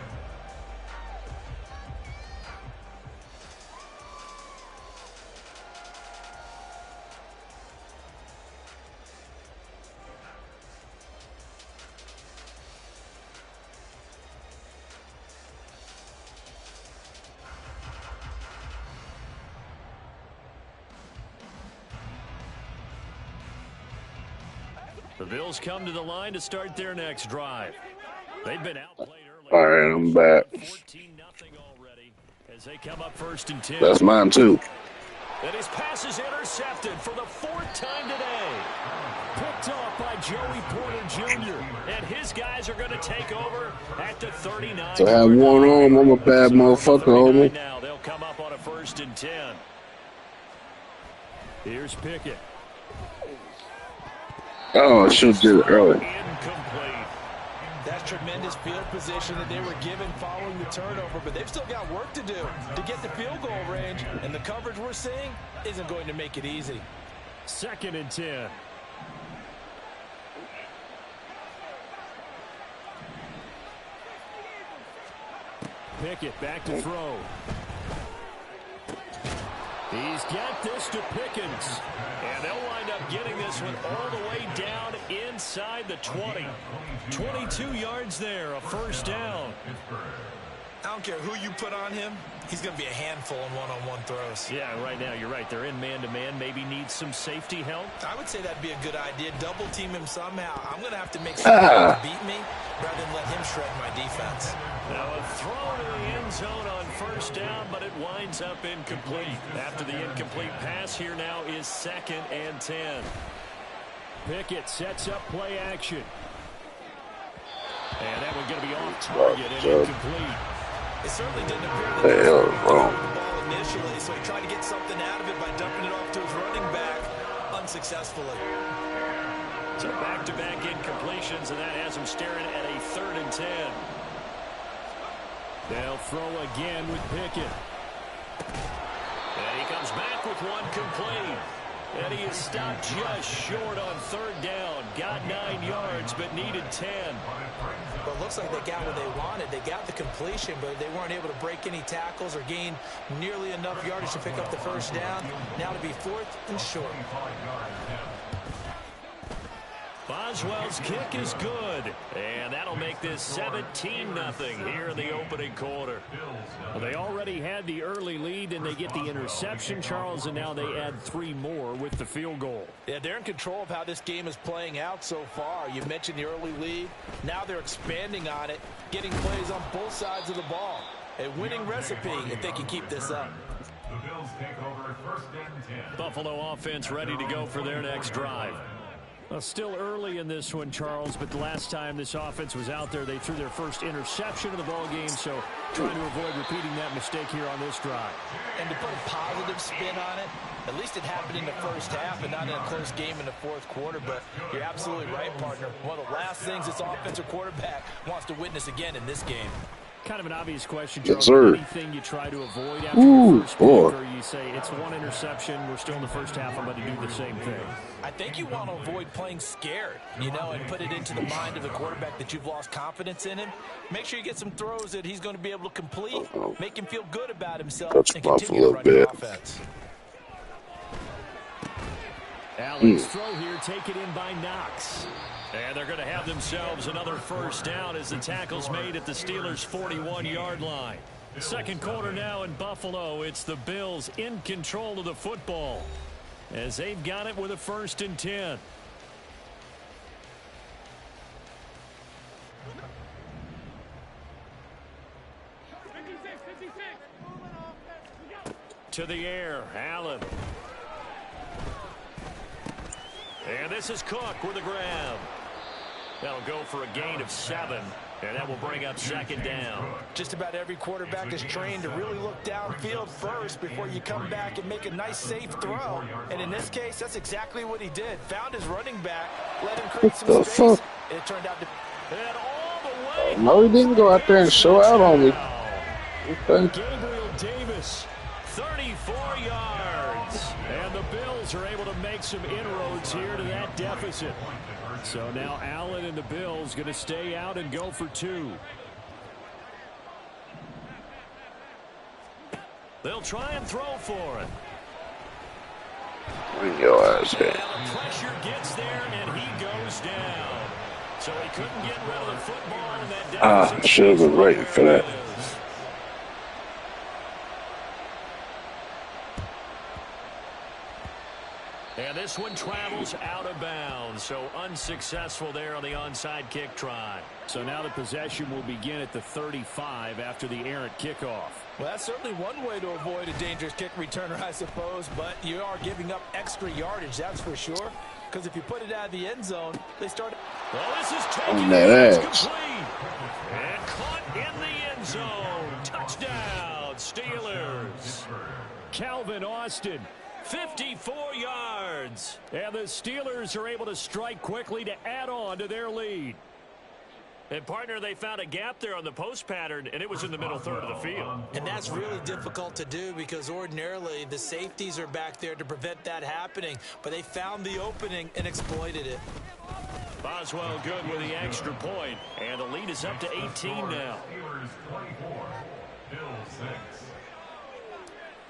The Bills come to the line to start their next drive. They've been outplayed early. All right, I'm back. 14-0 already as they come up 1st and 10. That's mine too. And his pass is intercepted for the 4th time today. Picked off by Joey Porter Jr. And his guys are going to take over at the 39. To have one arm, I'm a bad motherfucker, homie. Now they'll come up on a 1st and 10. Here's Pickett. Oh, I should have did it early. Incomplete. That's tremendous field position that they were given following the turnover, but they've still got work to do to get the field goal range, and the coverage we're seeing isn't going to make it easy. 2nd and 10. Pickett back to throw. He's got this to Pickens. And they'll wind up getting this one all the way down inside the 20. 22 yards there, a 1st down. I don't care who you put on him. He's going to be a handful in one-on-one throws. Yeah, right now you're right. They're in man-to-man. Maybe needs some safety help. I would say that'd be a good idea. Double team him somehow. I'm going to have to make sure he beat me rather than let him shred my defense. Now a throw to the end zone on first down, but it winds up incomplete. After the incomplete pass, here now is 2nd and 10. Pickett sets up play action. And that one's going to be off target and incomplete. It certainly didn't appear that The he was hell is able to wrong? the ball initially, so he tried to get something out of it by dumping it off to his running back unsuccessfully. So back-to-back incompletions, and that has him staring at a 3rd and 10. They'll throw again with Pickett. And he comes back with one complete. And he is stopped just short on 3rd down. Got 9 yards, but needed 10. Well, it looks like they got what they wanted. They got the completion, but they weren't able to break any tackles or gain nearly enough yardage to pick up the first down. Now to be 4th and short. Boswell's kick is good, and that'll make this 17-0 here in the opening quarter. Well, they already had the early lead, and they get the interception, Charles, and now they add 3 more with the field goal. Yeah, they're in control of how this game is playing out so far. You mentioned the early lead. Now they're expanding on it, getting plays on both sides of the ball. A winning recipe if they can keep this up. The Bills take over 1st and 10. Buffalo offense ready to go for their next drive. Well, still early in this one, Charles, but the last time this offense was out there, they threw their first interception of the ball game, so trying to avoid repeating that mistake here on this drive. And to put a positive spin on it, at least it happened in the first half and not in a close game in the 4th quarter, but you're absolutely right, partner. One of the last things this offensive quarterback wants to witness again in this game. Kind of an obvious question, Yes, Charles. sir. Anything you try to avoid after the first pick, or you say it's one interception, we're still in the first half, I'm going to do the same thing? I think you want to avoid playing scared, you know, and put it into the mind of the quarterback that you've lost confidence in him. Make sure you get some throws that he's going to be able to complete, make him feel good about himself, Touch and Buffalo continue to a run bit. your offense. Allen's throw here taken in by Knox. And they're going to have themselves another first down as the tackle's made at the Steelers' 41-yard line. 2nd quarter now in Buffalo. It's the Bills in control of the football as they've got it with a 1st and 10. To the air, Allen. And this is Cook with a grab. That'll go for a gain of 7, and that will bring up 2nd down. Just about every quarterback is trained to really look downfield first before you come back and make a nice, safe throw. And in this case, that's exactly what he did. Found his running back, let him create some space, and it turned out to... And all the way... No, he didn't go out there and show out on me. Okay. Gabriel Davis, 34 yards. And the Bills are able to make some inroads here to that deficit. So now Allen and the Bills going to stay out and go for 2. They'll try and throw for it. Bring your ass here. Now the pressure gets there, and he goes down. So he couldn't get rid of the football in that deficit. I should have been waiting for that. And this one travels out of bounds, so unsuccessful there on the onside kick try. So now the possession will begin at the 35 after the errant kickoff. Well, that's certainly one way to avoid a dangerous kick returner, I suppose, but you are giving up extra yardage, that's for sure. Because if you put it out of the end zone, they start... Well, this is taken that complete. And caught in the end zone. Touchdown, Steelers. Calvin Austin, 54 yards. And the Steelers are able to strike quickly to add on to their lead. And, partner, they found a gap there on the post pattern, and it was in the middle third of the field. And that's really difficult to do because ordinarily the safeties are back there to prevent that happening. But they found the opening and exploited it. Boswell good with the extra point, and the lead is up to 18 now. Steelers 24, Bills 6.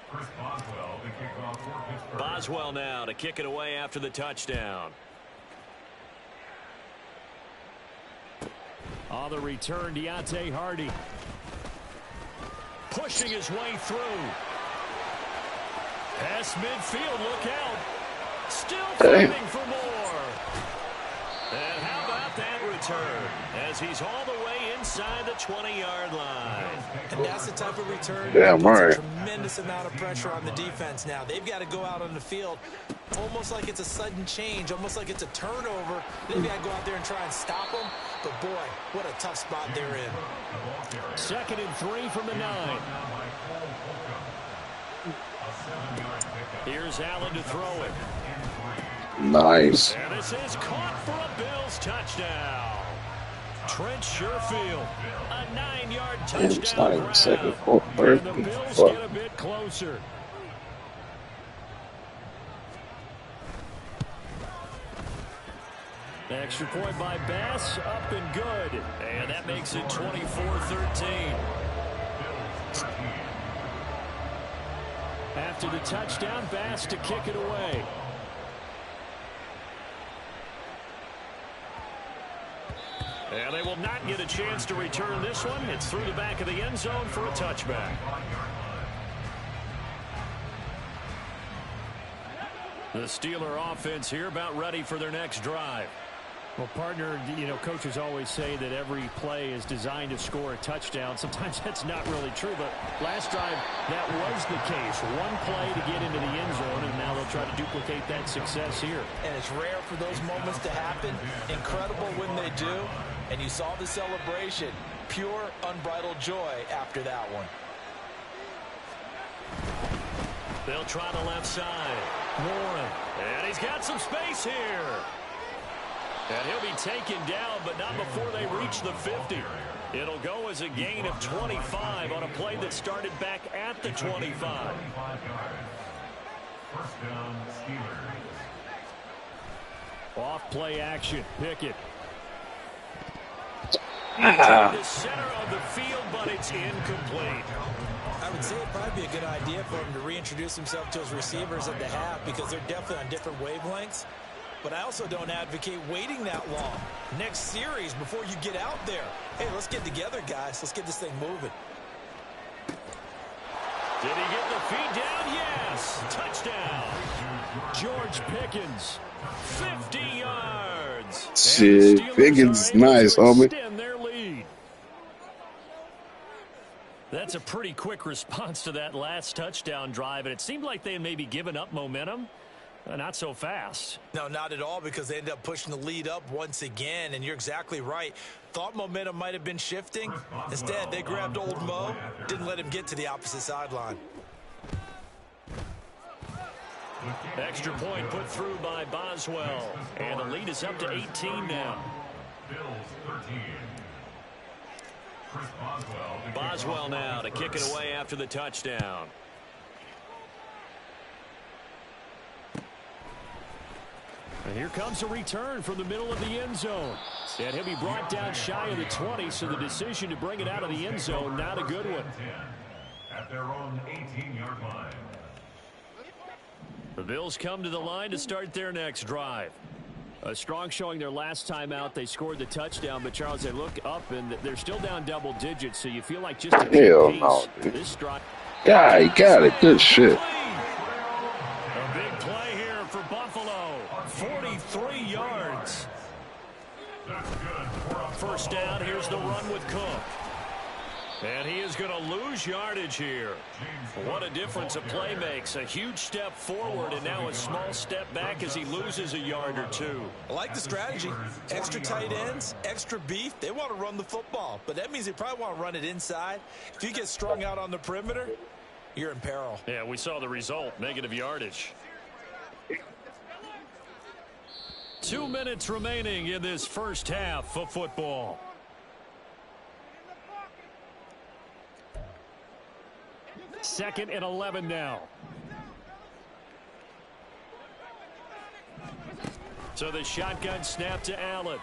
Chris Boswell, the kickoff for Pittsburgh. Boswell now to kick it away after the touchdown. On the return, Deontay Hardy. Pushing his way through. Past midfield, look out. Still fighting for more. And how about that return as he's all the way inside the 20-yard line. And that's the type of return Damn, that puts right. a tremendous amount of pressure on the defense now. They've got to go out on the field almost like it's a sudden change, almost like it's a turnover. They've got to go out there and try and stop them. But, boy, what a tough spot they're in. 2nd and 3 from the 9. Here's Allen to throw it. Nice. And this is caught for a Bills touchdown. Trent Sherfield, a 9-yard Damn, it's not touchdown even second grab. quarter. And the Bills get a bit closer. Extra point by Bass, up and good. And that makes it 24-13. After the touchdown, Bass to kick it away. And they will not get a chance to return this one. It's through the back of the end zone for a touchback. The Steeler offense here about ready for their next drive. Well, partner, coaches always say that every play is designed to score a touchdown. Sometimes that's not really true, but last drive, that was the case. One play to get into the end zone, and now they'll try to duplicate that success here. And it's rare for those moments to happen. Incredible when they do. And you saw the celebration. Pure, unbridled joy after that one. They'll try the left side. Warren. And he's got some space here. And he'll be taken down, but not before they reach the 50. It'll go as a gain of 25 on a play that started back at the 25. First down, Steelers. Off play action. Pickett. To the center of the field, but it's incomplete. I would say it'd probably be a good idea for him to reintroduce himself to his receivers at the half because they're definitely on different wavelengths. But I also don't advocate waiting that long. Next series before you get out there. Hey, let's get together, guys. Let's get this thing moving. Did he get the feed down? Yes. Touchdown. George Pickens. 50 yards. Shit, Pickens is nice, homie. Extend their lead. That's a pretty quick response to that last touchdown drive, and it seemed like they had maybe given up momentum. Not so fast. No, not at all, because they ended up pushing the lead up once again, and you're exactly right. Thought momentum might have been shifting. Instead, they grabbed old Mo, didn't let him get to the opposite sideline. Extra point put through by Boswell, and the lead is up to 18 now. Bills 13. Chris Boswell now to kick it away after the touchdown. And here comes a return from the middle of the end zone. And he'll be brought down shy of the 20, so the decision to bring it out of the end zone, not a good one. At their own 18-yard line. The Bills come to the line to start their next drive. A strong showing their last time out. They scored the touchdown, but Charles, they look up and they're still down double digits, so you feel like just a hell pace. no, dude. This drive. Yeah, he got it. Good shit. A big play here for Buffalo. 43 yards. First down, here's the run with Cook. And he is going to lose yardage here. What a difference a play makes. A huge step forward and now a small step back as he loses a yard or two. I like the strategy. Extra tight ends, extra beef. They want to run the football, but that means they probably want to run it inside. If you get strung out on the perimeter, you're in peril. Yeah, we saw the result, negative yardage. 2 minutes remaining in this first half of football. Second and 11 now. So the shotgun snap to Allen.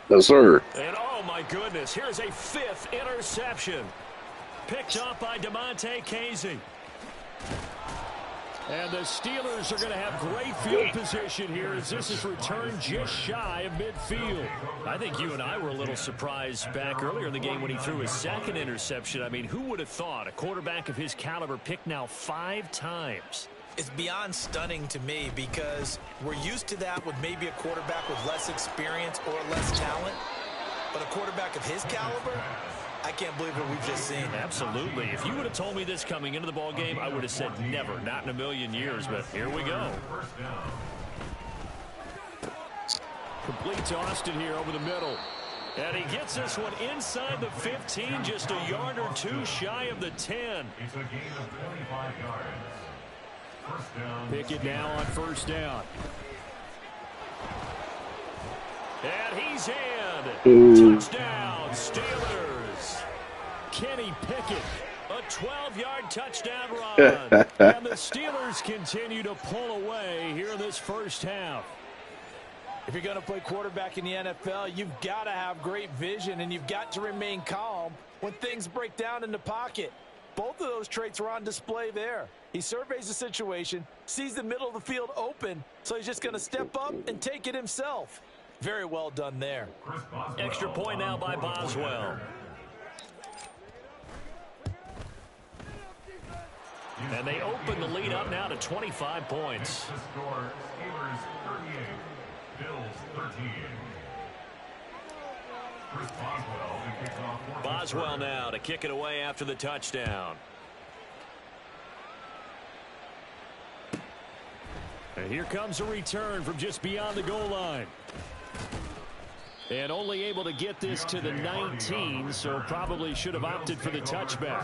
Yes, sir. And oh my goodness, here's a fifth interception. Picked up by DeMonte Casey. And the Steelers are going to have great field position here as this is returned just shy of midfield. I think you and I were a little surprised back earlier in the game when he threw his second interception. I mean, who would have thought a quarterback of his caliber picked now 5 times? It's beyond stunning to me because we're used to that with maybe a quarterback with less experience or less talent. But a quarterback of his caliber, I can't believe what we've just seen. Absolutely. If you would have told me this coming into the ball game, I would have said never, not in a million years. But here we go. Complete to Austin here over the middle. And he gets this one inside the 15, just a yard or two shy of the 10. It's a gain of 25 yards. First down. Pickett now on first down. And he's in. Touchdown, Steelers. Kenny Pickett, a 12-yard touchdown run. And the Steelers continue to pull away here in this first half. If you're going to play quarterback in the NFL, you've got to have great vision, and you've got to remain calm when things break down in the pocket. Both of those traits are on display there. He surveys the situation, sees the middle of the field open, so he's just going to step up and take it himself. Very well done there. Extra point now by Boswell. And they open the lead up now to 25 points. The score, Steelers 38, Bills 13. Chris Boswell to kick off. Boswell now to kick it away after the touchdown. And here comes a return from just beyond the goal line. And only able to get this to the 19, so probably should have opted for the touchback.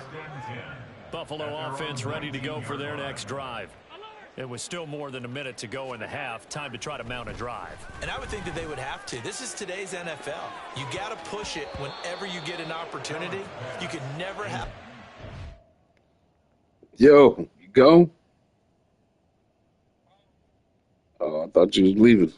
Buffalo offense ready to go for their next drive. It was still more than a minute to go in the half. Time to try to mount a drive. And I would think that they would have to. This is today's NFL. You got to push it whenever you get an opportunity. You could never have. Yo, you go? Oh, I thought you was leaving.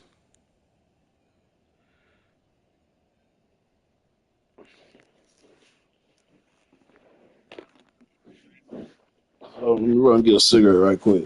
Oh, let me run and get a cigarette right quick.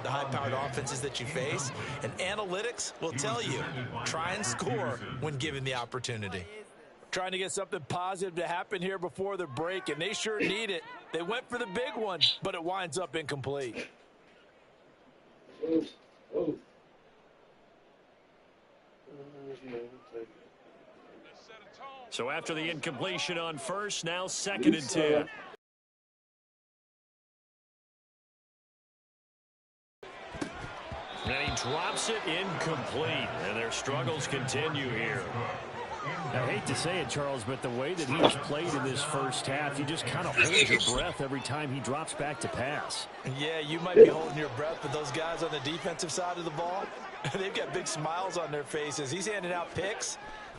The high-powered offenses that you face, and analytics will tell you, try and score when given the opportunity. Trying to get something positive to happen here before the break, and they sure need it. They went for the big one, but it winds up incomplete. So after the incompletion on first, now 2nd and 10. And he drops it incomplete. And their struggles continue here. I hate to say it, Charles, but the way that he's played in this first half, you just kind of hold your breath every time he drops back to pass. Yeah, you might be holding your breath, but those guys on the defensive side of the ball, they've got big smiles on their faces. He's handing out picks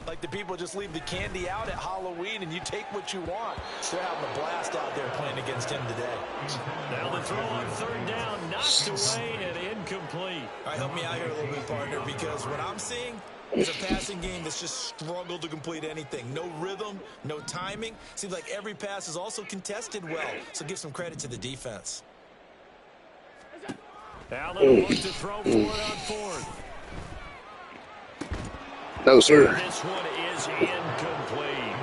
like the people just leave the candy out at Halloween and you take what you want. They're having a blast out there playing against him today. Now the throw on 3rd down, knocked away and incomplete. All right, help me out here a little bit, partner, because what I'm seeing is a passing game that's just struggled to complete anything. No rhythm, no timing. Seems like every pass is also contested well, so give some credit to the defense. Allen wants to throw for it on 4th. No, sir. And this one is incomplete.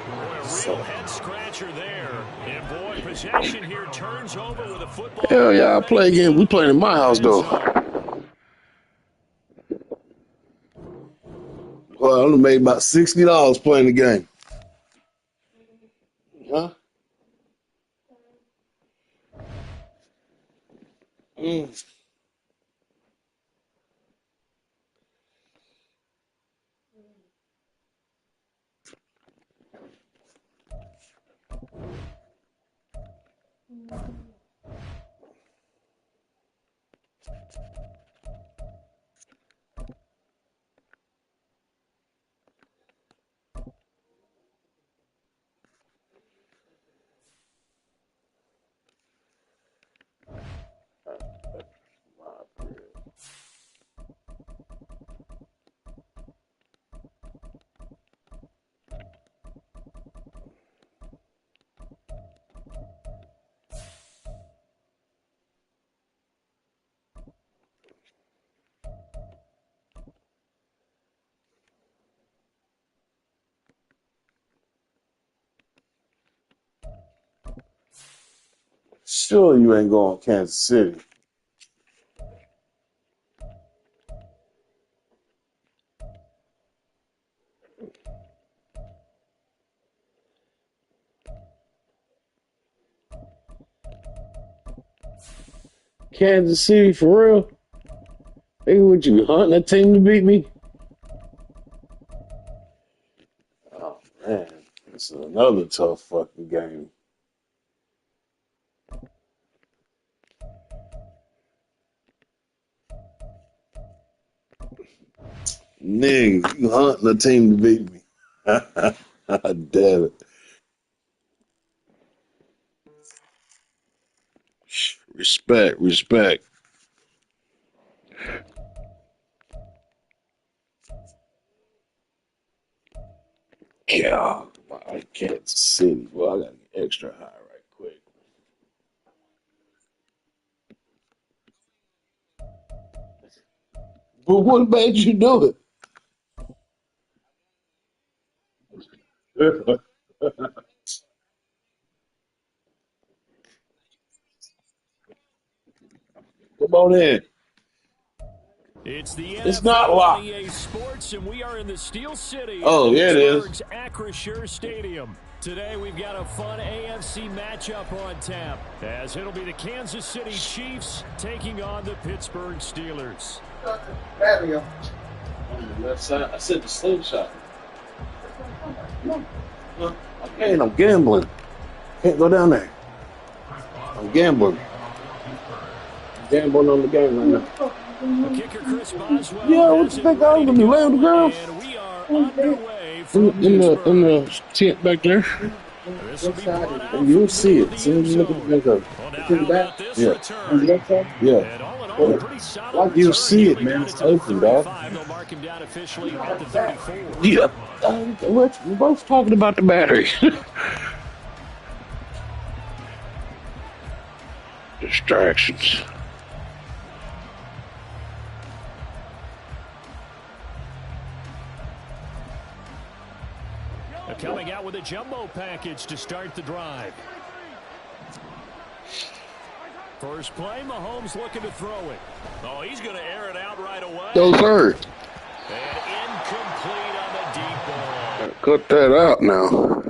Boy, a real head-scratcher there. And, boy, possession here turns over with a football. Hell yeah, I play again. We playing in my house, though. Well, I only made about $60 playing the game. Huh? sure you ain't going Kansas City. Kansas City for real? Nigga, would you hunting a team to beat me? Oh man, this is another tough fucking game. Nigga, you hunting a team to beat me. Damn it. Respect, respect. God, my Kansas City. Well, I gotta get extra high right quick. But what made you do it? Come on in. It's the It's not NFL on locked. EA Sports, and we are in the Steel City at Oh, yeah, it is. Pittsburgh's Acrisure Stadium. Today, we've got a fun AFC matchup on tap, as it'll be the Kansas City Chiefs taking on the Pittsburgh Steelers. On the left side, I said the slingshot. I can't, I'm gambling. Can't go down there. I'm gambling. I'm gambling on the game right now. Kicker Chris Boswell. Yeah, what you think I was gonna do? Lay on the ground? And we are underway from In the tent back there. This will be brought out And you'll from see the it. See, look at the back up. Well, now, how about this return? Yeah. And all in all, a pretty solid Like you'll return. see He'll it, be man. down It's to the open, dog. 35. They'll mark him down officially at the 34. Yeah. We're both talking about the battery. Distractions. They're coming out with a jumbo package to start the drive. First play, Mahomes looking to throw it. Oh, he's going to air it out right away. Go third. And incomplete on the deep ball. Cut that out now.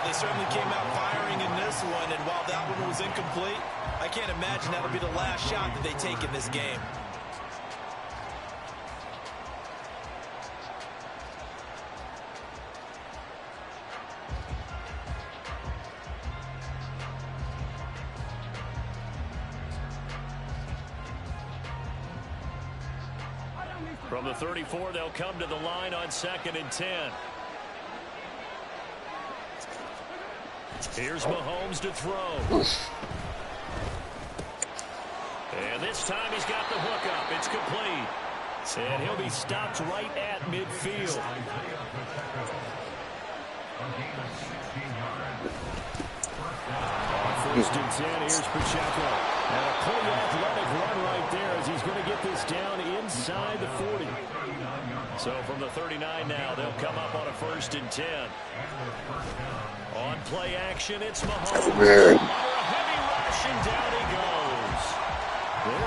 They certainly came out firing in this one, and while that one was incomplete, I can't imagine that'll be the last shot that they take in this game. From the 34, they'll come to the line on 2nd and 10. Here's Mahomes to throw. And this time he's got the hookup. It's complete. And he'll be stopped right at midfield. On 1st and 10, here's Pacheco. And a pretty athletic run right there as he's going to get this down inside the 40. So from the 39 now, they'll come up on a 1st and 10. On play action, it's Mahomes. Under a heavy rush, and down he goes.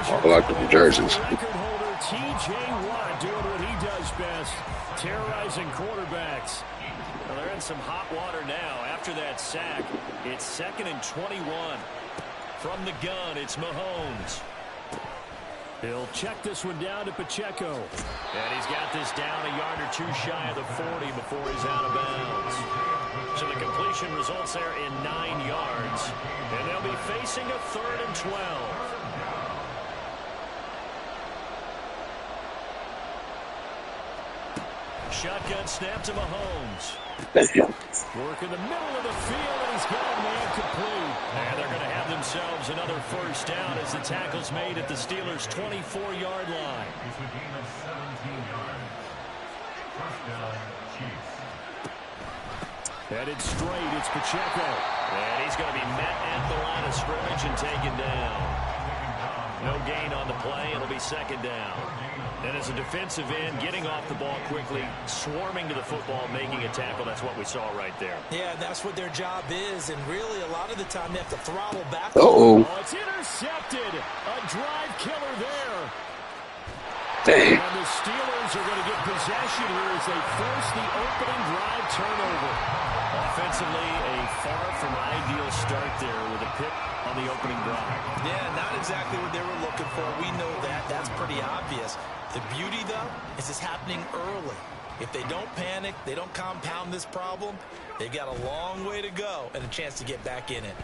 I like the jerseys. Record holder T.J. Watt doing what he does best, terrorizing quarterbacks. Well, they're in some hot water now. After that sack, it's 2nd and 21. From the gun, it's Mahomes. He'll check this one down to Pacheco. And he's got this down a yard or two shy of the 40 before he's out of bounds. So the completion results there in 9 yards. And they'll be facing a 3rd and 12. Shotgun snap to Mahomes. Work in the middle of the field, and he's got a man complete. And they're going to have themselves another first down as the tackle's made at the Steelers' 24-yard line. It's a gain of 17 yards. First down, Chiefs. Headed straight, it's Pacheco. And he's going to be met at the line of scrimmage and taken down. No gain on the play. It'll be 2nd down. And as a defensive end, getting off the ball quickly, swarming to the football, making a tackle, that's what we saw right there. Yeah, that's what their job is, and really a lot of the time they have to throttle back. Oh, it's intercepted. A drive killer there. Dang. And the Steelers are going to get possession here as they force the opening drive turnover. Offensively, a far from ideal start there with a pick on the opening drive. Yeah, not exactly what they were looking for. We know that. That's pretty obvious. The beauty, though, is it's happening early. If they don't panic, they don't compound this problem, they've got a long way to go and a chance to get back in it.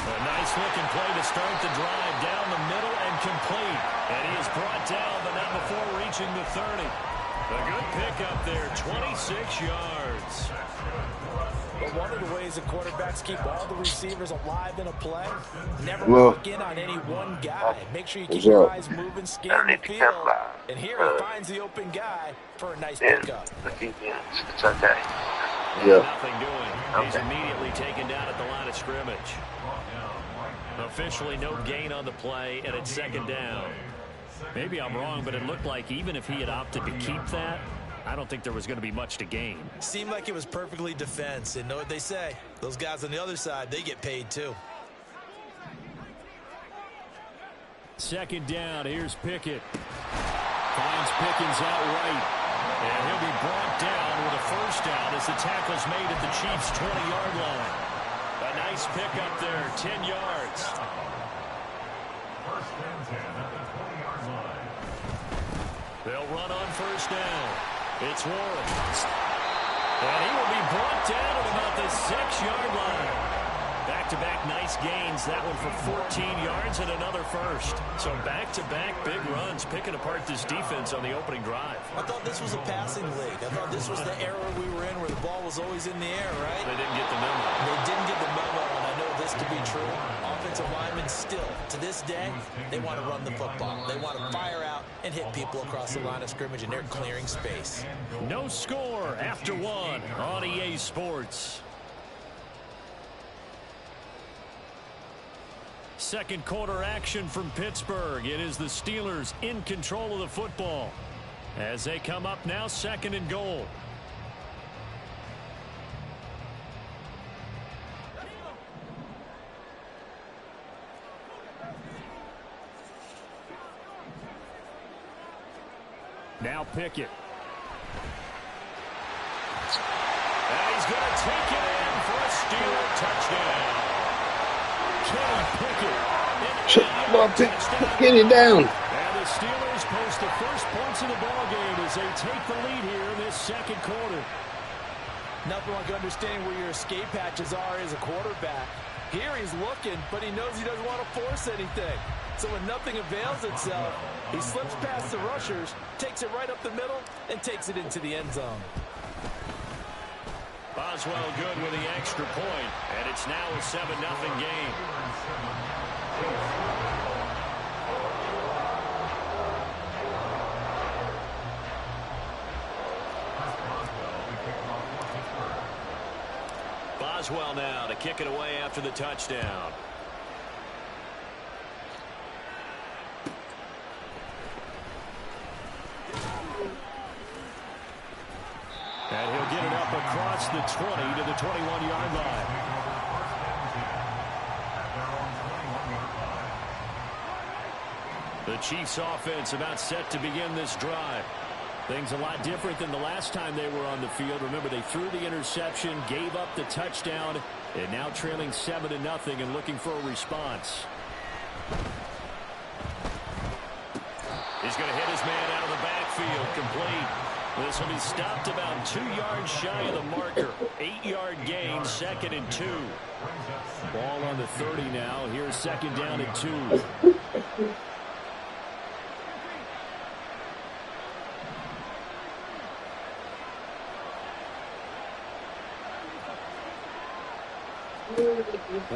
A nice-looking play to start the drive down the middle and complete. And he is brought down, but not before reaching the 30. A good pickup there, 26 yards. But one of the ways the quarterbacks keep all the receivers alive in a play, never Well, lock in on any one guy. Make sure you keep your eyes moving, scan the field. And here he finds the open guy for a nice pickup. It's okay. Yeah. Nothing doing. He's immediately taken down at the line of scrimmage. Officially no gain on the play, and it's 2nd down. Maybe I'm wrong, but it looked like even if he had opted to keep that, I don't think there was going to be much to gain. Seemed like it was perfectly defense. And know what they say? Those guys on the other side, they get paid too. 2nd down. Here's Pickett. Finds Pickens out right. And he'll be brought down with a first down as the tackle's made at the Chiefs' 20-yard line. A nice pickup there, 10 yards. First and 10 at the 20-yard line. They'll run on first down. It's Warren. And he will be brought down at about the 6-yard line. Back-to-back nice gains. That one for 14 yards and another first. So back-to-back big runs, picking apart this defense on the opening drive. I thought this was a passing league. I thought this was the era we were in where the ball was always in the air, right? They didn't get the memo. They didn't get the memo, and I know this to be true. Offensive linemen still, to this day, they want to run the football. They want to fire out and hit people across the line of scrimmage, and they're clearing space. No score after 1 on EA Sports. Second quarter action from Pittsburgh. It is the Steelers in control of the football as they come up now 2nd and goal. Now Pickett. And he's going to take it in for a Steeler touchdown. Kenny Pickett. Get it down. And the Steelers post the first points of the ballgame as they take the lead here in this 2nd quarter. Nothing like understanding where your escape hatches are as a quarterback. Here he's looking, but he knows he doesn't want to force anything. So when nothing avails itself, he slips past the rushers, takes it right up the middle, and takes it into the end zone. Boswell good with the extra point, and it's now a 7-0 game. Boswell now to kick it away after the touchdown. And he'll get it up across the 20 to the 21-yard line. The Chiefs offense about set to begin this drive. Things a lot different than the last time they were on the field. Remember, they threw the interception, gave up the touchdown, and now trailing 7-0 and looking for a response. He's going to hit his man out of the backfield, complete. This will be stopped about 2 yards shy of the marker. 8-yard gain, 2nd and 2. Ball on the 30 now. Here's 2nd down and 2.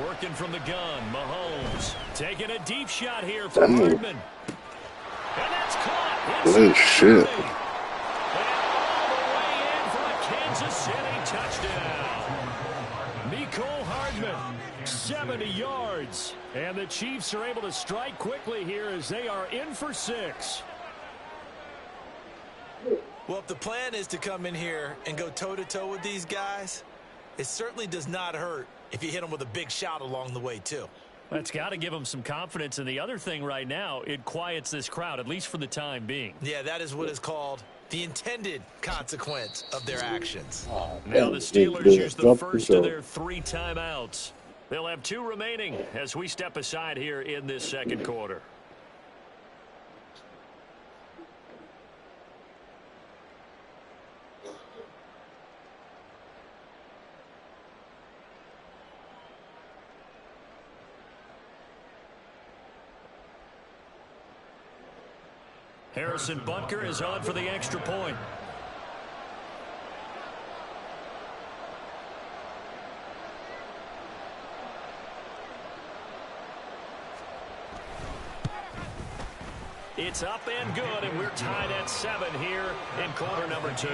Working from the gun, Mahomes taking a deep shot here from Hardman. And that's caught. Holy shit. And all the way in for a Kansas City touchdown. Mecole Hardman, 70 yards. And the Chiefs are able to strike quickly here as they are in for 6. Well, if the plan is to come in here and go toe-to-toe with these guys, it certainly does not hurt if you hit them with a big shot along the way, too. That's got to give them some confidence. And the other thing right now, it quiets this crowd, at least for the time being. Yeah, that is what is called the intended consequence of their actions. Now the Steelers use the first of their 3 timeouts. They'll have 2 remaining as we step aside here in this 2nd quarter. Harrison Butker is on for the extra point. It's up and good, and we're tied at 7 here in quarter number 2.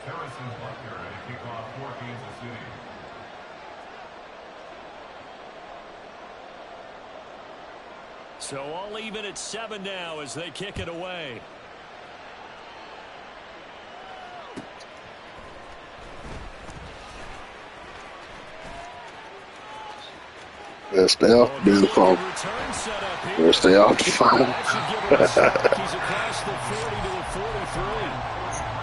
Harrison Butker to kick off for Kansas City. So all even at 7 now as they kick it away. Let's stay off the damn phone. Let's stay off the phone. He's across the 40 to the 43.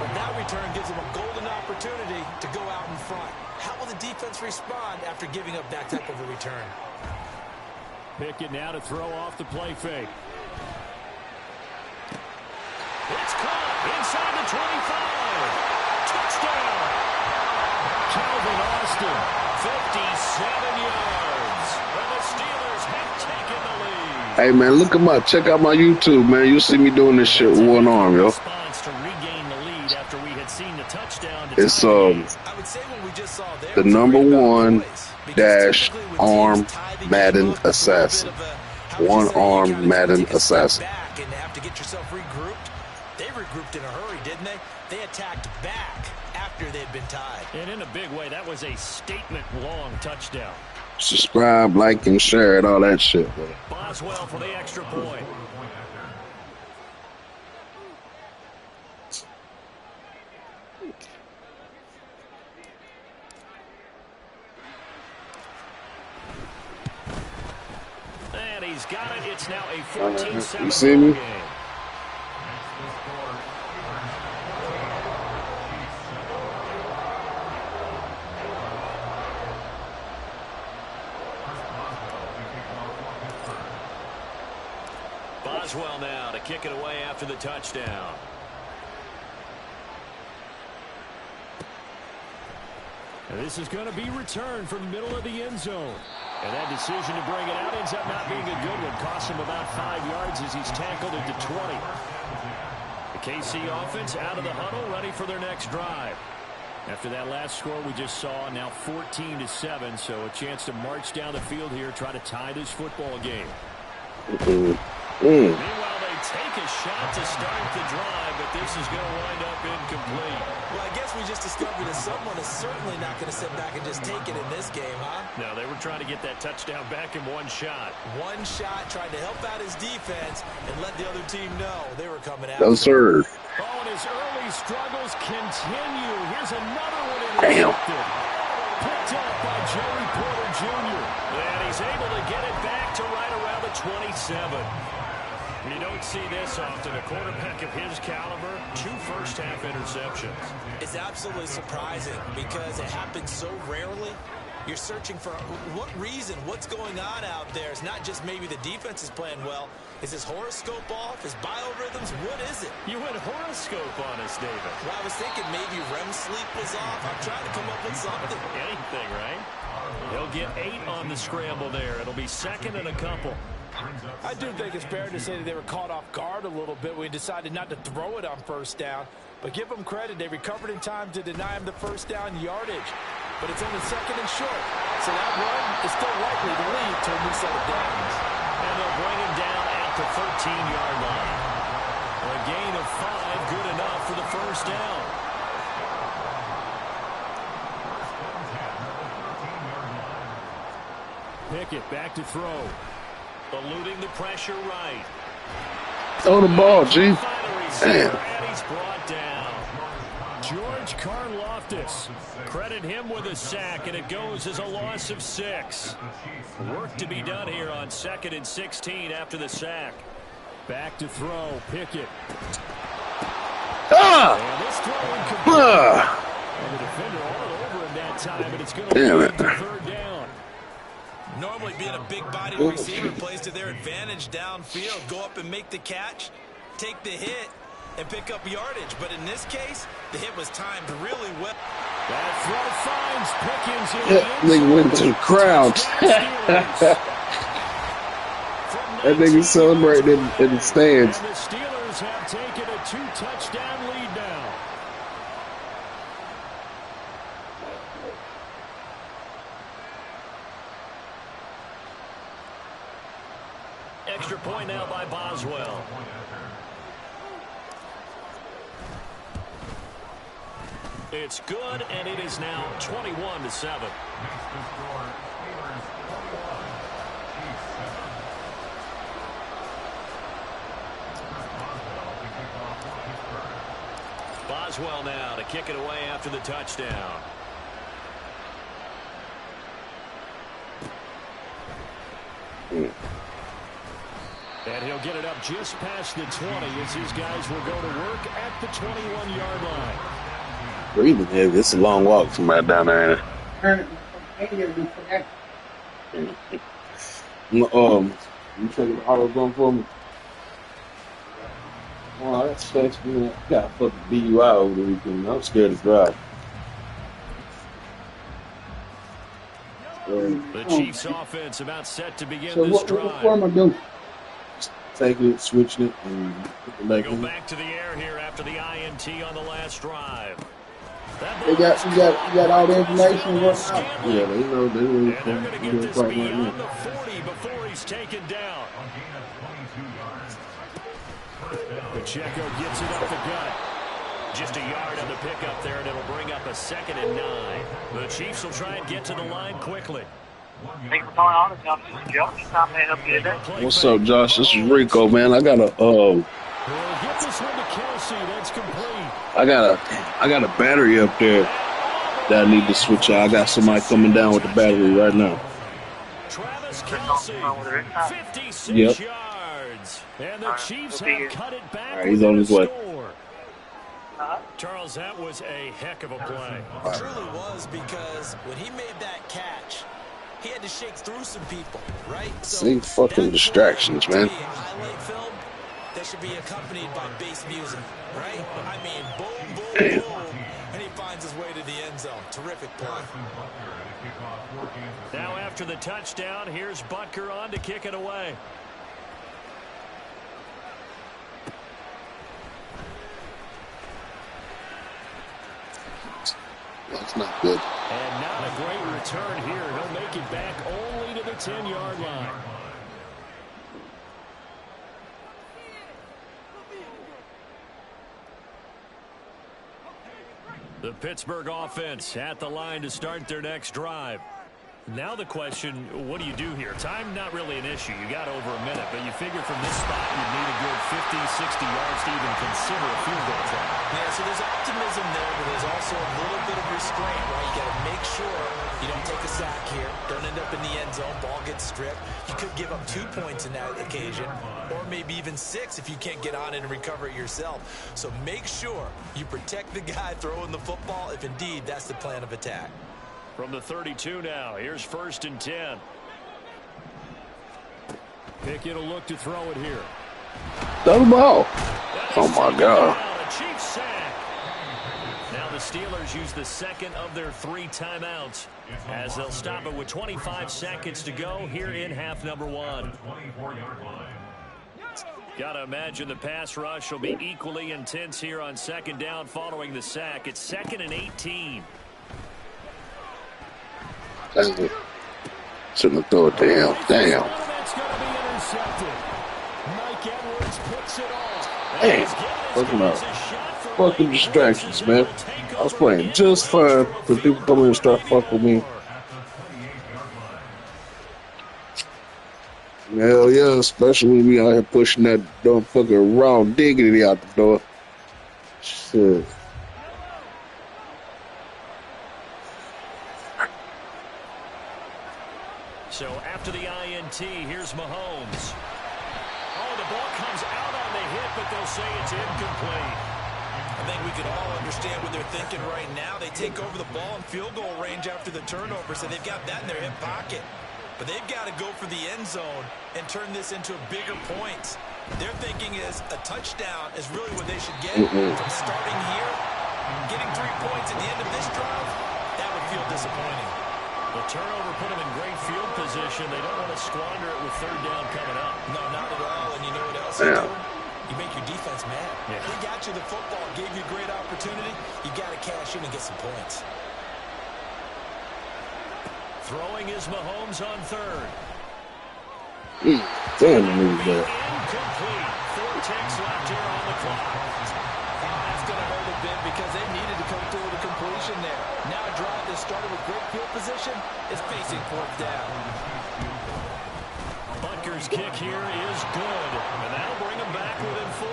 But that return gives them a golden opportunity to go out in front. How will the defense respond after giving up that type of a return? Pickett now to throw off the play fake. It's caught inside the 25. Touchdown. Calvin Austin, 57 yards. And the Steelers have taken the lead. Hey, man, check out my YouTube, man. You'll see me doing this shit with one arm, yo. It's, the #1 dash arm Madden assassin. One arm Madden assassin. And have to get yourself regrouped. They regrouped in a hurry, didn't they? They attacked back after they'd been tied. And in a big way, that was a statement-long touchdown. Subscribe, like, and share it, all that shit, bro. Boswell for the extra point. And he's got it. It's now a 14-7 you see me? game. Boswell now to kick it away after the touchdown. And this is going to be returned from the middle of the end zone. And that decision to bring it out ends up not being a good one. Costs him about 5 yards as he's tackled into 20. The KC offense out of the huddle, ready for their next drive. After that last score we just saw, now 14-7, so a chance to march down the field here, try to tie this football game. Meanwhile, they take a shot to start the drive, but this is going to wind up incomplete. Well, I guess we just discovered that someone is certainly not going to sit back and just take it in this game, huh? No, they were trying to get that touchdown back in one shot. One shot, trying to help out his defense and let the other team know they were coming out. No, sir. Oh, and his early struggles continue. Here's another one Damn. intercepted. Picked up by Joey Porter Jr. And he's able to get it back to right around the 27. You don't see this often. A quarterback of his caliber, 2 first-half interceptions. It's absolutely surprising because it happens so rarely. You're searching for what reason, what's going on out there. It's not just maybe the defense is playing well. Is his horoscope off? His biorhythms? What is it? You went horoscope on us, David. Well, I was thinking maybe REM sleep was off. I'm trying to come up with something. Anything, right? He'll get 8 on the scramble there. It'll be second and a couple. I do think it's fair to say that they were caught off guard a little bit. We decided not to throw it on first down. But give them credit. They recovered in time to deny him the first down yardage. But it's only second and short. So that run is still likely to lead to a new set of downs. And they'll bring him down at the 13-yard line. A gain of 5, good enough for the first down. Pickett back to throw. Eluding the pressure right. Throw the ball, G. Damn. And he's brought down. George Karlaftis. Credit him with a sack, and it goes as a loss of 6. Work to be done here on 2nd and 16 after the sack. Back to throw. Pickett. And this throw incomplete. And the defender all over him that time, but it's going to lead to 3rd down. Normally being a big-bodied receiver plays to their advantage downfield. Go up and make the catch, take the hit, and pick up yardage. But in this case, the hit was timed really well. That throw finds Pickens in That nigga went to the crowd. That nigga celebrated in the stands. And the Steelers have taken a 2-touchdown lead now. Extra point now by Boswell. It's good, and it is now 21-7. Boswell now to kick it away after the touchdown. And he'll get it up just past the 20 as his guys will go to work at the 21-yard line. Breathing heavy. It's a long walk from right down there. You taking the auto gun for me? Oh, that's fast, man. I got a fucking DUI over the weekend. I'm scared to drive. The Chiefs offense about set to begin this drive. What am I doing? Taking it, switching it, and they go back to the air here after the INT on the last drive. You got all the information worked out. Yeah, they know they really and they're going to get this beyond the 40 before he's taken down. Pacheco gets it up the gut. Just a yard on the pickup there, and it'll bring up a 2nd and 9. The Chiefs will try and get to the line quickly. Thank you for calling on. It's Joe. Time to help you today. What's up, Josh? This is Rico, man. I got a get this one to Kelsey. That's complete. I got a battery up there that I need to switch out. I got somebody coming down with the battery right now. Travis Kelsey, 56 yards. And the Chiefs have cut it back. All right, he's on his way. Charles, that was a heck of a play. It truly was, because when he made that catch, he had to shake through some people, right? So see fucking distractions, man. Highlight film that should be accompanied by bass music, right? I mean, boom, boom, boom, and he finds his way to the end zone. Terrific play. Now after the touchdown, here's Butker on to kick it away. That's not good. And not a great return here. He'll make it back only to the 10-yard line. The Pittsburgh offense at the line to start their next drive. Now the question, what do you do here? Time, not really an issue. You got over a minute, but you figure from this spot you'd need a good 50, 60 yards to even consider a field goal attempt. Yeah, so there's optimism there, but there's also a little bit of restraint, right? You got to make sure you don't take a sack here, don't end up in the end zone, ball gets stripped. You could give up 2 points in that occasion, or maybe even 6 if you can't get on it and recover it yourself. So make sure you protect the guy throwing the football if indeed that's the plan of attack. From the 32 now, here's 1st and 10. Pickett will look to throw it here. Throw the ball. Oh, my God. A cheap sack. Now the Steelers use the second of their 3 timeouts as they'll stop it with 25 seconds to go here in half number 1. Got to imagine the pass rush will be equally intense here on 2nd down following the sack. It's 2nd and 18. Shouldn't have thrown it to him. Damn. That's going to be intercepted. Mike Edwards puts it on. Damn. Fucking up. Fucking distractions, man. I was playing just fine for people come in and start fucking with me. Hell yeah, especially when we out here pushing that dumb fucking raw diggity out the door. Shit. So after the INT, here's Mahomes. Oh, the ball comes out on the hit, but they'll say it's incomplete. I think we can all understand what they're thinking right now. They take over the ball in field goal range after the turnover, so they've got that in their hip pocket. But they've got to go for the end zone and turn this into bigger points. Their thinking is a touchdown is really what they should get from starting here. Getting 3 points at the end of this drive, that would feel disappointing. The turnover put them in great field position. They don't want to squander it with 3rd down coming up. No, not at all. And you know what else you do? You make your defense mad. Yeah. They got you the football, gave you a great opportunity. You got to cash in and get some points. Throwing is Mahomes on 3rd. Damn, the move there. Incomplete. 4 ticks left here on the clock. That's going to hurt a bit because they needed to come through with a completion there. Now a drive that started with great field position is facing 4th down. Butker's kick here is good, and that'll bring him back within 4.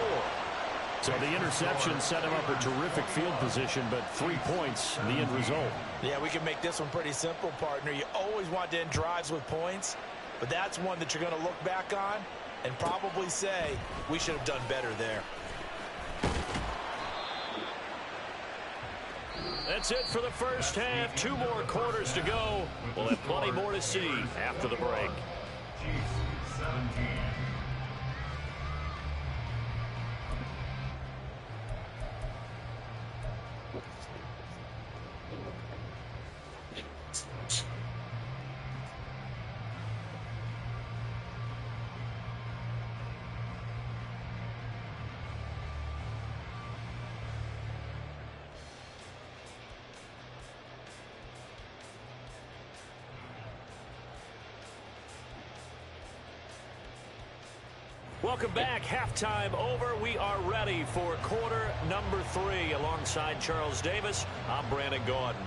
So the interception set him up a terrific field position, but 3 points, the end result. Yeah, we can make this one pretty simple, partner. You always want to end drives with points, but that's one that you're going to look back on and probably say, we should have done better there. That's it for the first half. 2 more quarters to go. We'll have plenty more to see after the break. Chiefs 17. Welcome back. Halftime over. We are ready for quarter number 3. Alongside Charles Davis, I'm Brandon Gordon.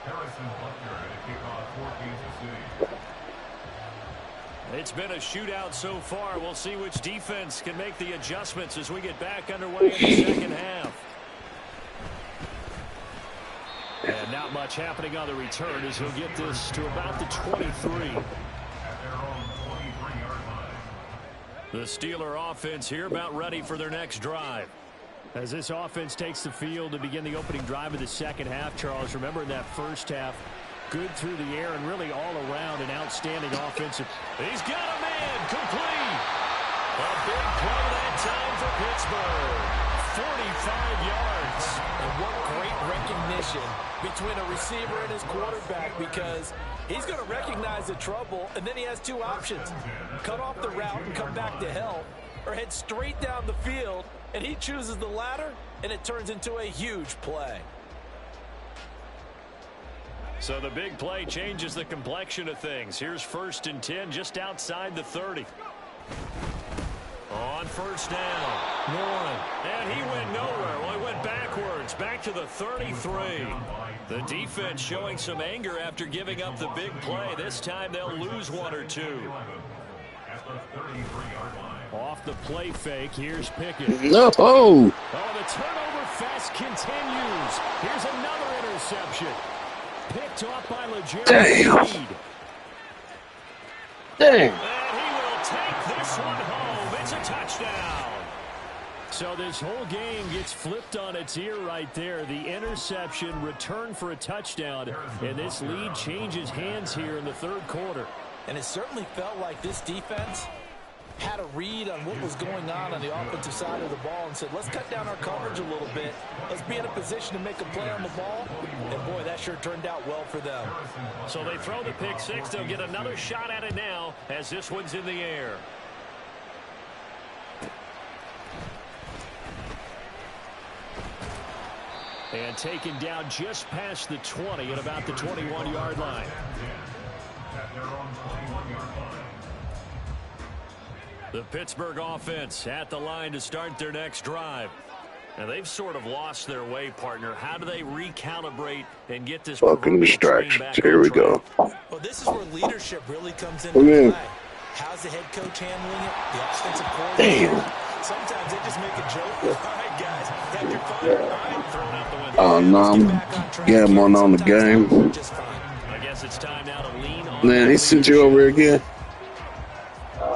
Harrison Butker to kick off for Kansas City. It's been a shootout so far. We'll see which defense can make the adjustments as we get back underway in the second half. And not much happening on the return as he'll get this to about the 23. At their own 23-yard line. The Steeler offense here about ready for their next drive. As this offense takes the field to begin the opening drive of the second half, Charles, remember in that first half, good through the air and really all around an outstanding offensive. He's got a man complete. A big play that time for Pittsburgh. 45 yards. And what great recognition between a receiver and his quarterback, because he's going to recognize the trouble, and then he has 2 options. Cut off the route and come back to help, or head straight down the field, and he chooses the latter, and it turns into a huge play. So the big play changes the complexion of things. Here's 1st and 10 just outside the 30. On 1st down, Warren. And he went nowhere. Well, he went backwards, back to the 33. The defense showing some anger after giving up the big play. This time they'll lose 1 or 2. Off the play fake, here's Pickett. No. Oh, the turnover fest continues. Here's another interception. Picked off by Damn. Reed. Dang. And he will take this one home. It's a touchdown. So this whole game gets flipped on its ear right there. The interception, return for a touchdown, and this lead changes hands here in the 3rd quarter. And it certainly felt like this defense had a read on what was going on the offensive side of the ball and said, let's cut down our coverage a little bit. Let's be in a position to make a play on the ball. And, boy, that sure turned out well for them. So they throw the pick six. They'll get another shot at it now as this one's in the air. And taken down just past the 20 at about the 21-yard line. The Pittsburgh offense at the line to start their next drive. Now they've sort of lost their way, partner. How do they recalibrate and get this fucking distractions? Here we go. Well, this is where leadership really comes into play. How's the head coach handling it? The offensive coordinator. Damn. Sometimes they just make a joke. All right, guys, have your fun. All right, throw it out the window. Oh, no, I'm gambling on the game. I guess it's time now to lean on. Man, he sent you over again.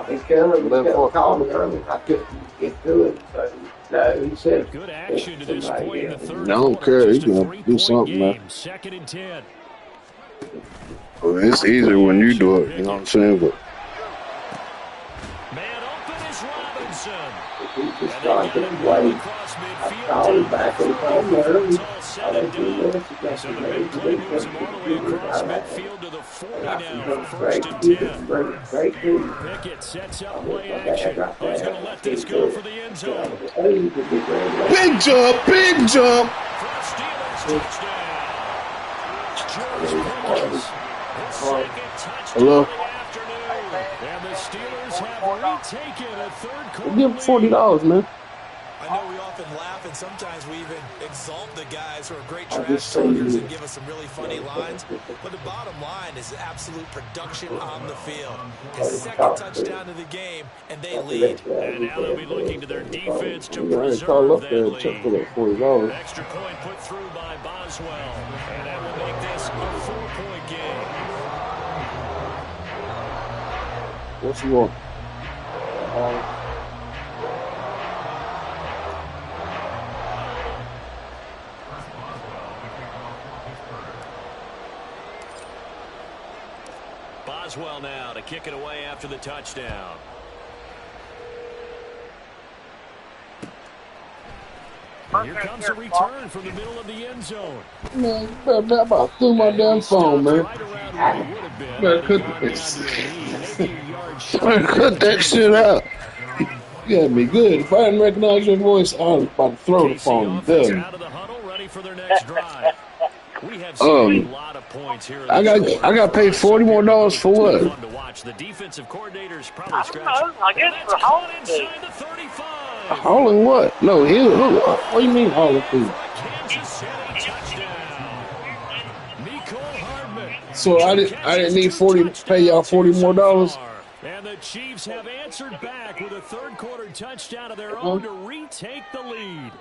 He called me earlier. I couldn't get to it. No, he said. Good action to this point in the 3rd I don't care. He's going to do something, man. 2nd and 10. Well, it's easier when you do it, you know what I'm saying? But man open is Robinson. He just started to play. I called him back and told him early. So the big play moves him all the way across midfield to the 40 now for 1st and 10. Pickett sets up play action. He's going to let this go for the end zone. big jump, big jump. For a Steelers touchdown. George Pickens, his 2nd touchdown Hello? of the afternoon. And the Steelers have retaken a 3rd quarter Give him $40, man. I know we often laugh, and sometimes we even exalt the guys who are great trash talkers and give us some really funny lines. But the bottom line is absolute production on the field. His 2nd touchdown of the game, and they lead. And now they'll be looking to their defense to preserve that lead. Extra point put through by Boswell. And that will make this a 4-point game. What you want? Boswell now to kick it away after the touchdown. Here comes a return from the middle of the end zone. Man, I about threw my damn phone, man. Better cut that shit out. You got me good. If I didn't recognize your voice, I was about to throw the phone. Out of the huddle, ready for their next drive. We have seen a lot of points here. I got paid $40 more for what? Fun to watch. The defensive coordinator's probably scratching. I guess for home. Inside the 35. Hauling what? No, what do you mean hauling food? Kansas City touchdown. Nicole Hardman. So I didn't need pay y'all $40 more. And the Chiefs have answered back with a 3rd quarter touchdown of their own to retake the lead.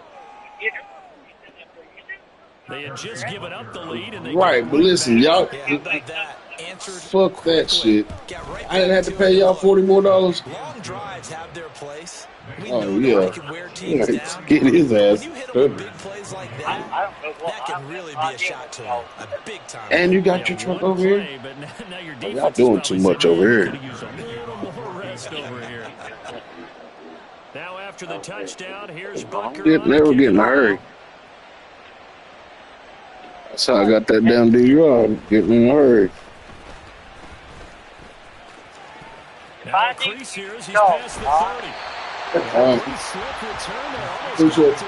They had just given up the lead, and they right. But listen, y'all, fuck that shit. I didn't have to pay y'all $40 more. Long drives have their place. Oh yeah, get his ass. Big plays like that can really be a shot to him, a big time. And you got your truck over here. Y'all doing too much over here. Now after the touchdown, here's Bunker. Never get in a hurry. That's how I got that damn DUI. Getting in a hurry. Now Crease here as he's past the 30. Appreciate it.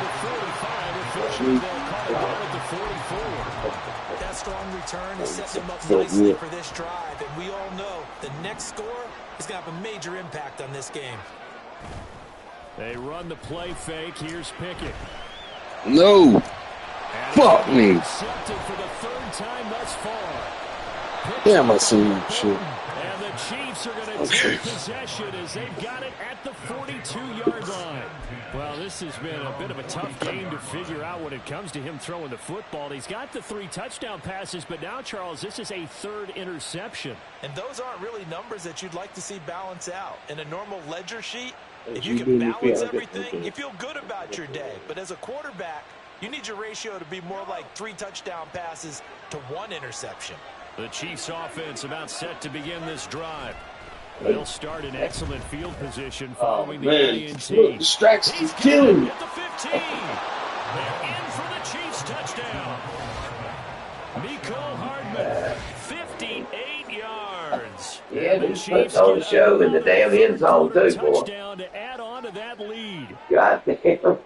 ball at the 44. That strong return is setting him up nicely for this drive. And we all know the next score is going to have a major impact on this game. They run the play fake. Here's Pickett. No. Fuck me. Intercepted for the third time thus far. Damn, I seen that shit. And the Chiefs are going to take possession as they've got it at the 42-yard line. Well, this has been a bit of a tough game to figure out when it comes to him throwing the football. He's got the 3 touchdown passes, but now, Charles, this is a 3rd interception. And those aren't really numbers that you'd like to see balance out. In a normal ledger sheet, if you can balance everything, you feel good about your day. But as a quarterback, you need your ratio to be more like 3 touchdown passes to 1 interception. The Chiefs offense about set to begin this drive. They'll start in excellent field position following the INT. Look, distractions killing me. At the 15. They're in for the Chiefs touchdown. Miko Hardman, 58 yards. Yeah, they put on a show in the damn end zone too, boy. Touchdown to add on to that lead. Goddamn.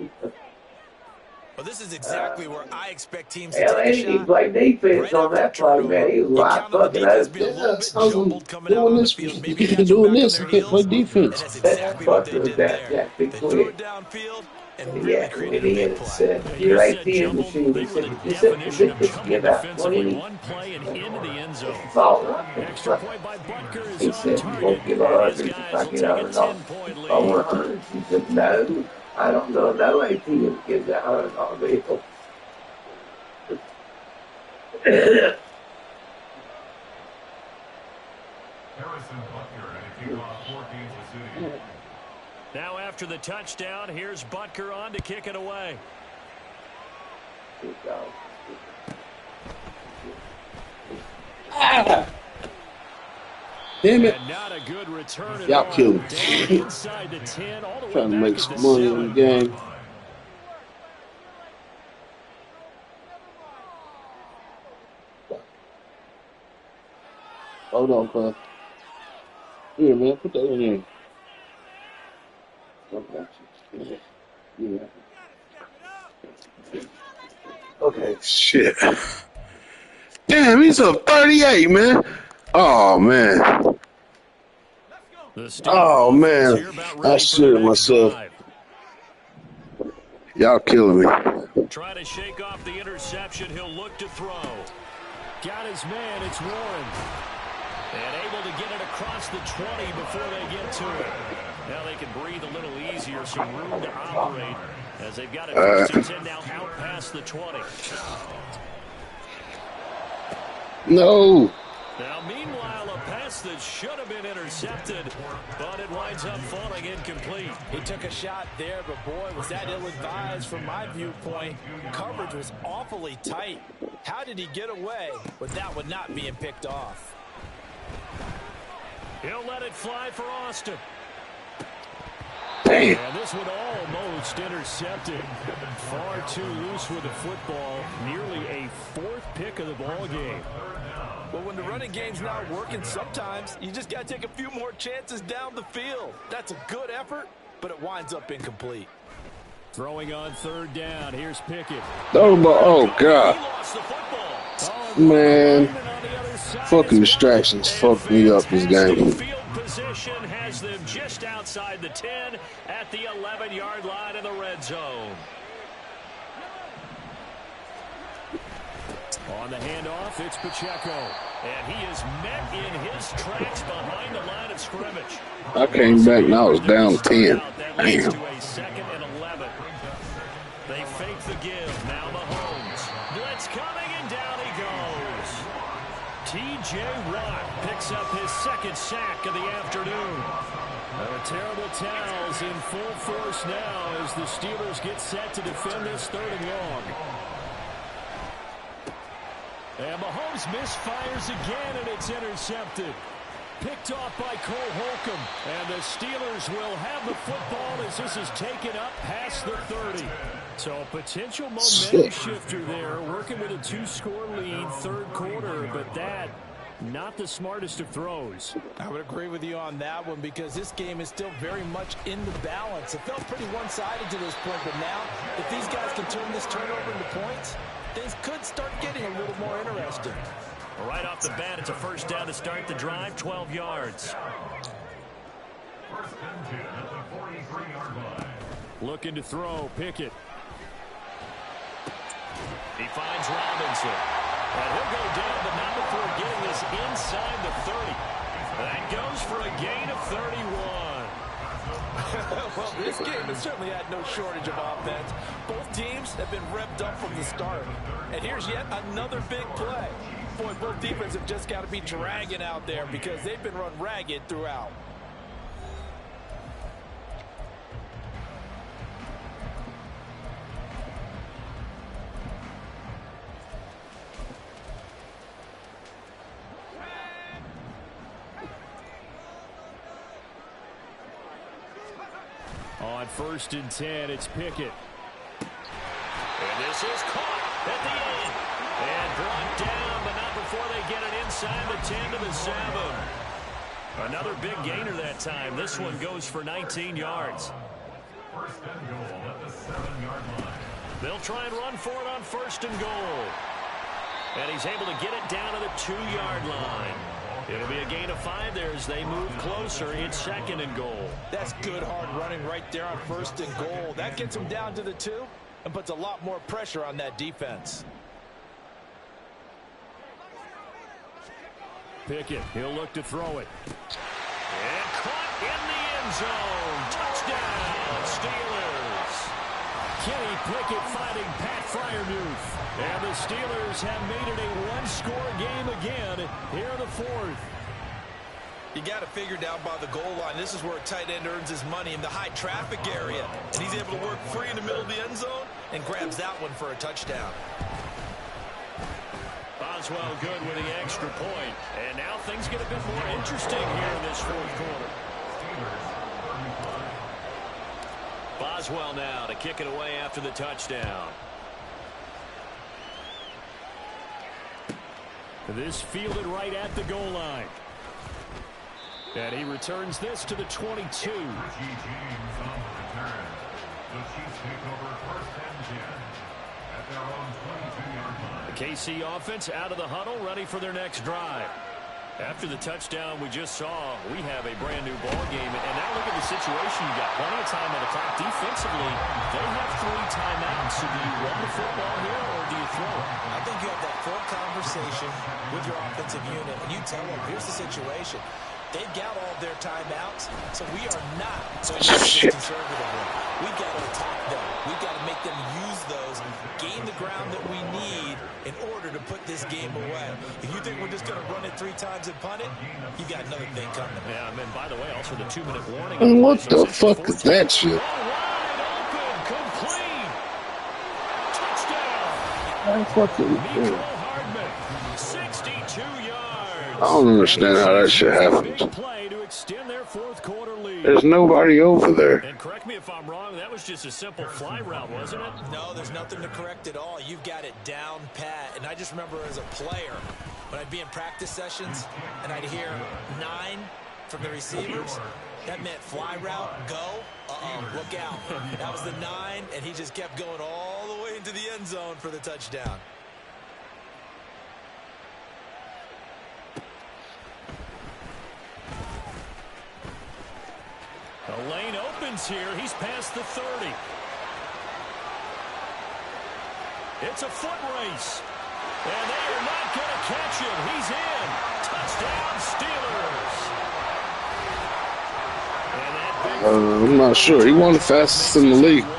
Well, this is exactly where I expect teams to Hell, take a he shot. played defense on that play, man. He was wide fucking open. Doing this, you can't doing this. You can't play defense. That's exactly what they did there. They threw it downfield and really created a big play. Your ATM machine, he said, you said, just give out 20 one play and into the end zone. Extra point by Butker is he on said, you target. won't give 100 if I get $100. I want 100. He said, no, I don't know no ATM gives that $100 bill. Harrison Butker and a kickoff for Kansas City. Now after the touchdown, here's Butker on to kick it away. Damn it. And not a good return. Y'all killed me. Inside the 10, all the way Trying to back make to some the money 7. in the game. Hold on, cuz. Here, man, put that in there. Yeah. Okay, shit. Damn, he's up 38, man. Oh, man. Oh, man. I shit myself. Y'all killing me. Try to shake off the interception. He'll look to throw. Got his man. It's Warren. And able to get it across the 20 before they get to it. Now they can breathe a little easier, some room to operate as they've got a first and 10 now out past the 20. No. Now, meanwhile, a pass that should have been intercepted, but it winds up falling incomplete. He took a shot there, but boy, was that ill-advised from my viewpoint. Coverage was awfully tight. How did he get away with that one not being picked off? He'll let it fly for Austin. Damn. And this one almost intercepted. Far too loose with the football. Nearly a 4th pick of the ball game. Well, when the running game's not working, sometimes you just got to take a few more chances down the field. That's a good effort, but it winds up incomplete. Throwing on 3rd down. Here's Pickett. Oh, God. He lost the football. Man. Fucking distractions fucked me up this game. Field position has them just outside the 10 at the 11-yard line in the red zone. On the handoff, it's Pacheco. And he is met in his tracks behind the line of scrimmage. I came back and I was down 10. That leads Damn. to a 2nd and 11. They fake the give. Now Mahomes. Blitz coming, and down he goes. T.J. Watt picks up his 2nd sack of the afternoon. The terrible towels in full force now as the Steelers get set to defend this 3rd and long. And Mahomes misfires again, and it's intercepted. Picked off by Cole Holcomb. And the Steelers will have the football as this is taken up past the 30. So a potential momentum shifter there, working with a 2-score lead, 3rd quarter, but that not the smartest of throws. I would agree with you on that one because this game is still very much in the balance. It felt pretty one-sided to this point, but now if these guys can turn this turnover into points, could start getting a little more interesting. Right off the bat, it's a first down to start the drive, 12 yards. First and 10 at the 43-yard line. Looking to throw, Pickett. He finds Robinson. And he'll go down, but not before getting this inside the 30. That goes for a gain of 31. Well, this game has certainly had no shortage of offense. Both teams have been revved up from the start. And here's yet another big play. Boy, both defenses have just got to be dragging out there because they've been run ragged throughout. On first and 10, it's Pickett. And this is caught at the end. And brought down, but not before they get it inside the 10 to the 7. Another big gainer that time. This one goes for 19 yards. First and goal at the 7-yard line. They'll try and run for it on first and goal. And he's able to get it down to the 2-yard line. It'll be a gain of 5 there as they move closer. It's second and goal. That's good hard running right there on first and goal. That gets them down to the 2 and puts a lot more pressure on that defense. Pickett, he'll look to throw it. And caught in the end zone. Touchdown, Steelers. Kenny Pickett fighting Pat Freiermuth. And the Steelers have made it a one-score game again here in the 4th. You got to figure down by the goal line. This is where a tight end earns his money in the high traffic area. And he's able to work free in the middle of the end zone and grabs that one for a touchdown. Boswell good with the extra point. And now things get a bit more interesting here in this 4th quarter. Boswell now to kick it away after the touchdown. This fielded right at the goal line. And he returns this to the 22. Richie James on the return. The Chiefs take over first and 10 at their own 22-yard line. The KC offense out of the huddle, ready for their next drive. After the touchdown we just saw, we have a brand new ball game. And now look at the situation. You got plenty of time on the clock. Defensively, they have 3 timeouts. So do you run the football here or do you throw it? I think you have that full conversation with your offensive unit, and you tell them, here's the situation. They've got all their timeouts, so we are not going to be conservative. We've got to attack them. We've got to make them use those, gain the ground that we need in order to put this game away. If you think we're just going to run it 3 times and punt it, you've got another thing coming. Yeah, and then, by the way, also the 2-minute warning. And what the fuck is that shit? Open, complete. Touchdown. I fucking Hardman, 62 yards. I don't understand how that shit happens. Big play to extend their 4th quarter lead. There's nobody over there. And correct me if I'm wrong, that was just a simple fly route, wasn't it? No, there's nothing to correct at all. You've got it down pat. And I just remember as a player, when I'd be in practice sessions and I'd hear 9 from the receivers, that meant fly route, go, look out. That was the 9, and he just kept going all the way into the end zone for the touchdown. The lane opens here. He's past the 30. It's a foot race. And they are not going to catch him. He's in. Touchdown, Steelers. I'm not sure. He won the fastest in the league. And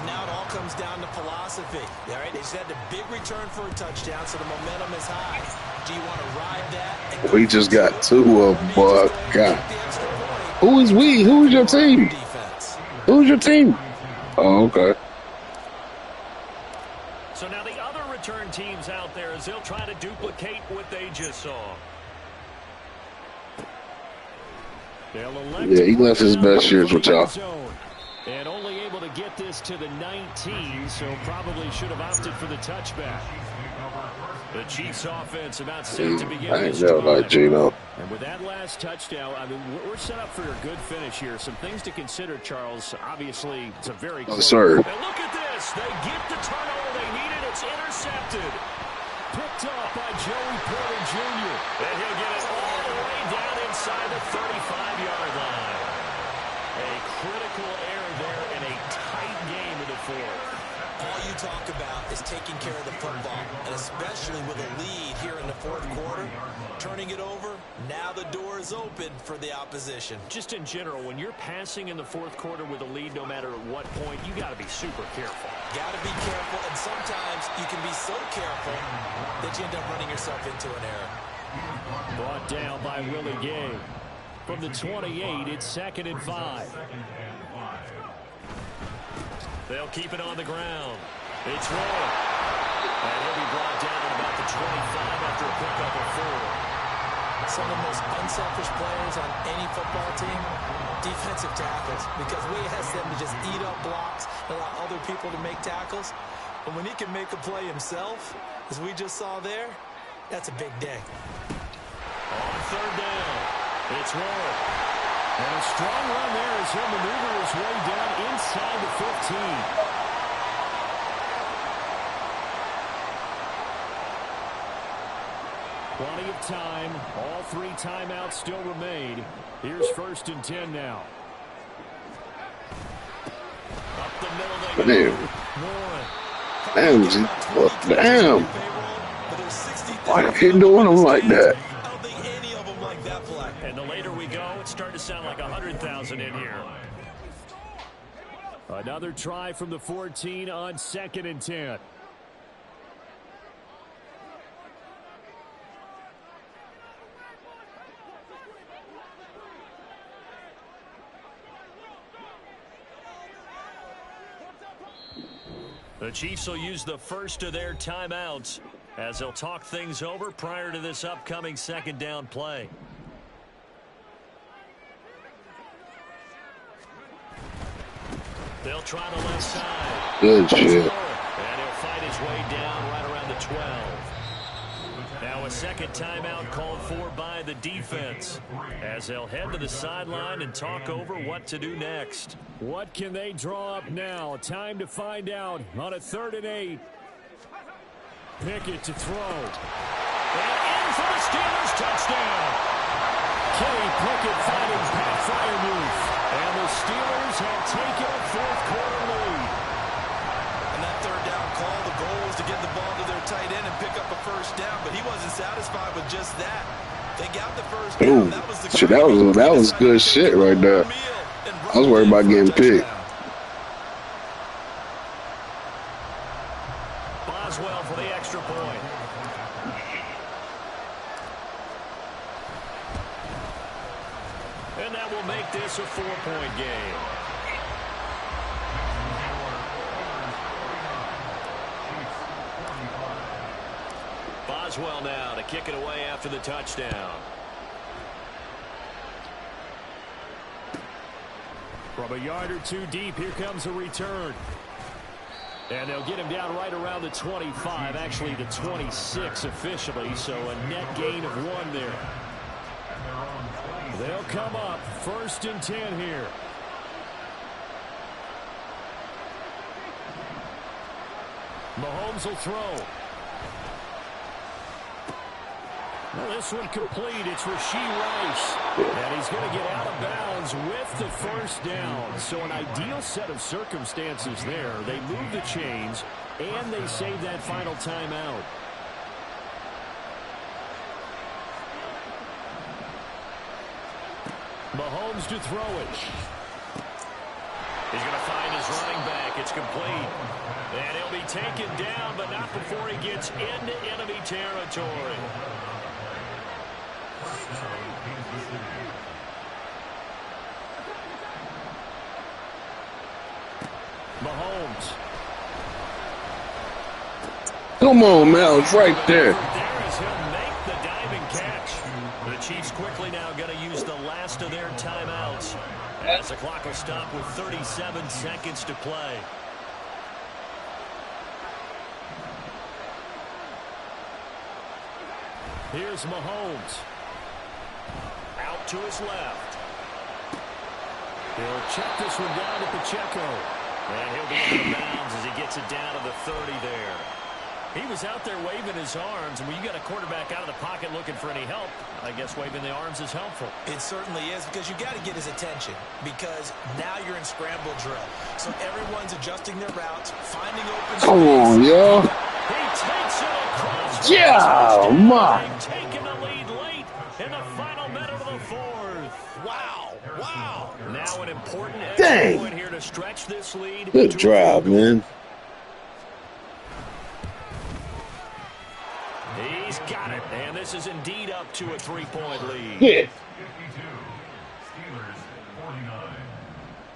now it all comes down to philosophy. All right, they just had a big return for a touchdown, so the momentum is high. Do you want to ride that? We just got 2 of them, boy. God. Who is we? Who is your team? Who's your team? Oh, okay. So now the other return teams out there as they'll try to duplicate what they just saw. Yeah, he left his best years with y'all. And only able to get this to the 19, so probably should have opted for the touchback. The Chiefs offense about set to begin this drive. Like Gino. And with that last touchdown, I mean, we're set up for a good finish here. Some things to consider, Charles. Obviously, it's a very close. Sir. And look at this. They get the turnover they needed. It's intercepted. Picked up by Joey Porter Jr. And he'll get it all the way down inside the 35-yard line. A critical error there in a tight game in the fourth. All you talk about is taking care of the football, and especially with a lead here in the fourth quarter, turning it over, now the door is open for the opposition. Just in general, when you're passing in the fourth quarter with a lead, no matter at what point, you got to be super careful. Got to be careful, and sometimes you can be so careful that you end up running yourself into an error. Brought down by Willie Gay. From the 28, it's 2nd and 5. They'll keep it on the ground. It's Roy. And he'll be brought down at about the 25 after a pickup of 4. Some of the most unselfish players on any football team, defensive tackles, because we ask them to just eat up blocks and allow other people to make tackles. And when he can make a play himself, as we just saw there, that's a big day. On 3rd down, it's Roy. And a strong run there as he'll maneuver his way down inside the 15. Plenty of time. All 3 timeouts still remain. Here's 1st and 10 now. Up the middle they go. Damn. Why are you doing them like that? And the later we go, it's starting to sound like 100,000 in here. Another try from the 14 on 2nd and 10. The Chiefs will use the first of their timeouts as they'll talk things over prior to this upcoming 2nd down play. They'll try the left side. Good shit. And he'll fight his way down right around the 12. Now a 2nd timeout called for by the defense as they'll head to the sideline and talk over what to do next. What can they draw up now? Time to find out on a 3rd and 8. Pickett to throw. And in for the Steelers touchdown. Kenny Pickett finding Pat Freiermuth. And the Steelers have taken a 4th quarter lead. And that 3rd down call, the goal was to get the ball to their tight end and pick up a 1st down, but he wasn't satisfied with just that. They got the 1st down. Ooh, that was good shit right there. I was worried about getting picked. Boswell for the extra point. And that will make this a 4-point game. Boswell now to kick it away after the touchdown. From a yard or 2 deep, here comes a return. And they'll get him down right around the 25, actually the 26 officially, so a net gain of 1 there. They'll come up 1st and 10 here. Mahomes will throw. Well, this one complete. It's Rashee Rice. And he's going to get out of bounds with the 1st down. So an ideal set of circumstances there. They move the chains, and they save that final timeout. Mahomes to throw it. He's going to find his running back. It's complete. And he'll be taken down, but not before he gets into enemy territory. Mahomes. Come on, man. It's right there. There as he'll make the diving catch. The Chiefs quickly now going to use the last of their timeouts as the clock will stop with 37 seconds to play. Here's Mahomes. Out to his left. He'll check this one down to Pacheco. And he'll be out of bounds as he gets it down to the 30 there. He was out there waving his arms, and when you got a quarterback out of the pocket looking for any help, I guess waving the arms is helpful. It certainly is, because you got to get his attention, because now you're in scramble drill. So everyone's adjusting their routes, finding open space. Come on, yo. He takes it across. Yeah, man. Taking the lead late in the final minute of the fourth. Wow, wow. Now an important extra Dang. point here to stretch this lead. Good drive, man. He's got it, and this is indeed up to a 3-point lead. Yeah. 52, Steelers 49.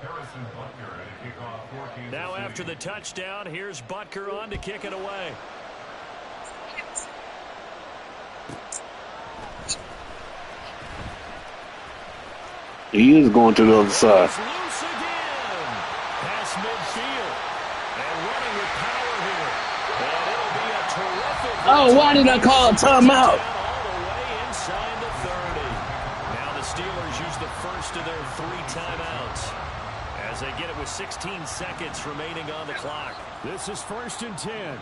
Harrison Butker at a kickoff 14. Now after the touchdown, here's Butker on to kick it away. He is going to the other side. It's loose again. Past midfield. And running with power here. And it'll be a terrific... Oh, why did I call a timeout? All the way inside the 30. Now the Steelers use the first of their 3 timeouts as they get it with 16 seconds remaining on the clock. This is 1st and 10.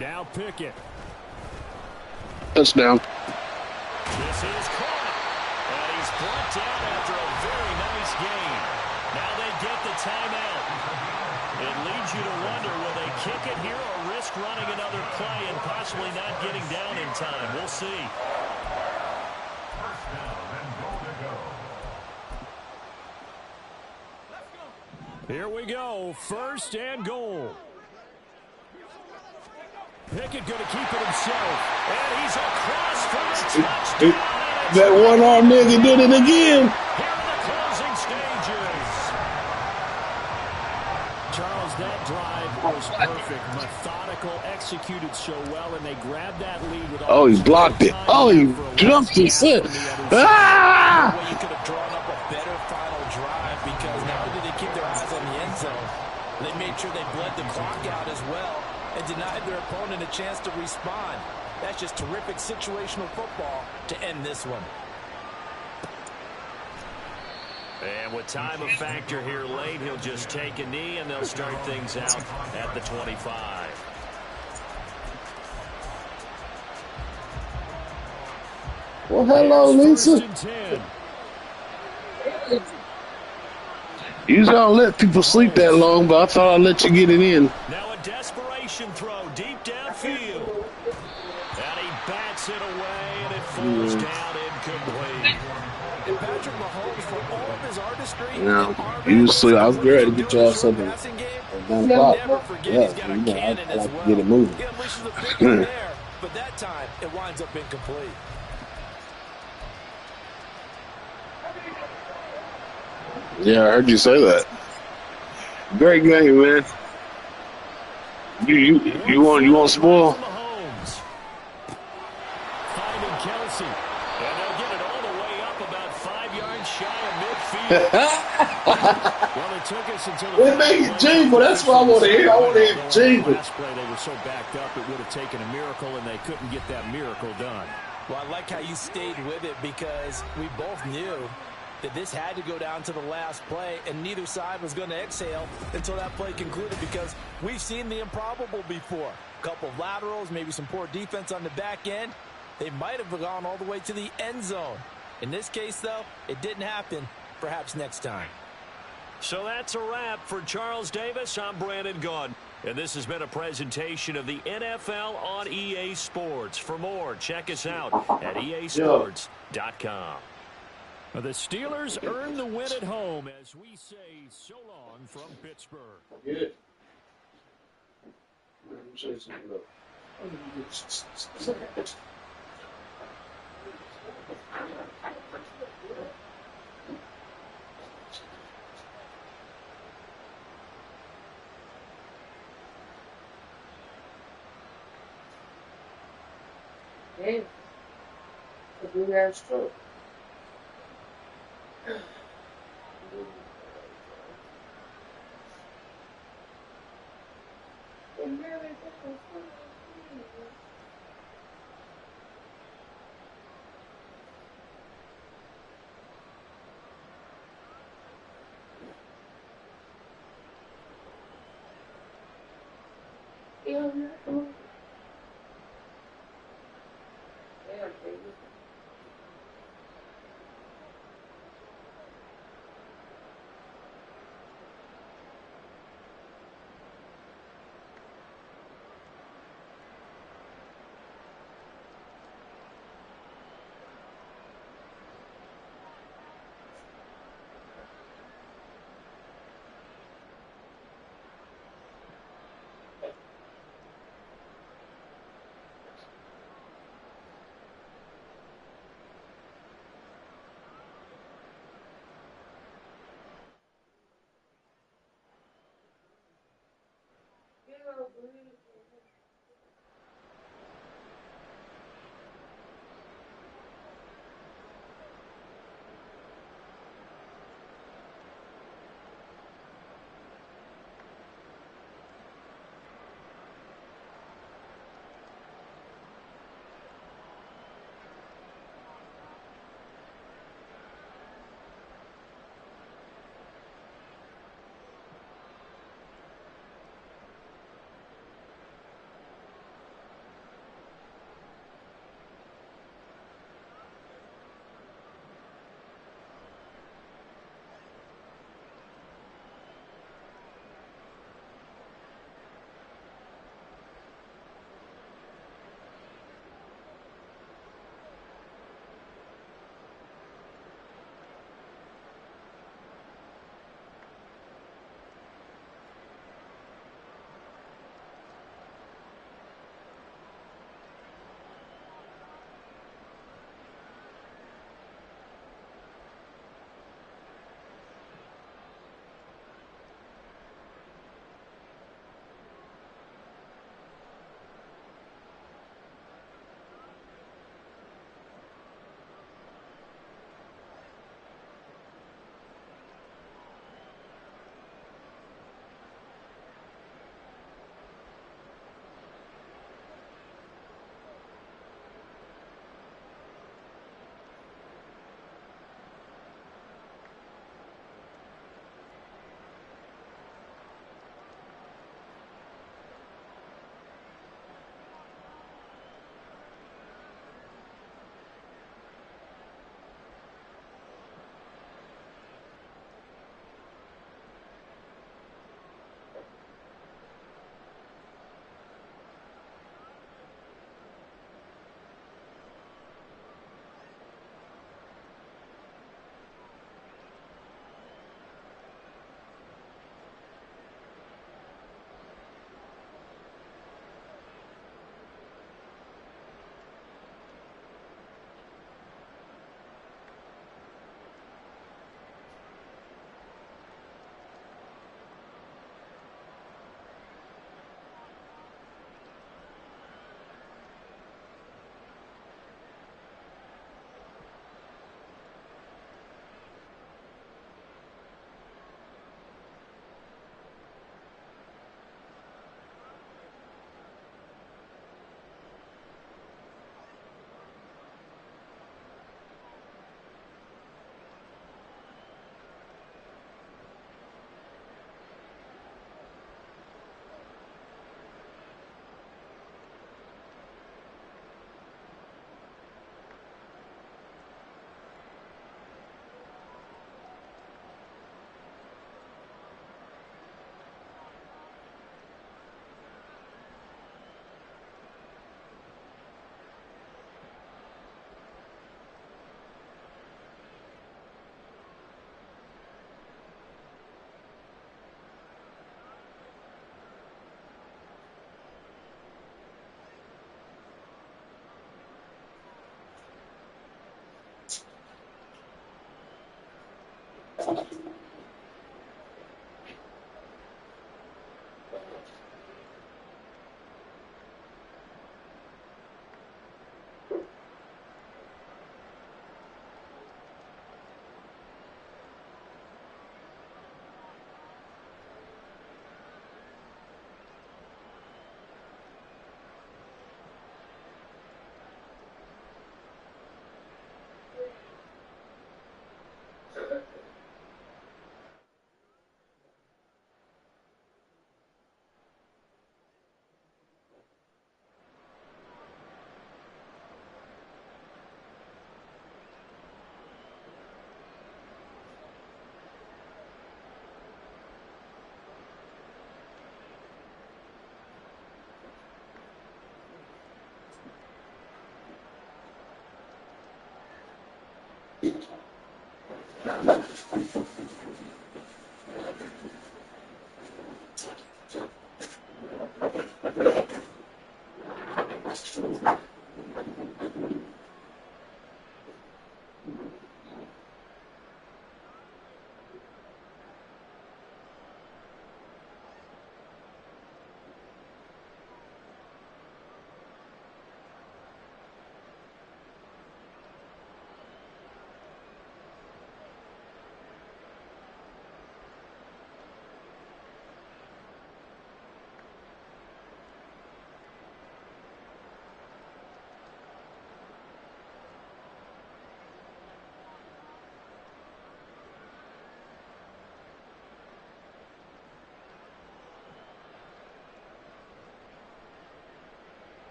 Now Pickett. Touchdown. This is caught. And he's brought down after a very nice game. Now they get the timeout. It leads you to wonder, will they kick it here or risk running another play and possibly not getting down in time? We'll see. First down and goal to go. Here we go. 1st and goal. Pickett going to keep it himself. And he's across for the touchdown. That one-arm nigga did it again. Here are the closing stages. Charles, that drive was perfect. Methodical, executed so well, and they grabbed that lead with all. Oh, he blocked it. Oh, he jumped his foot. Ah! You could have drawn up a better final drive, because not only did they keep their eyes on the end zone, they made sure they bled the clock out as well and denied their opponent a chance to respond. That's just terrific situational football to end this one. And with time a factor here late, he'll just take a knee, and they'll start things out at the 25. Well, hello, Lisa. You don't let people sleep that long, but I thought I'd let you get it in. Now a desperation throw deep downfield. And he bats it away, and it falls down incomplete. And Patrick Mahomes, for all of his artistry, No, you sleep. I was ready to get y'all something at 9 o'clock. never forget Yeah, he's got a you know, cannon I as like well. to get it moving. He unleashes a big one there, but that time it winds up incomplete. Yeah, I heard you say that. Great game, man. You want spoil? Mahomes. Finding Kelsey. And they'll get it all the way up about 5 yards shy of midfield. Well, it took us until They make it jingle. That's what I want to hear. I want to hear it jingle. Last play, they were so backed up, it would have taken a miracle, and they couldn't get that miracle done. Well, I like how you stayed with it, because we both knew that this had to go down to the last play, and neither side was going to exhale until that play concluded, because we've seen the improbable before. A couple of laterals, maybe some poor defense on the back end. They might have gone all the way to the end zone. In this case, though, it didn't happen. Perhaps next time. So that's a wrap for Charles Davis. I'm Brandon Gunn. And this has been a presentation of the NFL on EA Sports. For more, check us out at easports.com. The Steelers earn the win at home as we say so long from Pittsburgh. Yeah. Hey, if we have stroke.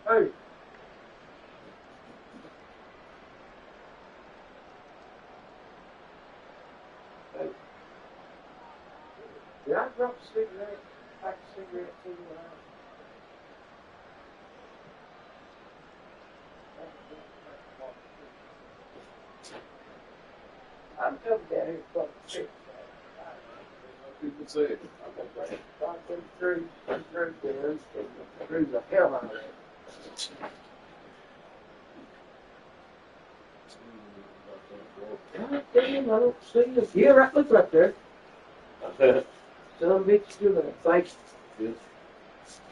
Hey. Hey. Did I drop a cigarette? Pack a cigarette to you? I'm coming down here from the street. People say it. I'm going to break 533 there. Through the hell out of it. God damn, I don't see you. Yeah, right, look right there. Some bitch doing it. Thank you.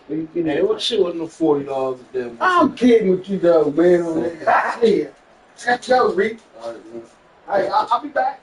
Hey, what shit wasn't no $40 a damn. I'm kidding with you though, man. On that. Yeah. Let's go, Reed. All right, man. Hey, I'll be back.